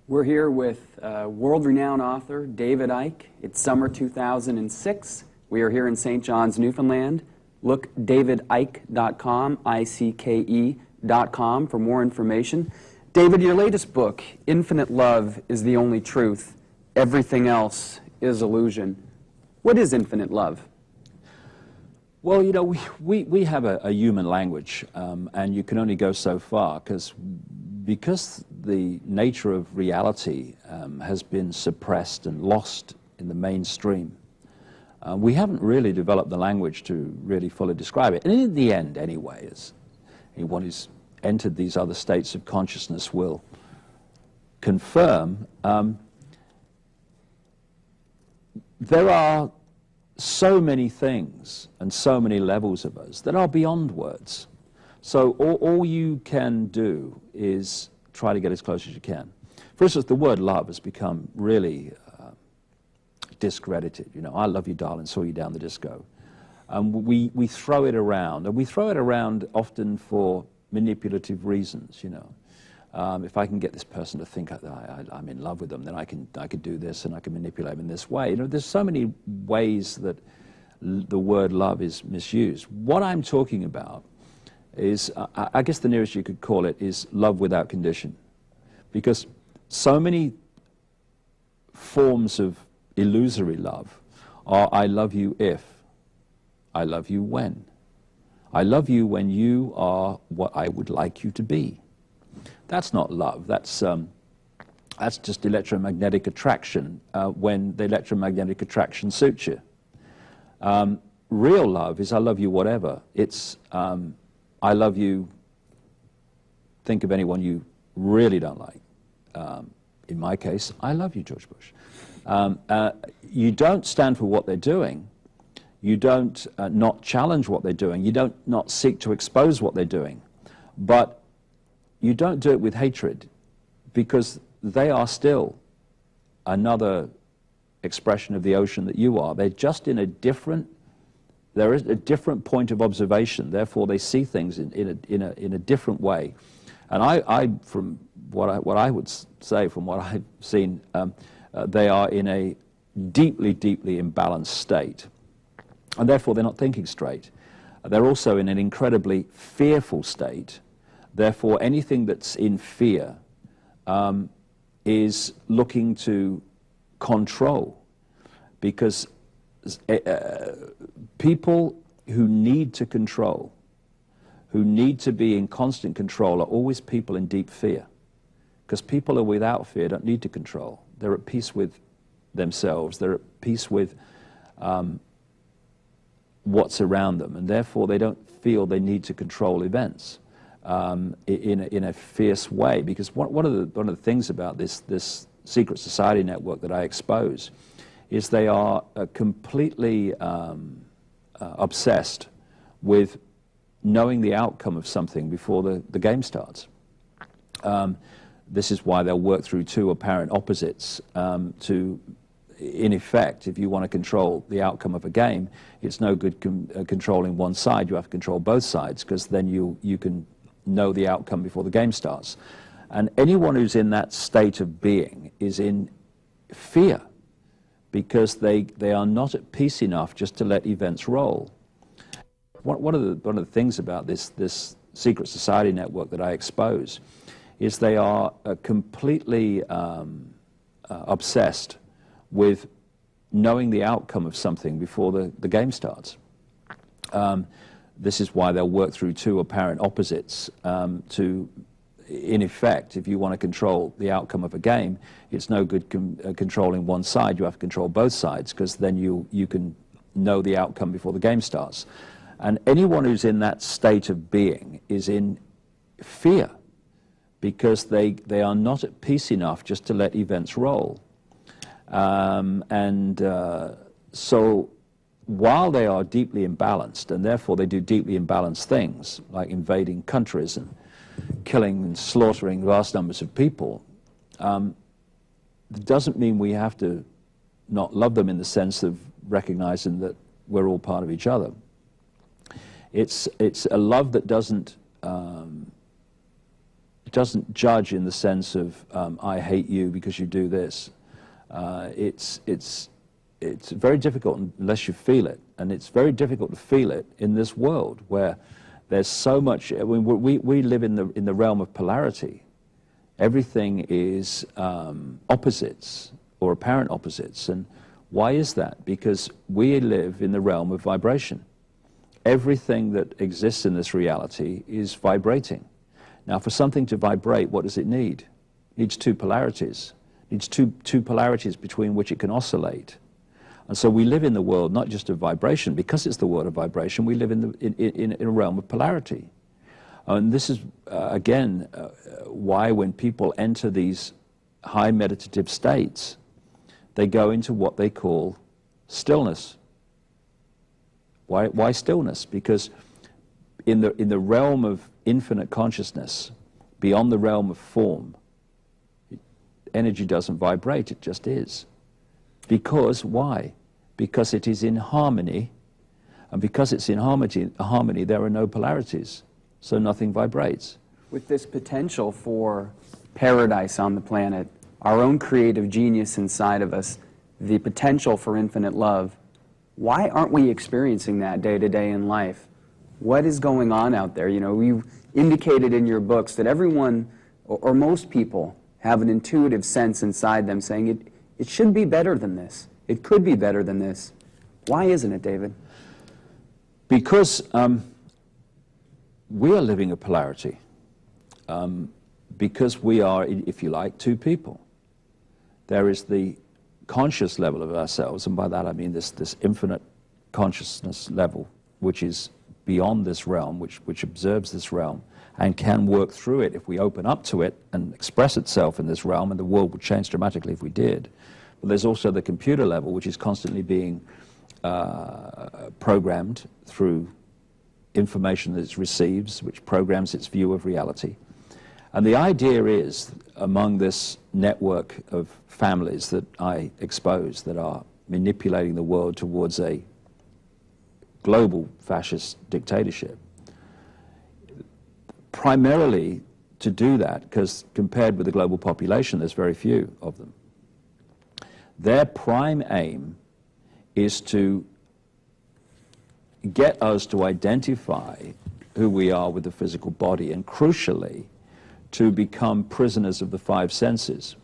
We're here with world-renowned author David Icke. It's summer 2006. We are here in St. John's, Newfoundland. Look davidicke.com, ICKE.com for more information. David, your latest book, Infinite Love is the Only Truth. Everything else is illusion. What is infinite love? Well, you know, we have a human language, and you can only go so far because the nature of reality has been suppressed and lost in the mainstream. We haven't really developed the language to really fully describe it. And in the end, anyway, as anyone who's entered these other states of consciousness will confirm, there are so many things and so many levels of us that are beyond words. So all you can do is try to get as close as you can. For instance, the word love has become really discredited. You know, I love you, darling, saw you down the disco. We throw it around, and we throw it around often for manipulative reasons, you know. If I can get this person to think I'm in love with them, then I could do this and I can manipulate them in this way. You know, there's so many ways that the word love is misused. What I'm talking about is, I guess the nearest you could call it is love without condition. Because so many forms of illusory love are I love you if, I love you when. I love you when you are what I would like you to be. That's not love. That's just electromagnetic attraction when the electromagnetic attraction suits you. Real love is I love you whatever. It's I love you, think of anyone you really don't like. In my case, I love you, George Bush. You don't stand for what they're doing. You don't not challenge what they're doing. You don't not seek to expose what they're doing. But you don't do it with hatred, because they are still another expression of the ocean that you are. They're just in a different, there is a different point of observation. Therefore, they see things in a different way. And I from what I would say, from what I've seen, they are in a deeply, deeply imbalanced state. And therefore, they're not thinking straight. They're also in an incredibly fearful state. Therefore, anything that's in fear is looking to control, because people who need to control, who need to be in constant control, are always people in deep fear, because people who are without fear don't need to control. They're at peace with themselves. They're at peace with what's around them, and therefore they don't feel they need to control events in a fierce way. Because one of the things about this secret society network that I expose is they are completely obsessed with knowing the outcome of something before the game starts. This is why they'll work through two apparent opposites to, in effect, if you want to control the outcome of a game, it's no good controlling one side. You have to control both sides, because then you can know the outcome before the game starts. And anyone who's in that state of being is in fear, because they are not at peace enough just to let events roll. One of the things about this secret society network that I expose is they are completely obsessed with knowing the outcome of something before the game starts. This is why they'll work through two apparent opposites to, in effect, if you want to control the outcome of a game, it's no good controlling one side. You have to control both sides, because then you can know the outcome before the game starts. And anyone who's in that state of being is in fear, because they are not at peace enough just to let events roll. So while they are deeply imbalanced, and therefore they do deeply imbalanced things, like invading countries and killing and slaughtering vast numbers of people, it doesn't mean we have to not love them in the sense of recognizing that we're all part of each other. It's a love that doesn't judge in the sense of I hate you because you do this. It's very difficult unless you feel it, and it's very difficult to feel it in this world where there's so much. I mean, we live in the realm of polarity. Everything is opposites or apparent opposites, and why is that? Because we live in the realm of vibration. Everything that exists in this reality is vibrating. Now, for something to vibrate, what does it need? It needs two polarities. It needs two polarities between which it can oscillate. And so we live in the world not just of vibration. Because it's the world of vibration, we live in a realm of polarity. And this is, again, why when people enter these high meditative states, they go into what they call stillness. Why stillness? Because in the realm of infinite consciousness, beyond the realm of form, energy doesn't vibrate, it just is. Because, why? Because it is in harmony, and because it's in harmony, there are no polarities, so nothing vibrates. With this potential for paradise on the planet, our own creative genius inside of us, the potential for infinite love, why aren't we experiencing that day to day in life? What is going on out there? You know, you indicated in your books that everyone, or most people, have an intuitive sense inside them saying it should be better than this. It could be better than this. Why isn't it, David? Because we are living a polarity. Because we are, if you like, two people. There is the conscious level of ourselves, and by that I mean this infinite consciousness level, which is beyond this realm, which observes this realm, and can work through it if we open up to it and express itself in this realm, and the world would change dramatically if we did. But there's also the computer level, which is constantly being programmed through information that it receives, which programs its view of reality. And the idea is, among this network of families that I expose that are manipulating the world towards a global fascist dictatorship, primarily to do that, because compared with the global population, there's very few of them. Their prime aim is to get us to identify who we are with the physical body, and crucially, to become prisoners of the five senses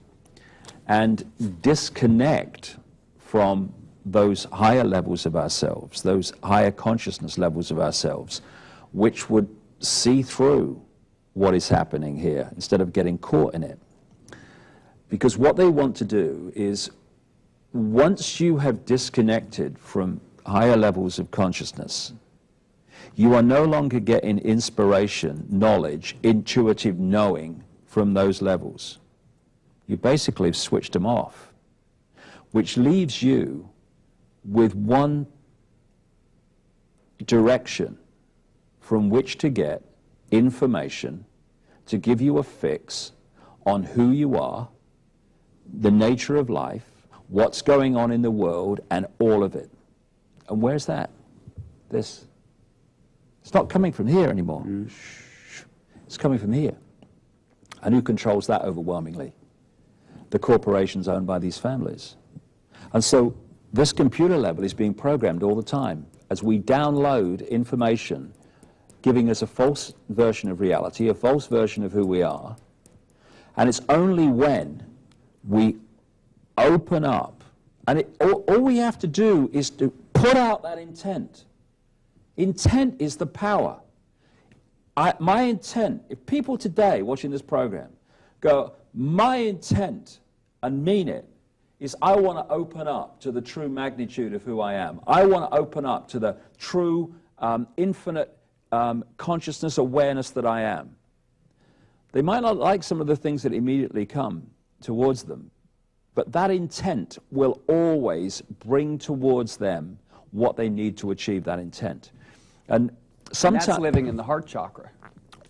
and disconnect from those higher levels of ourselves, those higher consciousness levels of ourselves, which would see through what is happening here instead of getting caught in it. Because what they want to do is, once you have disconnected from higher levels of consciousness, you are no longer getting inspiration, knowledge, intuitive knowing from those levels. You basically have switched them off, which leaves you with one direction from which to get information to give you a fix on who you are, the nature of life, what's going on in the world, and all of it. And where's that? This. It's not coming from here anymore. It's coming from here. And who controls that overwhelmingly? The corporations owned by these families. And so this computer level is being programmed all the time as we download information giving us a false version of reality, a false version of who we are. And it's only when we open up, and all we have to do is to put out that intent. Intent is the power. My intent, if people today watching this program go, my intent, and mean it, is I want to open up to the true magnitude of who I am. I want to open up to the true infinite consciousness, awareness that I am. They might not like some of the things that immediately come towards them, but that intent will always bring towards them what they need to achieve that intent. And sometimes that's living in the heart chakra.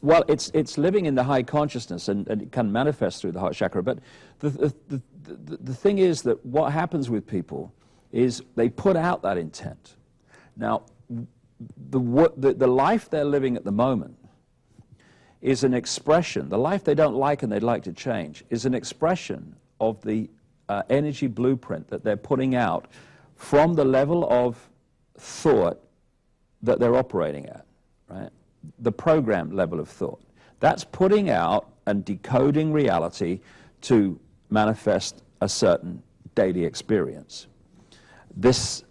Well, it's living in the high consciousness, and it can manifest through the heart chakra. But the thing is that what happens with people is they put out that intent. Now, the life they're living at the moment is an expression. The life they don't like and they'd like to change is an expression of the energy blueprint that they're putting out from the level of thought that they're operating at, right? The programmed level of thought. That's putting out and decoding reality to manifest a certain daily experience. This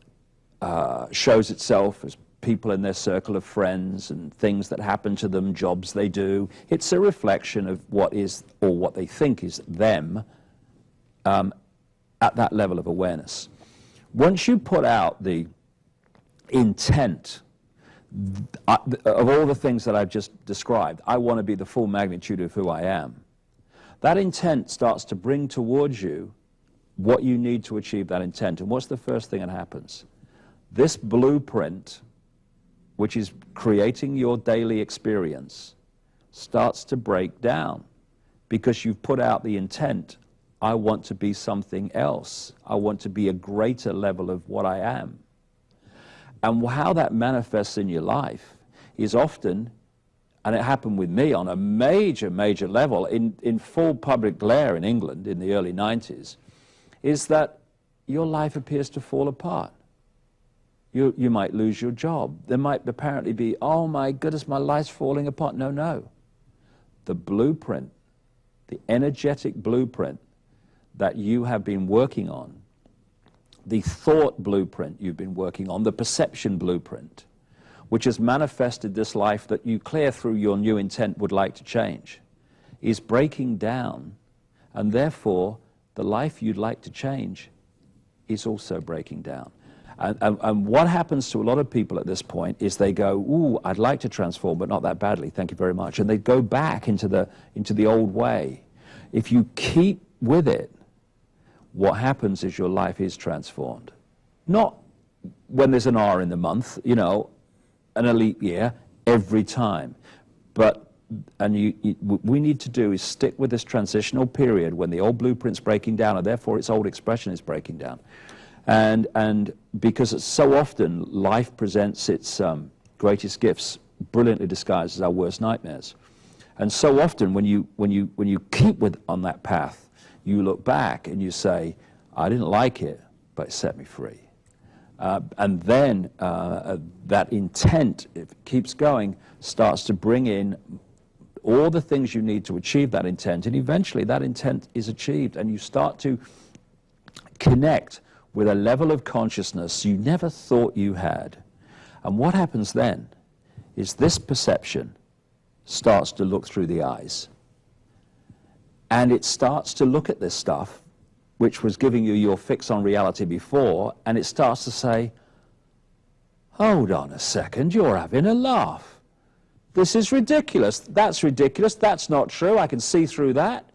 shows itself as people in their circle of friends and things that happen to them, jobs they do. It's a reflection of what is, or what they think is them at that level of awareness. Once you put out the intent of all the things that I've just described, I want to be the full magnitude of who I am. That intent starts to bring towards you what you need to achieve that intent. And what's the first thing that happens? This blueprint, which is creating your daily experience, starts to break down because you've put out the intent, I want to be something else. I want to be a greater level of what I am. And how that manifests in your life is often, and it happened with me on a major, major level, in full public glare in England in the early 90s, is that your life appears to fall apart. You might lose your job. There might apparently be, oh my goodness, my life's falling apart. No, no. The blueprint, the energetic blueprint that you have been working on, the thought blueprint you've been working on, the perception blueprint, which has manifested this life that you clear through your new intent would like to change, is breaking down, and therefore the life you'd like to change is also breaking down. And what happens to a lot of people at this point is they go, ooh, I'd like to transform, but not that badly, thank you very much. And they go back into the old way. If you keep with it, what happens is your life is transformed. Not when there's an R in the month, you know, an elite year, every time. But, we need to do is stick with this transitional period when the old blueprint's breaking down, and therefore its old expression is breaking down. And because it's so often life presents its greatest gifts brilliantly disguised as our worst nightmares. And so often when you keep on that path, you look back and you say, I didn't like it, but it set me free. And then that intent, if it keeps going, starts to bring in all the things you need to achieve that intent, and eventually that intent is achieved, and you start to connect with a level of consciousness you never thought you had. And what happens then is this perception starts to look through the eyes. and it starts to look at this stuff, which was giving you your fix on reality before, and it starts to say, hold on a second, you're having a laugh. This is ridiculous. That's not true. I can see through that.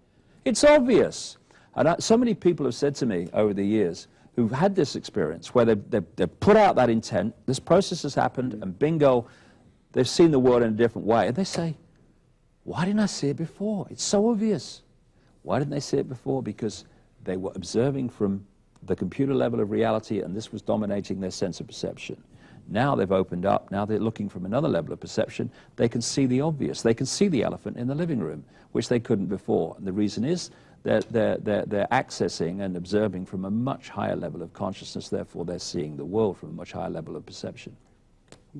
It's obvious. And so many people have said to me over the years who've had this experience where they've put out that intent, this process has happened, and bingo, they've seen the world in a different way. And they say, why didn't I see it before? It's so obvious. Why didn't they see it before? Because they were observing from the computer level of reality, and this was dominating their sense of perception. Now they've opened up. Now they're looking from another level of perception. They can see the obvious. They can see the elephant in the living room, which they couldn't before. And the reason is they're accessing and observing from a much higher level of consciousness. Therefore, they're seeing the world from a much higher level of perception.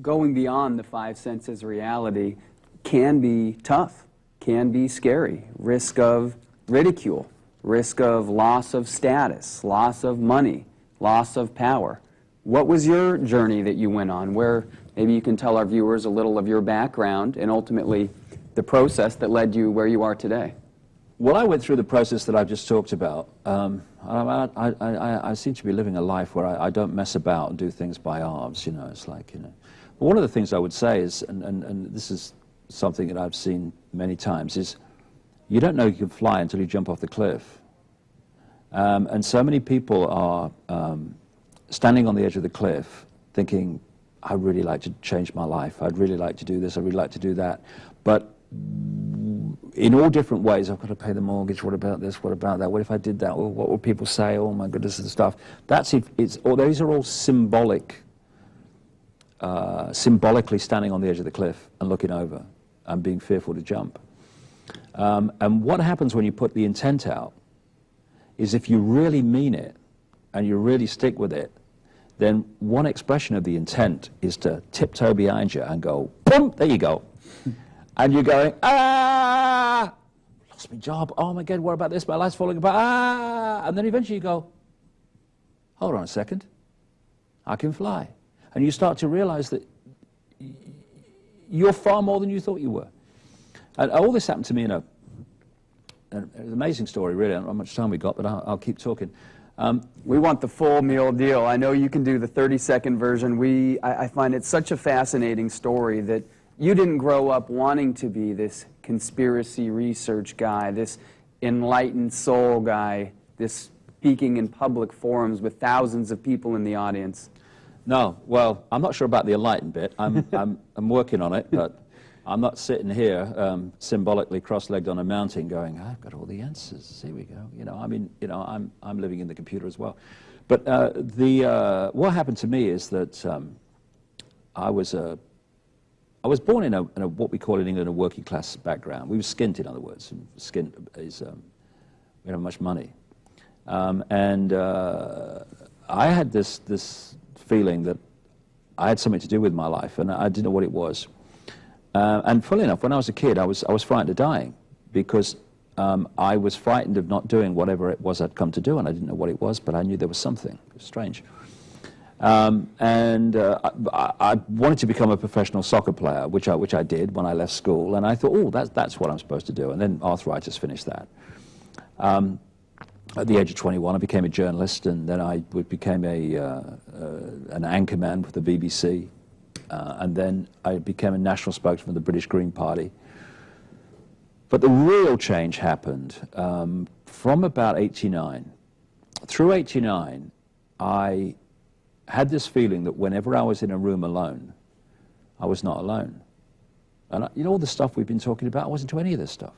Going beyond the five senses reality can be tough, can be scary. Risk of ridicule, risk of loss of status, loss of money, loss of power. What was your journey that you went on, where maybe you can tell our viewers a little of your background and ultimately the process that led you where you are today? Well, I went through the process that I've just talked about. I seem to be living a life where I don't mess about and do things by halves, you know, it's like, you know. But one of the things I would say is, and this is something that I've seen many times, is you don't know you can fly until you jump off the cliff. And so many people are standing on the edge of the cliff thinking, I'd really like to change my life, I'd really like to do this, I'd really like to do that. But in all different ways, I've got to pay the mortgage, what about this, what about that, what if I did that, well, what would people say, oh my goodness, and stuff. These are all symbolic, symbolically standing on the edge of the cliff and looking over and being fearful to jump. And what happens when you put the intent out is if you really mean it and you really stick with it, then one expression of the intent is to tiptoe behind you and go, boom, there you go. And you're going, ah, lost my job, oh my God, what about this, my life's falling apart, ah, and then eventually you go, hold on a second, I can fly. And you start to realize that you're far more than you thought you were. And all this happened to me in an amazing story, really. I don't know how much time we got, but I'll keep talking. We want the full meal deal. I know you can do the 30-second version. I find it such a fascinating story that you didn't grow up wanting to be this conspiracy research guy, this enlightened soul guy, this speaking in public forums with thousands of people in the audience. No, well, I'm not sure about the enlightened bit. I'm working on it, but I'm not sitting here symbolically cross-legged on a mountain going, I've got all the answers, here we go. You know, I mean, you know, I'm living in the computer as well. But what happened to me is that I was born in a what we call in England a working class background. We were skint, in other words. Skint is, we don't have much money. And I had this feeling that I had something to do with my life, and I didn't know what it was. And funnily enough, when I was a kid, I was frightened of dying because I was frightened of not doing whatever it was I'd come to do, and I didn't know what it was, but I knew there was something. It was strange. I wanted to become a professional soccer player, which I did when I left school, and I thought, oh, that's what I'm supposed to do, and then arthritis finished that. At the age of 21, I became a journalist, and then I became an anchorman for the BBC. And then I became a national spokesman for the British Green Party. But the real change happened from about 89. Through 89, I had this feeling that whenever I was in a room alone, I was not alone. And you know, all the stuff we've been talking about, I wasn't into any of this stuff.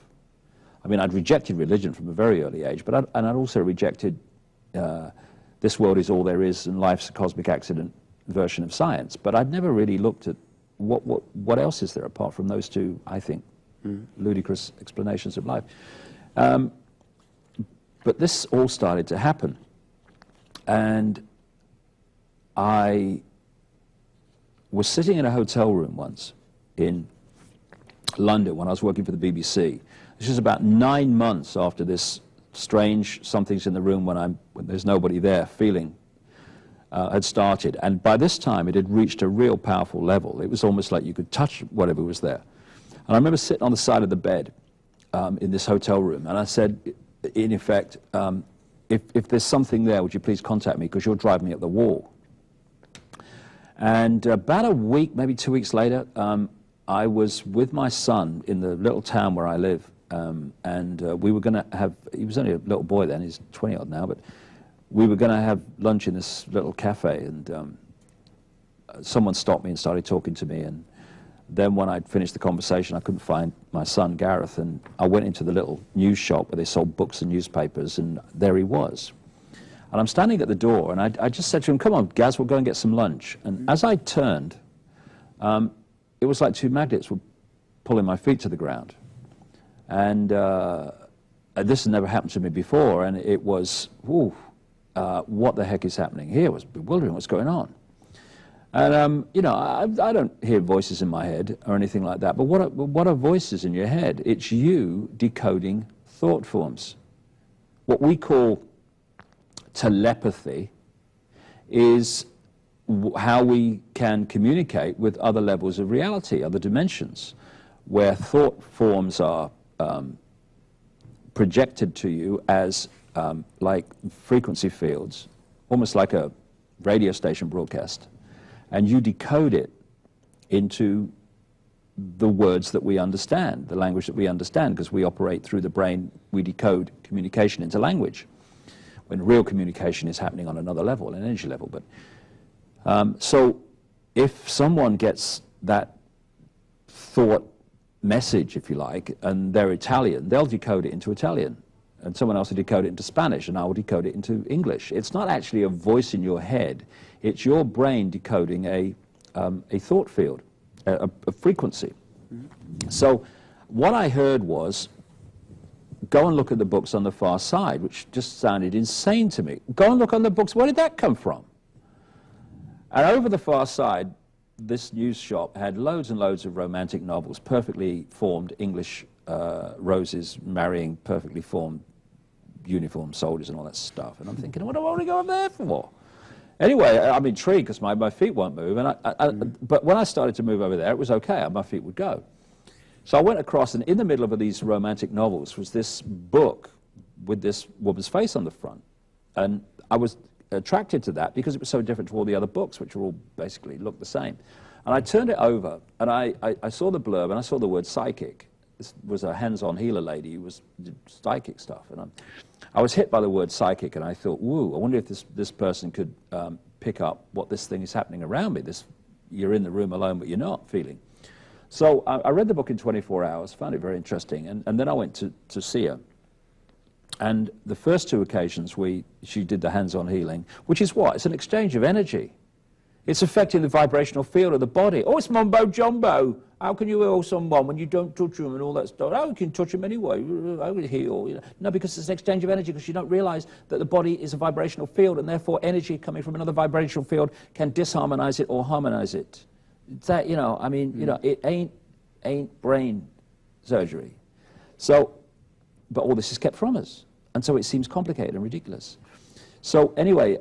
I mean, I'd rejected religion from a very early age, but I'd also rejected this world is all there is and life's a cosmic accident version of science, but I'd never really looked at what else is there apart from those two, I think, ludicrous explanations of life. But this all started to happen, and I was sitting in a hotel room once in London when I was working for the BBC. This was about 9 months after this strange something's in the room when there's nobody there feeling had started, and by this time it had reached a real powerful level. It was almost like you could touch whatever was there. And I remember sitting on the side of the bed, in this hotel room, and I said, in effect, if there's something there, would you please contact me, because you'll drive me up the wall. And about a week, maybe 2 weeks later, I was with my son in the little town where I live, and we were going to have, he was only a little boy then, he's 20-odd now, but we were going to have lunch in this little cafe, and someone stopped me and started talking to me, and then when I'd finished the conversation, I couldn't find my son, Gareth, and I went into the little news shop where they sold books and newspapers, and there he was. And I'm standing at the door, and I just said to him, "Come on, Gaz, we'll go and get some lunch." And as I turned, it was like two magnets were pulling my feet to the ground. And this had never happened to me before, and it was, what the heck is happening here? It was bewildering. What's going on? And, you know, I don't hear voices in my head or anything like that, but what are voices in your head? It's you decoding thought forms. What we call telepathy is how we can communicate with other levels of reality, other dimensions, where thought forms are projected to you as like frequency fields, almost like a radio station broadcast, and you decode it into the words that we understand, the language that we understand, because we operate through the brain. We decode communication into language, when real communication is happening on another level, an energy level. But so if someone gets that thought message, if you like, and they're Italian, they'll decode it into Italian, and someone else will decode it into Spanish, and I will decode it into English. It's not actually a voice in your head. It's your brain decoding a thought field, a frequency. Mm-hmm. So what I heard was, go and look at the books on the far side, which just sounded insane to me. Go and look on the books. Where did that come from? And over the far side, this news shop had loads and loads of romantic novels, perfectly formed English roses marrying perfectly formed uniformed soldiers and all that stuff. And I'm thinking, what do I want to go up there for? Anyway, I'm intrigued because my feet won't move. And but when I started to move over there, it was okay. My feet would go. So I went across, and in the middle of these romantic novels was this book with this woman's face on the front. And I was attracted to that because it was so different to all the other books, which were all basically looked the same. And I turned it over, and I saw the blurb, and I saw the word psychic. This was a hands-on healer lady who did psychic stuff. And I was hit by the word psychic, and I thought, woo, I wonder if this person could pick up what this thing is happening around me, this you're in the room alone, but you're not feeling. So I read the book in 24 hours, found it very interesting, and then I went to see her. And the first two occasions she did the hands-on healing, which is what? It's an exchange of energy. It's affecting the vibrational field of the body. Oh, it's mumbo-jumbo. How can you heal someone when you don't touch them and all that stuff? Oh, you can touch them anyway. How can you heal? You know? No, because it's an exchange of energy, because you don't realize that the body is a vibrational field, and therefore energy coming from another vibrational field can disharmonize it or harmonize it. It's that, you know, I mean, you know, it ain't brain surgery. So, but all this is kept from us. And so it seems complicated and ridiculous. So anyway,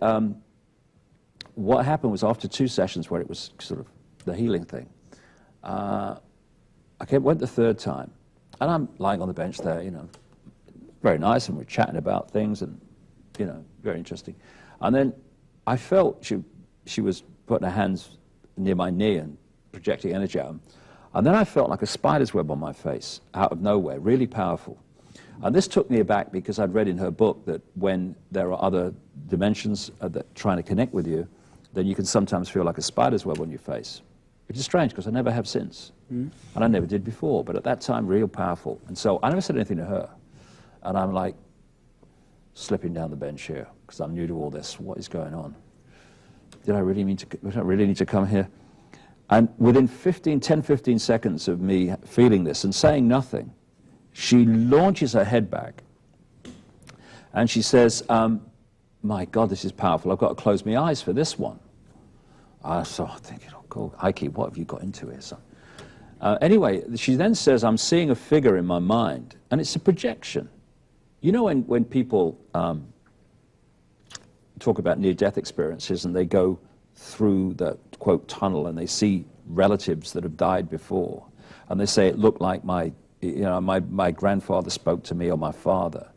what happened was, after 2 sessions where it was sort of the healing thing, I went the third time, and I'm lying on the bench there, you know, very nice, and we're chatting about things, and, you know, very interesting. And then I felt she was putting her hands near my knee and projecting energy out. And then I felt like a spider's web on my face, out of nowhere, really powerful. And this took me aback, because I'd read in her book that when there are other dimensions that trying to connect with you, then you can sometimes feel like a spider's web on your face, which is strange, because I never have since. And I never did before, but at that time, real powerful. And so I never said anything to her. And I'm like slipping down the bench here, because I'm new to all this. What is going on? Did I really need to come here? And within 10, 15 seconds of me feeling this and saying nothing, she launches her head back, and she says, my God, this is powerful. I've got to close my eyes for this one. I started thinking, oh, God, Icke, what have you got into here, son? Anyway, she then says, I'm seeing a figure in my mind, and it's a projection. You know, when people talk about near-death experiences, and they go through the, quote, tunnel, and they see relatives that have died before, and they say it looked like my my grandfather spoke to me, or my father.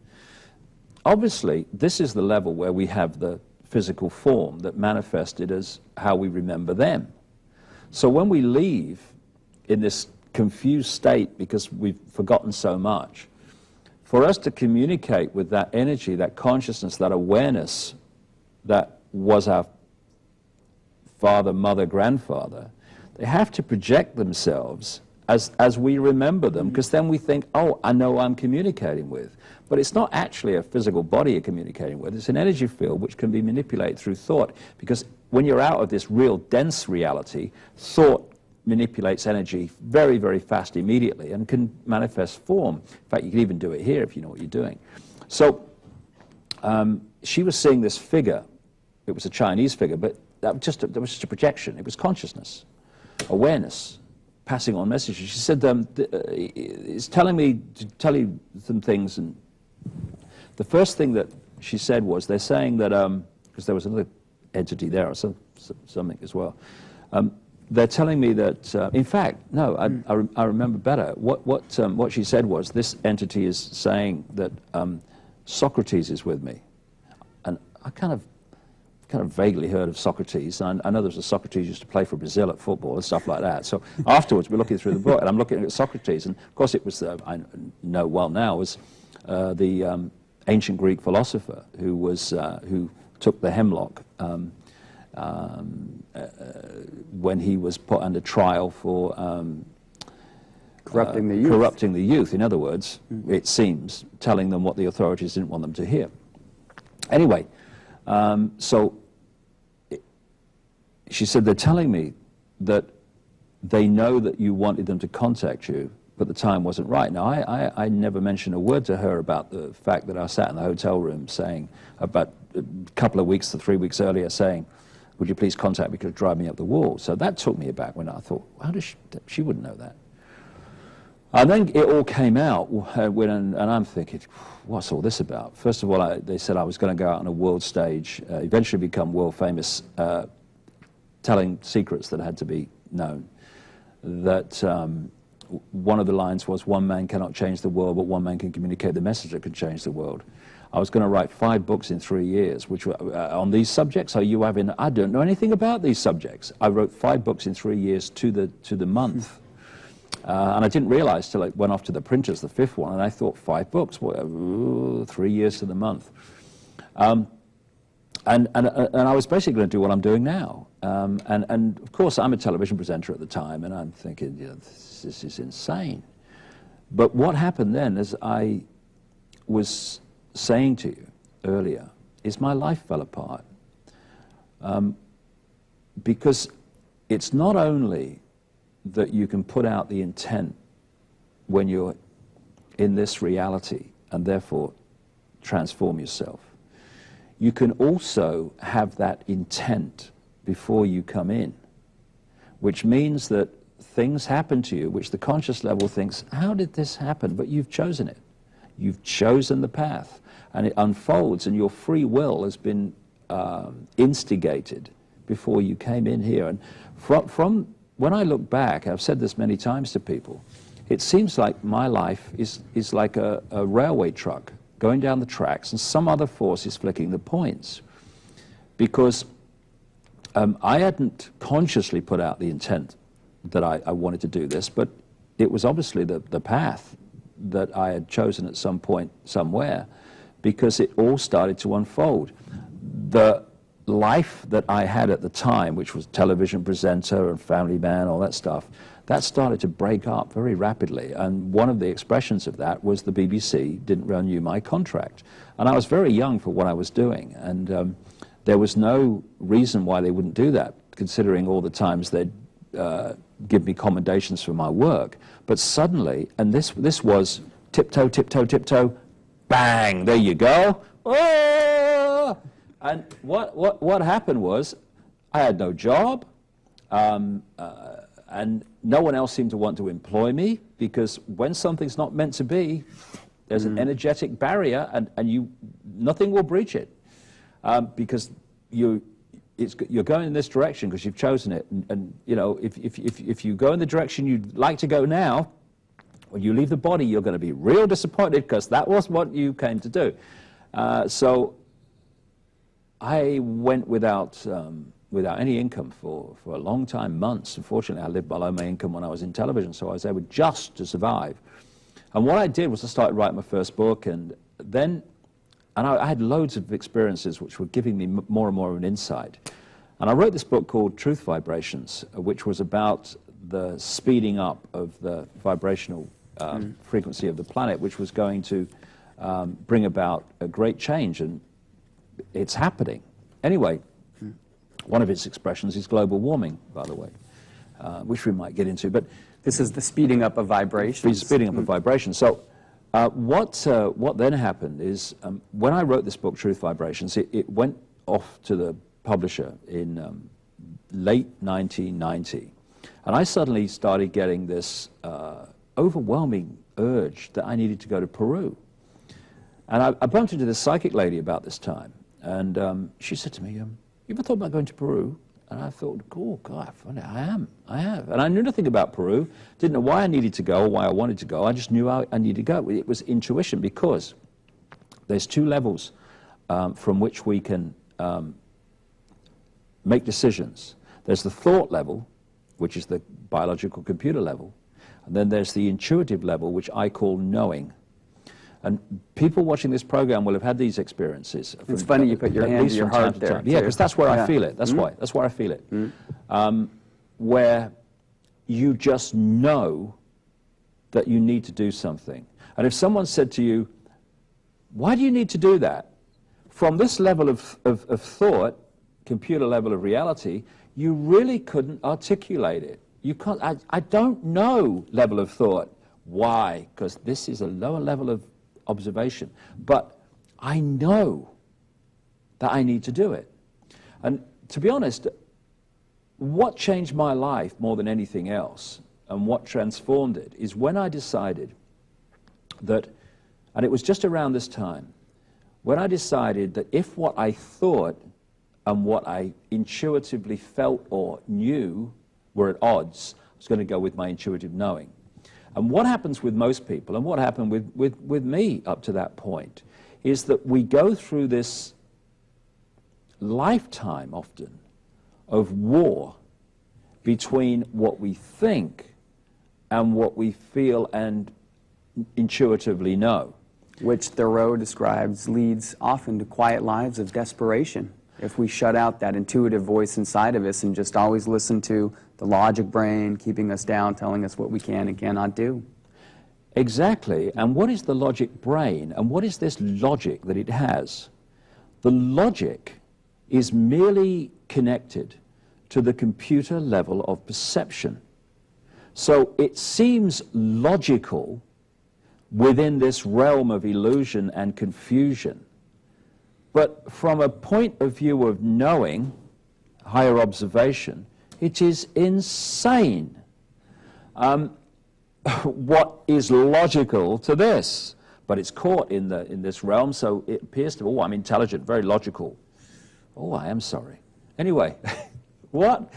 Obviously, this is the level where we have the physical form that manifested as how we remember them. So when we leave in this confused state because we've forgotten so much, for us to communicate with that energy, that consciousness, that awareness that was our father, mother, grandfather, they have to project themselves as we remember them, because then we think, oh, I know I'm communicating with. But it's not actually a physical body you're communicating with. It's an energy field which can be manipulated through thought, because when you're out of this real dense reality, thought manipulates energy very, very fast immediately and can manifest form. In fact, you can even do it here if you know what you're doing. So she was seeing this figure. It was a Chinese figure, but that was just a projection. It was consciousness, awareness, passing on messages. She said, it's telling me to tell you some things. And the first thing that she said was, they're saying that, because there was another entity there or something as well, they're telling me that, in fact, no, I remember better. What she said was, this entity is saying that Socrates is with me. And I kind of vaguely heard of Socrates. And I know there's a Socrates used to play for Brazil at football and stuff like that. So afterwards, we're looking through the book, and I'm looking at Socrates. And of course, it was, I know well now, was the ancient Greek philosopher who took the hemlock when he was put under trial for corrupting the youth. Corrupting the youth, in other words, it seems, telling them what the authorities didn't want them to hear. Anyway, so she said, they're telling me that they know that you wanted them to contact you, but the time wasn't right. Now, I never mentioned a word to her about the fact that I sat in the hotel room saying, about a couple of weeks to 3 weeks earlier, saying, would you please contact me because drive me up the wall? So that took me aback when I thought, how does she wouldn't know that. And then it all came out, and I'm thinking, what's all this about? First of all, they said I was going to go out on a world stage, eventually become world famous, telling secrets that had to be known. That one of the lines was, one man cannot change the world, but one man can communicate the message that could change the world. I was going to write 5 books in 3 years, which were on these subjects. I don't know anything about these subjects. I wrote 5 books in 3 years to the month. And I didn't realize till I went off to the printers, the 5th one, and I thought 5 books, 3 years to the month. And I was basically going to do what I'm doing now. And of course, I'm a television presenter at the time, and I'm thinking, this is insane. But what happened then, as I was saying to you earlier, is my life fell apart. Because it's not only that you can put out the intent when you're in this reality and therefore transform yourself. You can also have that intent before you come in, which means that things happen to you which the conscious level thinks, how did this happen? But you've chosen it. You've chosen the path, and it unfolds, and your free will has been instigated before you came in here. And from when I look back, I've said this many times to people, it seems like my life is like a railway truck going down the tracks, and some other force is flicking the points. Because I hadn't consciously put out the intent that I wanted to do this, but it was obviously the path that I had chosen at some point somewhere, because it all started to unfold. The life that I had at the time, which was television presenter and family man, all that stuff, that started to break up very rapidly. And one of the expressions of that was the BBC didn't renew my contract. And I was very young for what I was doing. And there was no reason why they wouldn't do that, considering all the times they'd give me commendations for my work. But suddenly, and this was tiptoe, tiptoe, tiptoe, bang, there you go. Oh! And what happened was, I had no job, and no one else seemed to want to employ me, because when something's not meant to be, there's an energetic barrier, and nothing will breach it, because you're going in this direction because you've chosen it, and you know, if you go in the direction you'd like to go now, When you leave the body, you're going to be real disappointed because that was what you came to do. So I went without any income for a long time, months. Unfortunately, I lived below my income when I was in television, so I was able just to survive. And what I did was I started writing my first book, and I had loads of experiences which were giving me more and more of an insight. And I wrote this book called Truth Vibrations, which was about the speeding up of the vibrational frequency of the planet, which was going to bring about a great change, and it's happening. Anyway, one of its expressions is global warming, by the way, which we might get into. But this is the speeding up of vibrations. Speeding up of vibrations. So what then happened is when I wrote this book, Truth Vibrations, it went off to the publisher in late 1990. And I suddenly started getting this overwhelming urge that I needed to go to Peru. And I bumped into this psychic lady about this time. And she said to me, you ever thought about going to Peru? And I thought, oh, God, I have. And I knew nothing about Peru, didn't know why I needed to go or why I wanted to go. I just knew I needed to go. It was intuition, because there's two levels from which we can make decisions. There's the thought level, which is the biological computer level, and then there's the intuitive level, which I call knowing. And people watching this program will have had these experiences. It's funny you put your hand to your heart there. Yeah, because that's where I feel it. That's why. That's where I feel it. Where you just know that you need to do something. And if someone said to you, why do you need to do that? From this level of thought, computer level of reality, you really couldn't articulate it. You can't, I don't know level of thought. Why? Because this is a lower level of observation. But I know that I need to do it. And to be honest, what changed my life more than anything else, and what transformed it, is when I decided that, and it was just around this time, when I decided that if what I thought and what I intuitively felt or knew were at odds, I was going to go with my intuitive knowing. And what happens with most people, and what happened with me up to that point, is that we go through this lifetime often of war between what we think and what we feel and intuitively know. Which Thoreau describes leads often to quiet lives of desperation. If we shut out that intuitive voice inside of us and just always listen to the logic brain keeping us down, telling us what we can and cannot do. Exactly. And what is the logic brain? And what is this logic that it has? The logic is merely connected to the computer level of perception. So it seems logical within this realm of illusion and confusion. But from a point of view of knowing, higher observation, it is insane. What is logical to this? But it's caught in this realm, so it appears to, oh, I'm intelligent, very logical. Oh, I am sorry. Anyway, what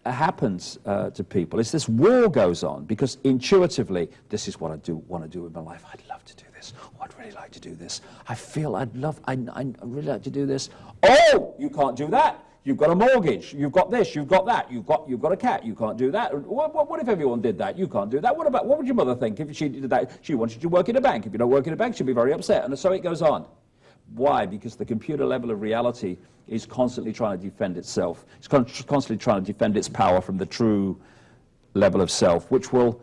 happens to people is this war goes on, because intuitively, this is what I want to do with my life. I'd love to do this. Oh, I'd really like to do this. I feel I'd really like to do this. Oh, you can't do that. You've got a mortgage. You've got this. You've got that. You've got a cat. You can't do that. What if everyone did that? You can't do that. What would your mother think if she did that? She wants you to work in a bank. If you don't work in a bank, she'll be very upset. And so it goes on. Why? Because the computer level of reality is constantly trying to defend itself. It's constantly trying to defend its power from the true level of self, which will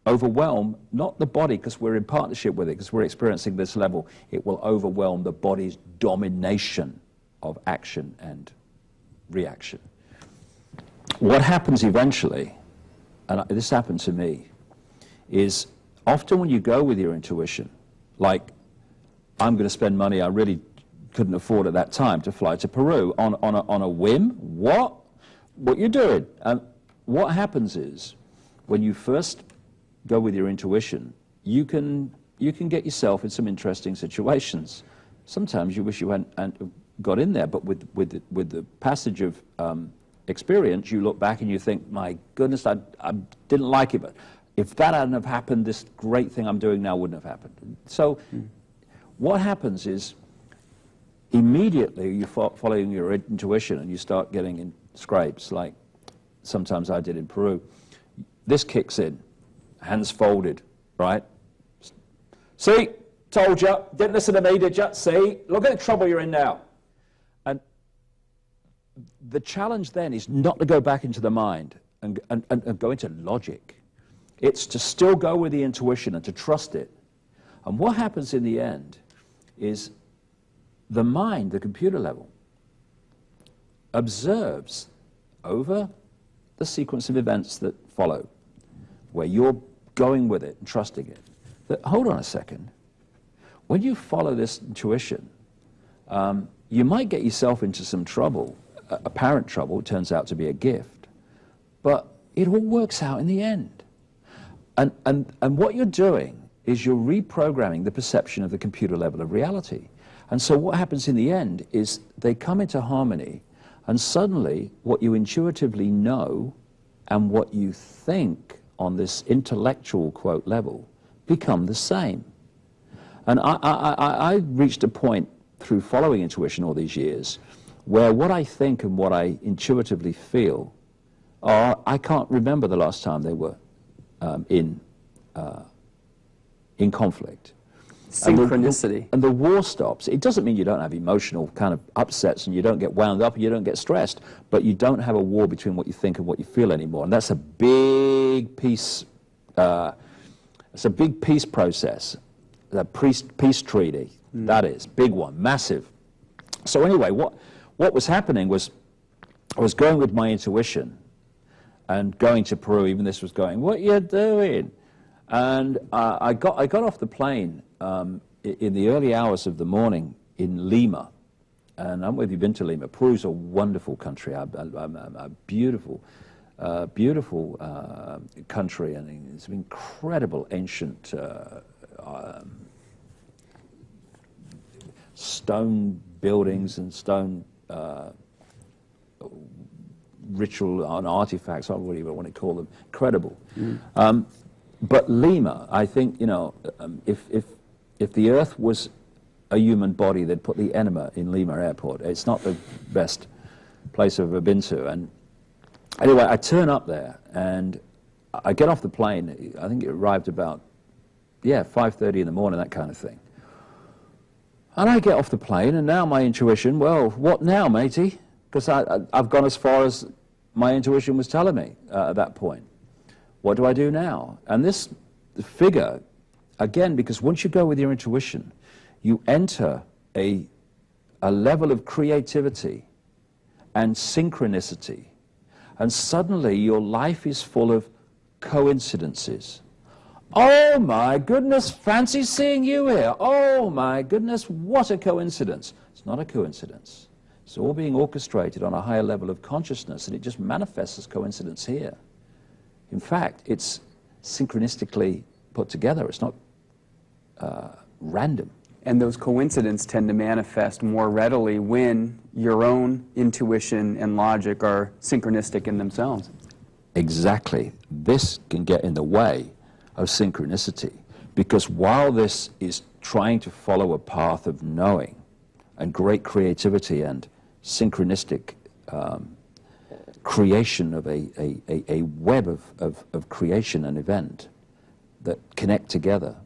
overwhelm, not the body, because we're in partnership with it, because we're experiencing this level. It will overwhelm the body's domination of action and reaction. What happens eventually, and this happened to me, is often when you go with your intuition, like, I'm going to spend money I really couldn't afford at that time to fly to Peru on a whim. What you doing? And what happens is, when you first go with your intuition, you can get yourself in some interesting situations. Sometimes you wish you hadn't got in there, but with the passage of experience, you look back and you think, my goodness, I didn't like it, but if that hadn't have happened, this great thing I'm doing now wouldn't have happened. So what happens is, immediately you're following your intuition and you start getting in scrapes, like sometimes I did in Peru. This kicks in, hands folded, right? See, told you, didn't listen to me, did you? See, look at the trouble you're in now. And the challenge then is not to go back into the mind and go into logic. It's to still go with the intuition and to trust it. And what happens in the end is the mind, the computer level, observes over the sequence of events that follow, where you're going with it and trusting it, that, hold on a second, when you follow this intuition, you might get yourself into some trouble, apparent trouble. It turns out to be a gift, but it all works out in the end. And what you're doing is you're reprogramming the perception of the computer level of reality. And so what happens in the end is they come into harmony, and suddenly what you intuitively know and what you think on this intellectual, quote, level become the same. And I reached a point through following intuition all these years where what I think and what I intuitively feel are, I can't remember the last time they were in conflict. Synchronicity. And the war stops. It doesn't mean you don't have emotional kind of upsets and you don't get wound up and you don't get stressed, but you don't have a war between what you think and what you feel anymore. And that's a big peace, it's a big peace process, the peace treaty, that is, big one, massive. So anyway, what was happening was I was going with my intuition and going to Peru, even this was going, what you doing? And I got off the plane in the early hours of the morning in Lima. And I don't know if you've been to Lima. Peru's a wonderful country, a beautiful, beautiful country, and it's an incredible ancient stone buildings and stone ritual and artifacts, I don't really want to call them, incredible. But Lima, I think, you know, if the Earth was a human body, they'd put the enema in Lima Airport. It's not the best place I've ever been to. And anyway, I turn up there, and I get off the plane. I think it arrived about, 5:30 in the morning, that kind of thing. And I get off the plane, and now my intuition, well, what now, matey? Because I've gone as far as my intuition was telling me at that point. What do I do now? And this figure, again, because once you go with your intuition, you enter a level of creativity and synchronicity, and suddenly your life is full of coincidences. Oh my goodness, fancy seeing you here. Oh my goodness, what a coincidence. It's not a coincidence. It's all being orchestrated on a higher level of consciousness, and it just manifests as coincidence here. In fact, it's synchronistically put together. It's not random. And those coincidences tend to manifest more readily when your own intuition and logic are synchronistic in themselves. Exactly. This can get in the way of synchronicity, because while this is trying to follow a path of knowing and great creativity and synchronistic creation of a web of creation and event that connect together,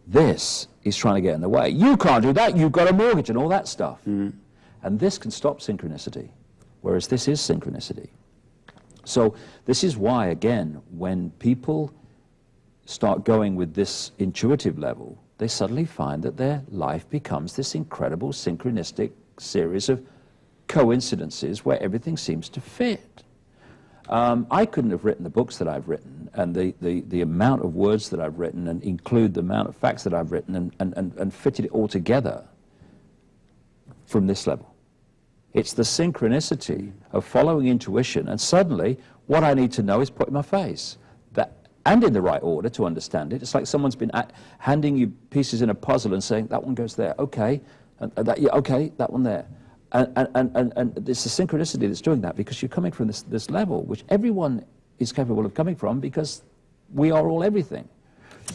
this is trying to get in the way. You can't do that, you've got a mortgage and all that stuff. And this can stop synchronicity, whereas this is synchronicity. So this is why, again, when people start going with this intuitive level, they suddenly find that their life becomes this incredible synchronistic series of coincidences where everything seems to fit. I couldn't have written the books that I've written and the amount of words that I've written and include the amount of facts that I've written and fitted it all together from this level. It's the synchronicity of following intuition, and suddenly what I need to know is put in my face. And in the right order to understand it. It's like someone's been handing you pieces in a puzzle and saying, that one goes there, okay, okay, that one there. and it's the synchronicity that's doing that, because you're coming from this level, which everyone is capable of coming from, because we are all everything.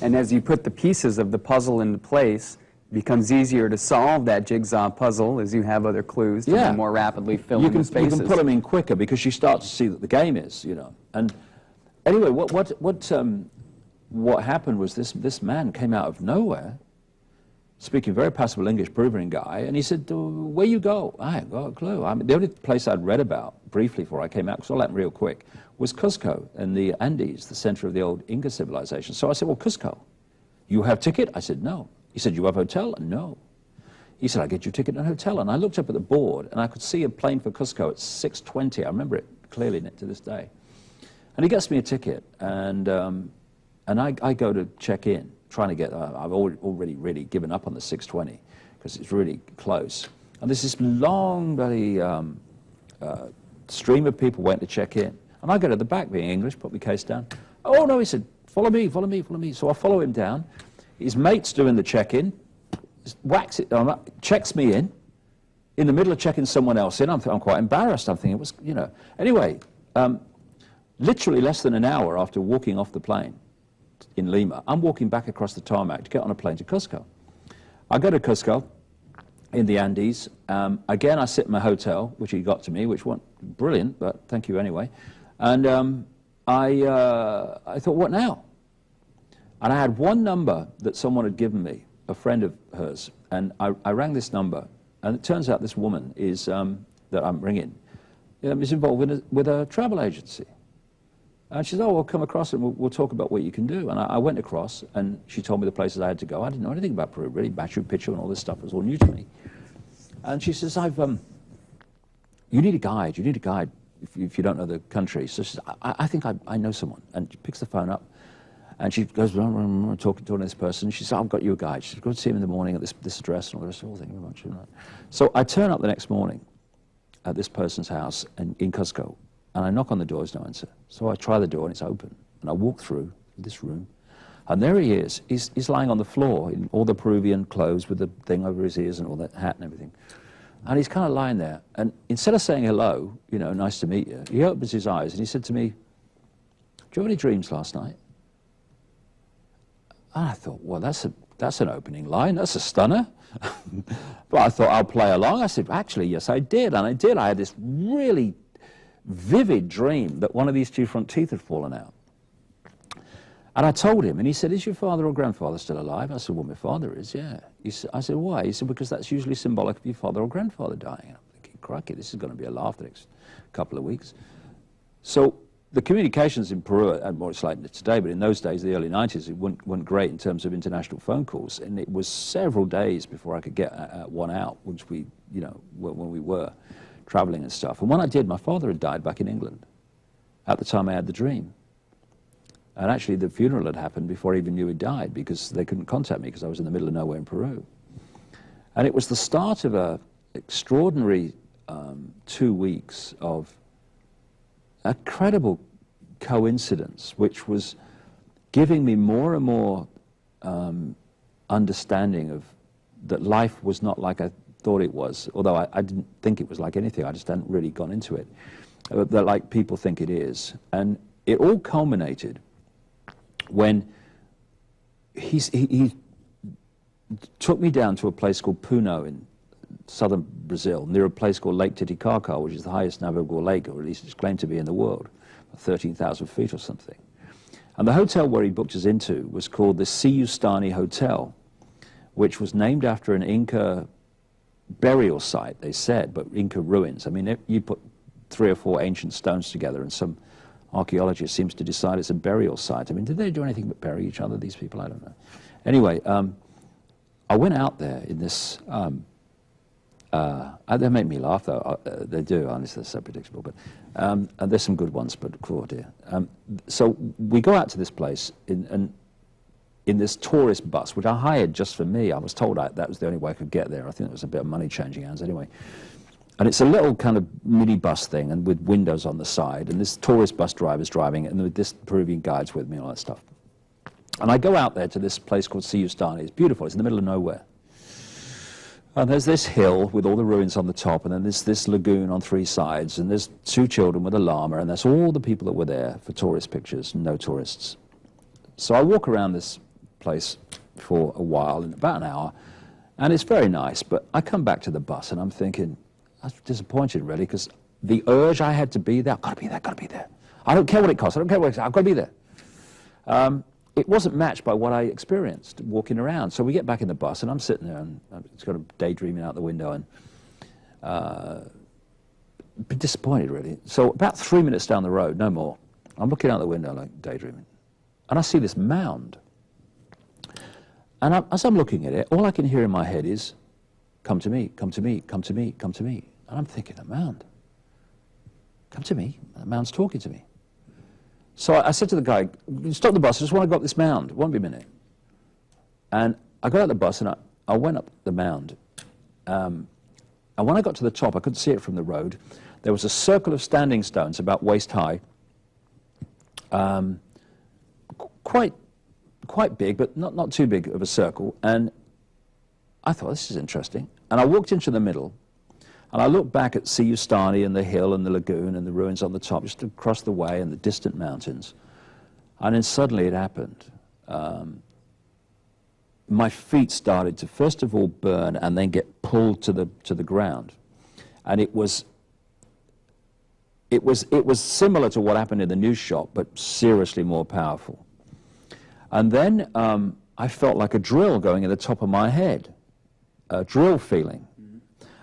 And as you put the pieces of the puzzle into place, it becomes easier to solve that jigsaw puzzle as you have other clues to Yeah. more rapidly fill in the spaces. You can put them in quicker because you start to see that the game is, you know. And anyway, what happened was this man came out of nowhere, speaking very passable English, Peruvian guy, and he said, where you go? I haven't got a clue. I mean, the only place I'd read about briefly before I came out, because all that real quick, was Cusco in the Andes, the center of the old Inca civilization. So I said, well, Cusco, you have ticket? I said, no. He said, you have hotel? No. He said, I'll get you a ticket and a hotel. And I looked up at the board, and I could see a plane for Cusco at 6:20. I remember it clearly to this day. And he gets me a ticket, and I go to check in, trying to get, I've already really given up on the 6:20, because it's really close. And there's this long, bloody stream of people waiting to check in. And I go to the back, being English, put my case down. Oh, no, he said, follow me, follow me, follow me. So I follow him down. His mate's doing the check-in, whacks it, checks me in the middle of checking someone else in. I'm quite embarrassed. I'm thinking it was, you know. Anyway, literally less than an hour after walking off the plane in Lima, I'm walking back across the tarmac to get on a plane to Cusco. I go to Cusco in the Andes. Again, I sit in my hotel, which he got to me, which wasn't brilliant, but thank you anyway. And I thought, what now? And I had one number that someone had given me, a friend of hers, and I rang this number, and it turns out this woman is, that I'm ringing, is involved with a travel agency. And she said, oh, well, come across and we'll talk about what you can do. And I went across, and she told me the places I had to go. I didn't know anything about Peru, really. Machu Picchu and all this stuff was all new to me. And she says, you need a guide. You need a guide if you don't know the country. So she says, I think I know someone. And she picks the phone up, and she goes, talking to this person. She says, I've got you a guide. She says, go to see him in the morning at this address and all the rest of it. Thank you very much. So I turn up the next morning at this person's house in Cusco. And I knock on the door, there's no answer. So I try the door, and it's open. And I walk through this room, and there he is. He's lying on the floor in all the Peruvian clothes with the thing over his ears and all that hat and everything. And he's kind of lying there. And instead of saying hello, you know, nice to meet you, he opens his eyes, and he said to me, do you have any dreams last night? And I thought, well, that's an opening line. That's a stunner. But I thought, I'll play along. I said, actually, yes, I did. And I did. I had this really vivid dream that one of these two front teeth had fallen out. And I told him, and he said, is your father or grandfather still alive? I said, well, my father is, yeah. I said, why? He said, because that's usually symbolic of your father or grandfather dying. And I'm thinking, crikey, this is going to be a laugh the next couple of weeks. So the communications in Peru, and more it's like today, but in those days, the early 90s, it weren't great in terms of international phone calls. And it was several days before I could get one out, which we, you know, when we were traveling and stuff. And when I did, my father had died back in England at the time I had the dream. And actually the funeral had happened before I even knew he died, because they couldn't contact me because I was in the middle of nowhere in Peru. And it was the start of an extraordinary 2 weeks of a credible coincidence, which was giving me more and more understanding of that life was not like I thought it was, although I didn't think it was like anything. I just hadn't really gone into it, that like people think it is. And it all culminated when he took me down to a place called Puno in southern Brazil, near a place called Lake Titicaca, which is the highest navigable lake, or at least it's claimed to be in the world, 13,000 feet or something. And the hotel where he booked us into was called the Siustani Hotel, which was named after an Inca burial site, they said, but Inca ruins. I mean, you put 3 or 4 ancient stones together, and some archaeologist seems to decide it's a burial site. I mean, did they do anything but bury each other, these people? I don't know. Anyway, I went out there in this, they make me laugh, though. They do, honestly, they're so predictable. But and there's some good ones, but oh dear. So we go out to this place in this tourist bus, which I hired just for me. I was told that was the only way I could get there. I think it was a bit of money changing hands anyway. And it's a little kind of mini bus thing, and with windows on the side, and this tourist bus driver's driving it, and with this Peruvian guide's with me and all that stuff. And I go out there to this place called Siustani. It's beautiful. It's in the middle of nowhere. And there's this hill with all the ruins on the top, and then there's this lagoon on 3 sides, and there's 2 children with a llama, and that's all the people that were there for tourist pictures, no tourists. So I walk around this place for a while, in about an hour, and it's very nice, but I come back to the bus, and I'm thinking, I was disappointed, really, because the urge I had to be there, I've got to be there, got to be there. I don't care what it costs, I don't care what it costs, I've got to be there. It wasn't matched by what I experienced walking around. So we get back in the bus, and I'm sitting there, and I'm sort of daydreaming out the window, and a bit disappointed, really. So about 3 minutes down the road, no more, I'm looking out the window, like daydreaming, and I see this mound. And as I'm looking at it, all I can hear in my head is, come to me, come to me, come to me, come to me. And I'm thinking, a mound? Come to me, the mound's talking to me. So I said to the guy, stop the bus, I just want to go up this mound, it won't be a minute. And I got out the bus and I went up the mound. And when I got to the top, I couldn't see it from the road. There was a circle of standing stones about waist high, quite big, but not too big of a circle. And I thought, this is interesting. And I walked into the middle, and I looked back at Siyustani and the hill and the lagoon and the ruins on the top, just across the way and the distant mountains. And then suddenly it happened. My feet started to first of all burn and then get pulled to the ground. And it was similar to what happened in the news shot, but seriously more powerful. And then I felt like a drill going in the top of my head, a drill feeling.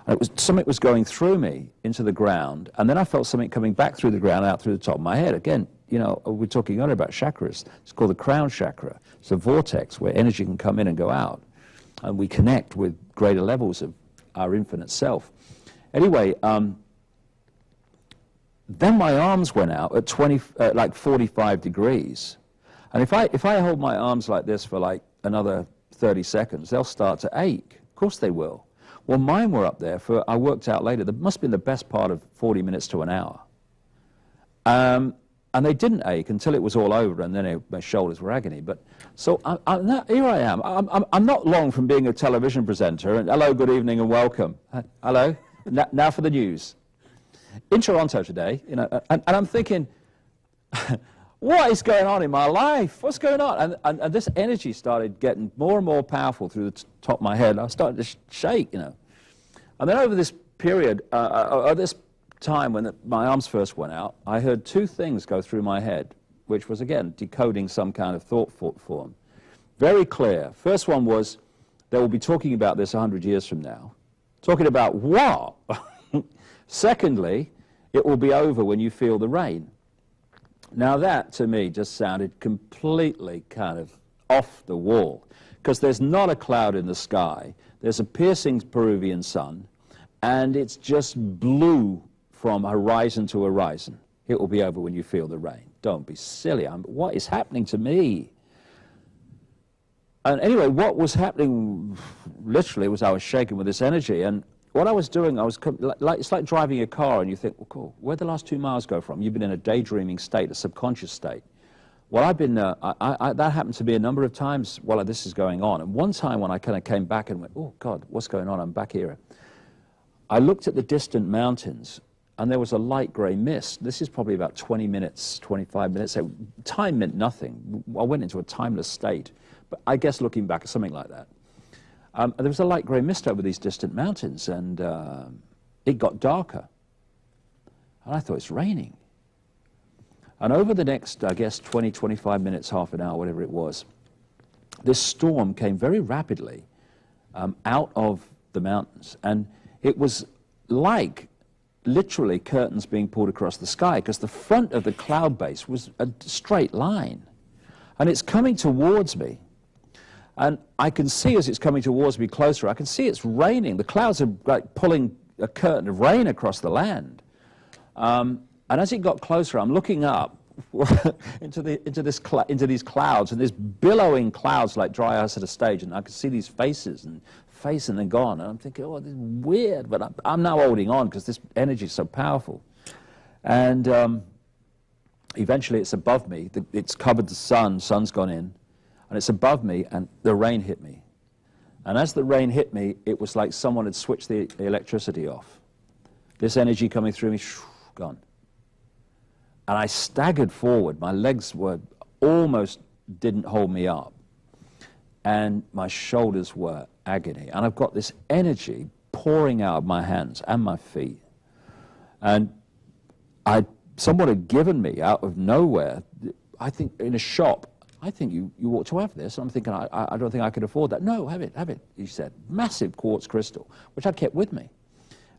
And something was going through me into the ground, and then I felt something coming back through the ground, out through the top of my head. Again, you know, we're talking earlier about chakras. It's called the crown chakra. It's a vortex where energy can come in and go out, and we connect with greater levels of our infinite self. Anyway, then my arms went out at like 45 degrees. And if I hold my arms like this for like another 30 seconds, they'll start to ache. Of course they will. Well, mine were up there for, I worked out later, that must have been the best part of 40 minutes to an hour. And they didn't ache until it was all over, and then my shoulders were agony. But so here I am. I'm not long from being a television presenter, and hello, good evening, and welcome. Hello, now for the news. In Toronto today, you know, and I'm thinking, what is going on in my life? What's going on? And this energy started getting more and more powerful through the top of my head. I started to shake, you know. And then over this period, this time when my arms first went out, I heard 2 things go through my head, which was, again, decoding some kind of thought form. Very clear. First one was, they will be talking about this 100 years from now. Talking about what? Secondly, it will be over when you feel the rain. Now that, to me, just sounded completely kind of off the wall, because there's not a cloud in the sky, there's a piercing Peruvian sun, and it's just blue from horizon to horizon. It will be over when you feel the rain. Don't be silly. What is happening to me? And anyway, what was happening literally was I was shaking with this energy, and what I was doing, it's like driving a car and you think, well, cool, where'd the last 2 miles go from? You've been in a daydreaming state, a subconscious state. Well, I've been, that happened to me a number of times while this is going on. And one time when I kind of came back and went, oh God, what's going on? I'm back here. I looked at the distant mountains and there was a light gray mist. This is probably about 20 minutes, 25 minutes. Time meant nothing. I went into a timeless state. But I guess looking back at something like that. There was a light grey mist over these distant mountains, and it got darker. And I thought, it's raining. And over the next, I guess, 20, 25 minutes, half an hour, whatever it was, this storm came very rapidly out of the mountains. And it was like, literally, curtains being pulled across the sky, because the front of the cloud base was a straight line. And it's coming towards me. And I can see as it's coming towards me closer, I can see it's raining. The clouds are like pulling a curtain of rain across the land. And as it got closer, I'm looking up into these clouds, and there's billowing clouds like dry ice at a stage, and I can see these faces and then gone. And I'm thinking, oh, this is weird, but I'm now holding on because this energy is so powerful. And eventually it's above me. It's covered the sun, sun's gone in. And it's above me, and the rain hit me. And as the rain hit me, it was like someone had switched the electricity off. This energy coming through me, gone. And I staggered forward. My legs were almost didn't hold me up. And my shoulders were agony. And I've got this energy pouring out of my hands and my feet. And someone had given me out of nowhere, I think in a shop, I think you ought to have this. And I'm thinking, I don't think I could afford that. No, have it, he said. Massive quartz crystal, which I kept with me.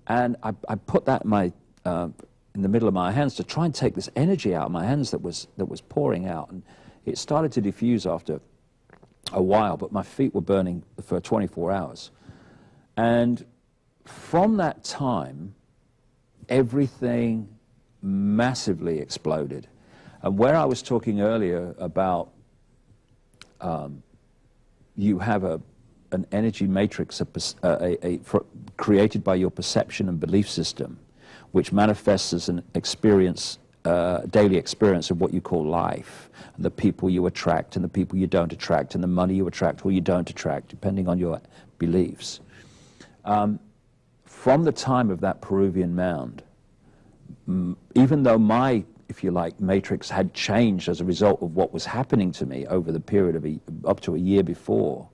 And I put that in the middle of my hands to try and take this energy out of my hands that was pouring out. And it started to diffuse after a while, but my feet were burning for 24 hours. And from that time, everything massively exploded. And where I was talking earlier about you have an energy matrix created by your perception and belief system, which manifests as an experience, daily experience of what you call life, and the people you attract and the people you don't attract, and the money you attract or you don't attract, depending on your beliefs. From the time of that Peruvian mound, even though my, if you like, matrix had changed as a result of what was happening to me over the period of up to a year before,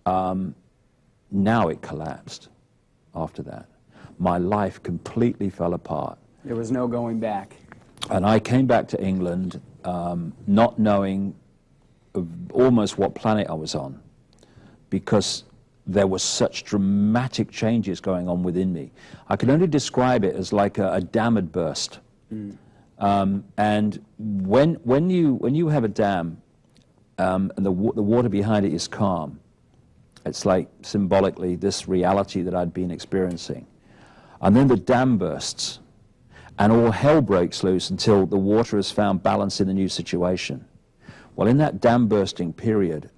now it collapsed after that. My life completely fell apart. There was no going back. And I came back to England not knowing almost what planet I was on, because there were such dramatic changes going on within me. I can only describe it as like a dam had burst. And when you have a dam and the water behind it is calm, it's like symbolically this reality that I'd been experiencing. And then the dam bursts, and all hell breaks loose until the water has found balance in a new situation. Well, in that dam bursting period,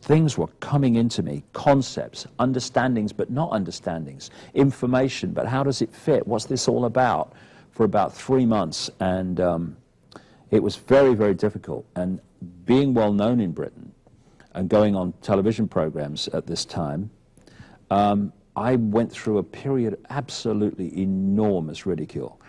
things were coming into me, concepts, understandings but not understandings, information, but how does it fit? What's this all about? For about 3 months, and it was very, very difficult. And being well known in Britain and going on television programs at this time, I went through a period of absolutely enormous ridicule.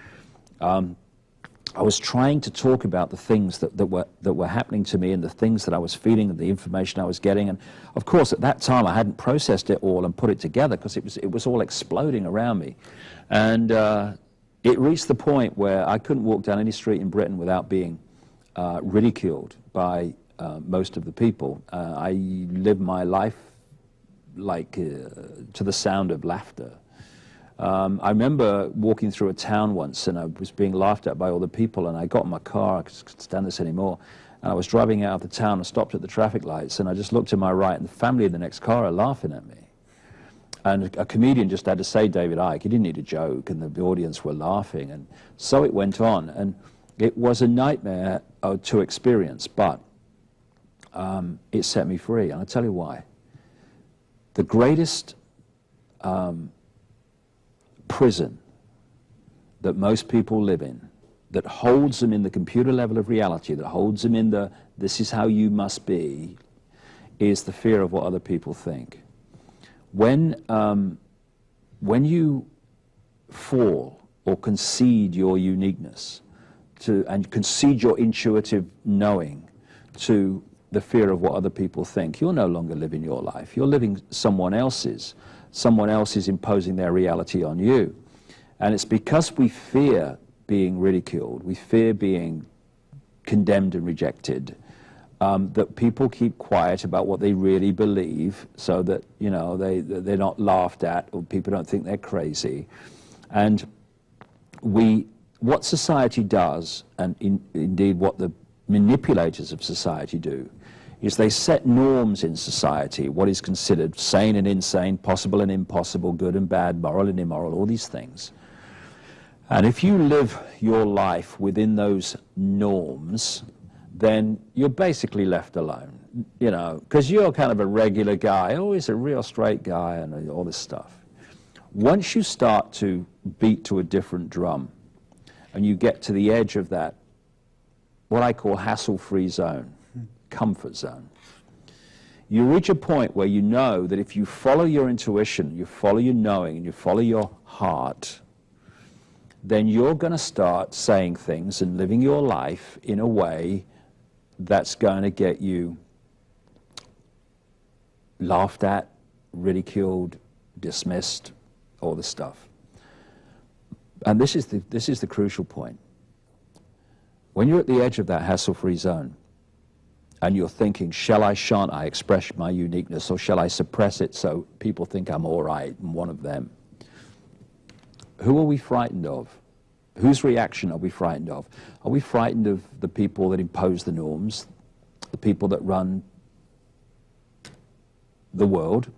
I was trying to talk about the things that were happening to me and the things that I was feeling and the information I was getting. And of course, at that time, I hadn't processed it all and put it together because it was all exploding around me. And it reached the point where I couldn't walk down any street in Britain without being ridiculed by most of the people. I lived my life like to the sound of laughter. I remember walking through a town once and I was being laughed at by all the people, and I got in my car, I couldn't stand this anymore, and I was driving out of the town and stopped at the traffic lights, and I just looked to my right and the family in the next car are laughing at me. And a comedian just had to say David Icke, he didn't need a joke, and the audience were laughing, and so it went on. And it was a nightmare to experience, but it set me free, and I'll tell you why. The greatest prison that most people live in, that holds them in the computer level of reality, that holds them in the this is how you must be, is the fear of what other people think. When you fall or concede your uniqueness and concede your intuitive knowing to the fear of what other people think, you're no longer living your life. You're living someone else's. Someone else is imposing their reality on you. And it's because we fear being ridiculed, we fear being condemned and rejected, that people keep quiet about what they really believe, so that, you know, they're not laughed at, or people don't think they're crazy. And what society does, and indeed what the manipulators of society do, is they set norms in society, what is considered sane and insane, possible and impossible, good and bad, moral and immoral, all these things. And if you live your life within those norms, then you're basically left alone, you know, because you're kind of a regular guy, always a real straight guy and all this stuff. Once you start to beat to a different drum and you get to the edge of that, what I call hassle-free zone, comfort zone, You reach a point where you know that if you follow your intuition, you follow your knowing, and you follow your heart, then you're going to start saying things and living your life in a way that's going to get you laughed at, ridiculed, dismissed, all this stuff. And this is the crucial point. When you're at the edge of that hassle-free zone, and you're thinking, shall I, shan't I express my uniqueness, or shall I suppress it so people think I'm all right and one of them? Who are we frightened of? Whose reaction are we frightened of? Are we frightened of the people that impose the norms, the people that run the world?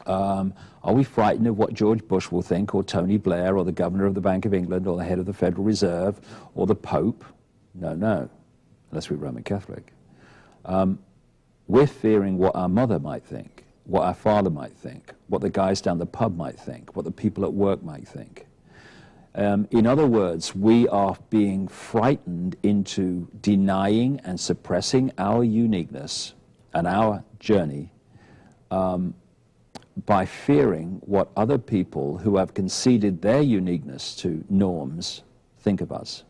Are we frightened of what George Bush will think, or Tony Blair, or the governor of the Bank of England, or the head of the Federal Reserve, or the Pope? No, no, unless we're Roman Catholic. We're fearing what our mother might think, what our father might think, what the guys down the pub might think, what the people at work might think. In other words, we are being frightened into denying and suppressing our uniqueness and our journey by fearing what other people who have conceded their uniqueness to norms think of us.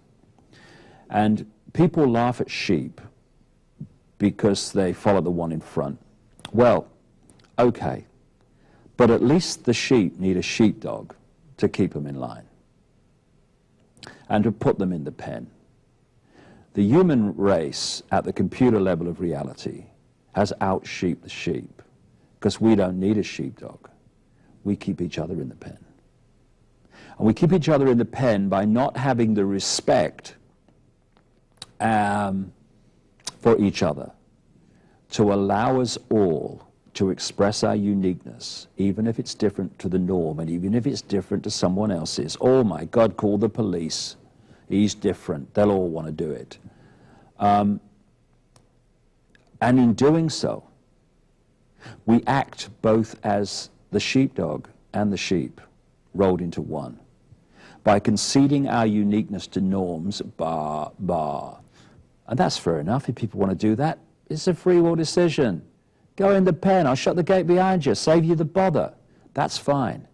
And people laugh at sheep because they follow the one in front. Well, okay, but at least the sheep need a sheepdog to keep them in line and to put them in the pen. The human race at the computer level of reality has out-sheeped the sheep because we don't need a sheepdog. We keep each other in the pen. And we keep each other in the pen by not having the respect for each other, to allow us all to express our uniqueness, even if it's different to the norm, and even if it's different to someone else's. Oh my God, call the police. He's different. They'll all want to do it. And in doing so, we act both as the sheepdog and the sheep rolled into one. By conceding our uniqueness to norms, and that's fair enough if people want to do that. It's a free will decision. Go in the pen, I'll shut the gate behind you, save you the bother. That's fine.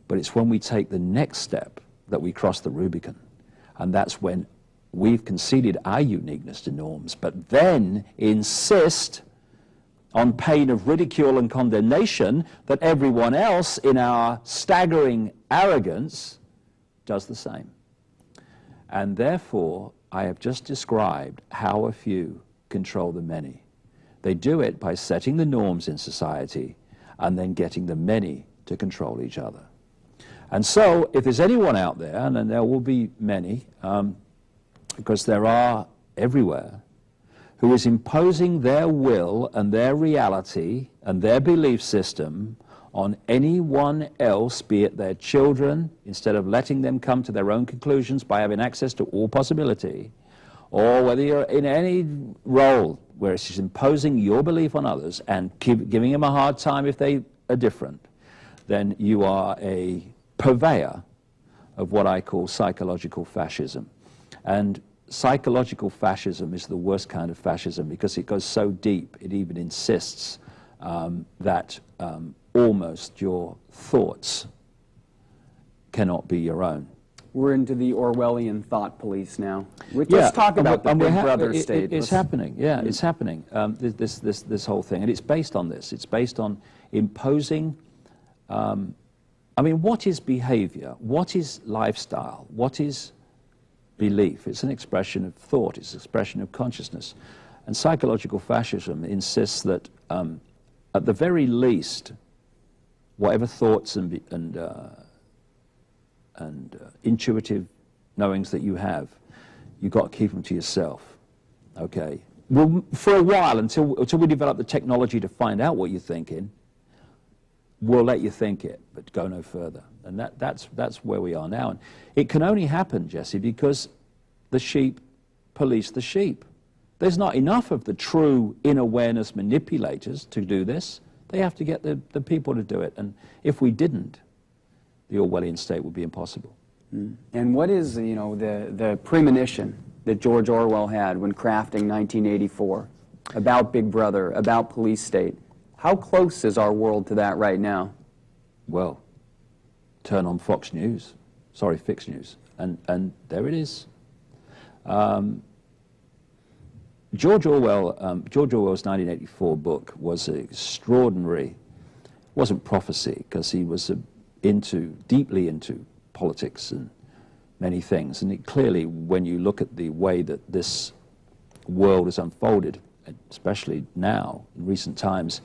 But it's when we take the next step that we cross the Rubicon. And that's when we've conceded our uniqueness to norms, but then insist on pain of ridicule and condemnation that everyone else in our staggering arrogance does the same. And therefore, I have just described how a few control the many. They do it by setting the norms in society and then getting the many to control each other. And so, if there's anyone out there, and there will be many, because there are everywhere, who is imposing their will and their reality and their belief system on anyone else, be it their children, instead of letting them come to their own conclusions by having access to all possibility, or whether you're in any role where it's just imposing your belief on others and giving them a hard time if they are different, then you are a purveyor of what I call psychological fascism. And psychological fascism is the worst kind of fascism because it goes so deep, it even insists that almost your thoughts cannot be your own. We're into the Orwellian thought police now. Let's talk about the Big Brother state. It's happening, yeah, it's happening, this whole thing. And it's based on this. It's based on imposing, I mean, what is behavior? What is lifestyle? What is belief? It's an expression of thought. It's an expression of consciousness. And psychological fascism insists that, at the very least, whatever thoughts and intuitive knowings that you have, you've got to keep them to yourself, okay? Well, for a while, until we develop the technology to find out what you're thinking, we'll let you think it, but go no further. And that's where we are now. And it can only happen, Jesse, because the sheep police the sheep. There's not enough of the true in-awareness manipulators to do this. They have to get the people to do it. And if we didn't, the Orwellian state would be impossible. And what is, the premonition that George Orwell had when crafting 1984? about Big Brother, about police state. How close is our world to that right now? Well, turn on Fox News, Fix News, and there it is. George Orwell's 1984 book was an extraordinary, wasn't prophecy, because he was deeply into politics and many things. And clearly, when you look at the way that this world has unfolded, especially now, in recent times,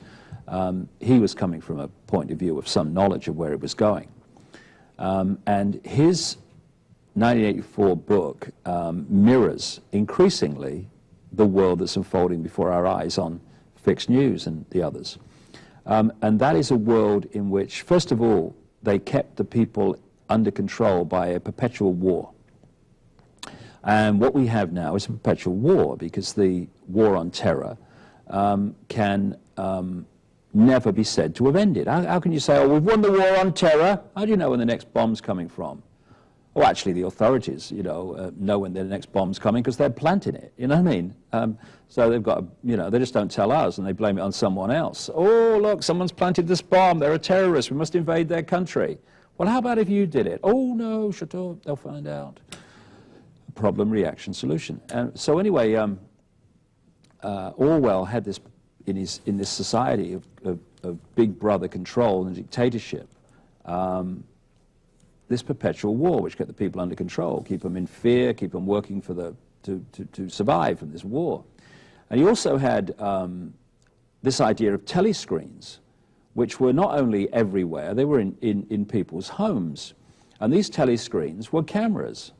he was coming from a point of view of some knowledge of where it was going. And his 1984 book mirrors increasingly the world that's unfolding before our eyes on Fixed News and the others. And that is a world in which, first of all, they kept the people under control by a perpetual war. And what we have now is a perpetual war, because the war on terror can never be said to have ended. How can you say, oh, we've won the war on terror? How do you know when the next bomb's coming from? Well, actually, the authorities, know when the next bomb's coming because they're planting it. You know what I mean? So they've got, they just don't tell us and they blame it on someone else. Oh, look, someone's planted this bomb. They're a terrorist. We must invade their country. Well, how about if you did it? Oh, no, shut up. They'll find out. Problem, reaction, solution. And so anyway, Orwell had this in this society of Big Brother control and dictatorship. This perpetual war, which kept the people under control, keep them in fear, keep them working for to survive from this war. And he also had this idea of telescreens, which were not only everywhere, they were in people's homes. And these telescreens were cameras.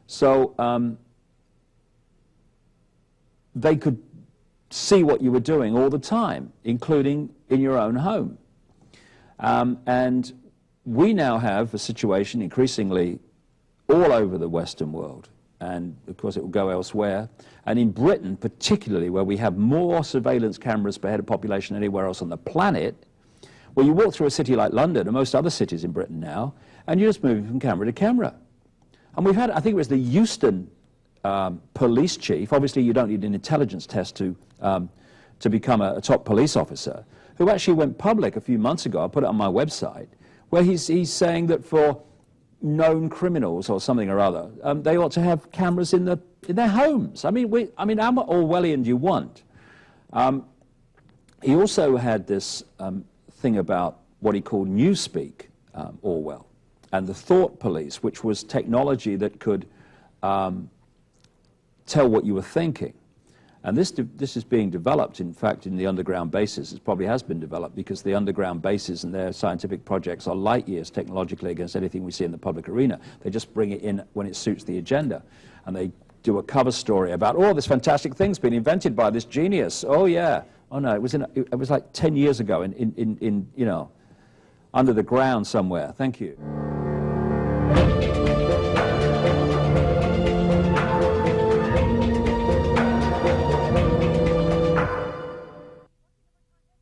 So they could see what you were doing all the time, including in your own home. And we now have a situation increasingly all over the Western world, and of course it will go elsewhere, and in Britain particularly, where we have more surveillance cameras per head of population than anywhere else on the planet, where you walk through a city like London and most other cities in Britain now, and you're just moving from camera to camera. And we've had, I think it was the Euston police chief, obviously you don't need an intelligence test to become a top police officer, who actually went public a few months ago, I put it on my website, where he's saying that for known criminals or something or other, they ought to have cameras in their homes. I mean, how Orwellian do you want? He also had this thing about what he called newspeak, Orwell, and the thought police, which was technology that could tell what you were thinking. And this is being developed, in fact, in the underground bases. It probably has been developed because the underground bases and their scientific projects are light years technologically against anything we see in the public arena. They just bring it in when it suits the agenda. And they do a cover story about, oh, this fantastic thing's been invented by this genius. Oh, yeah. Oh, no, it was like 10 years ago in under the ground somewhere. Thank you.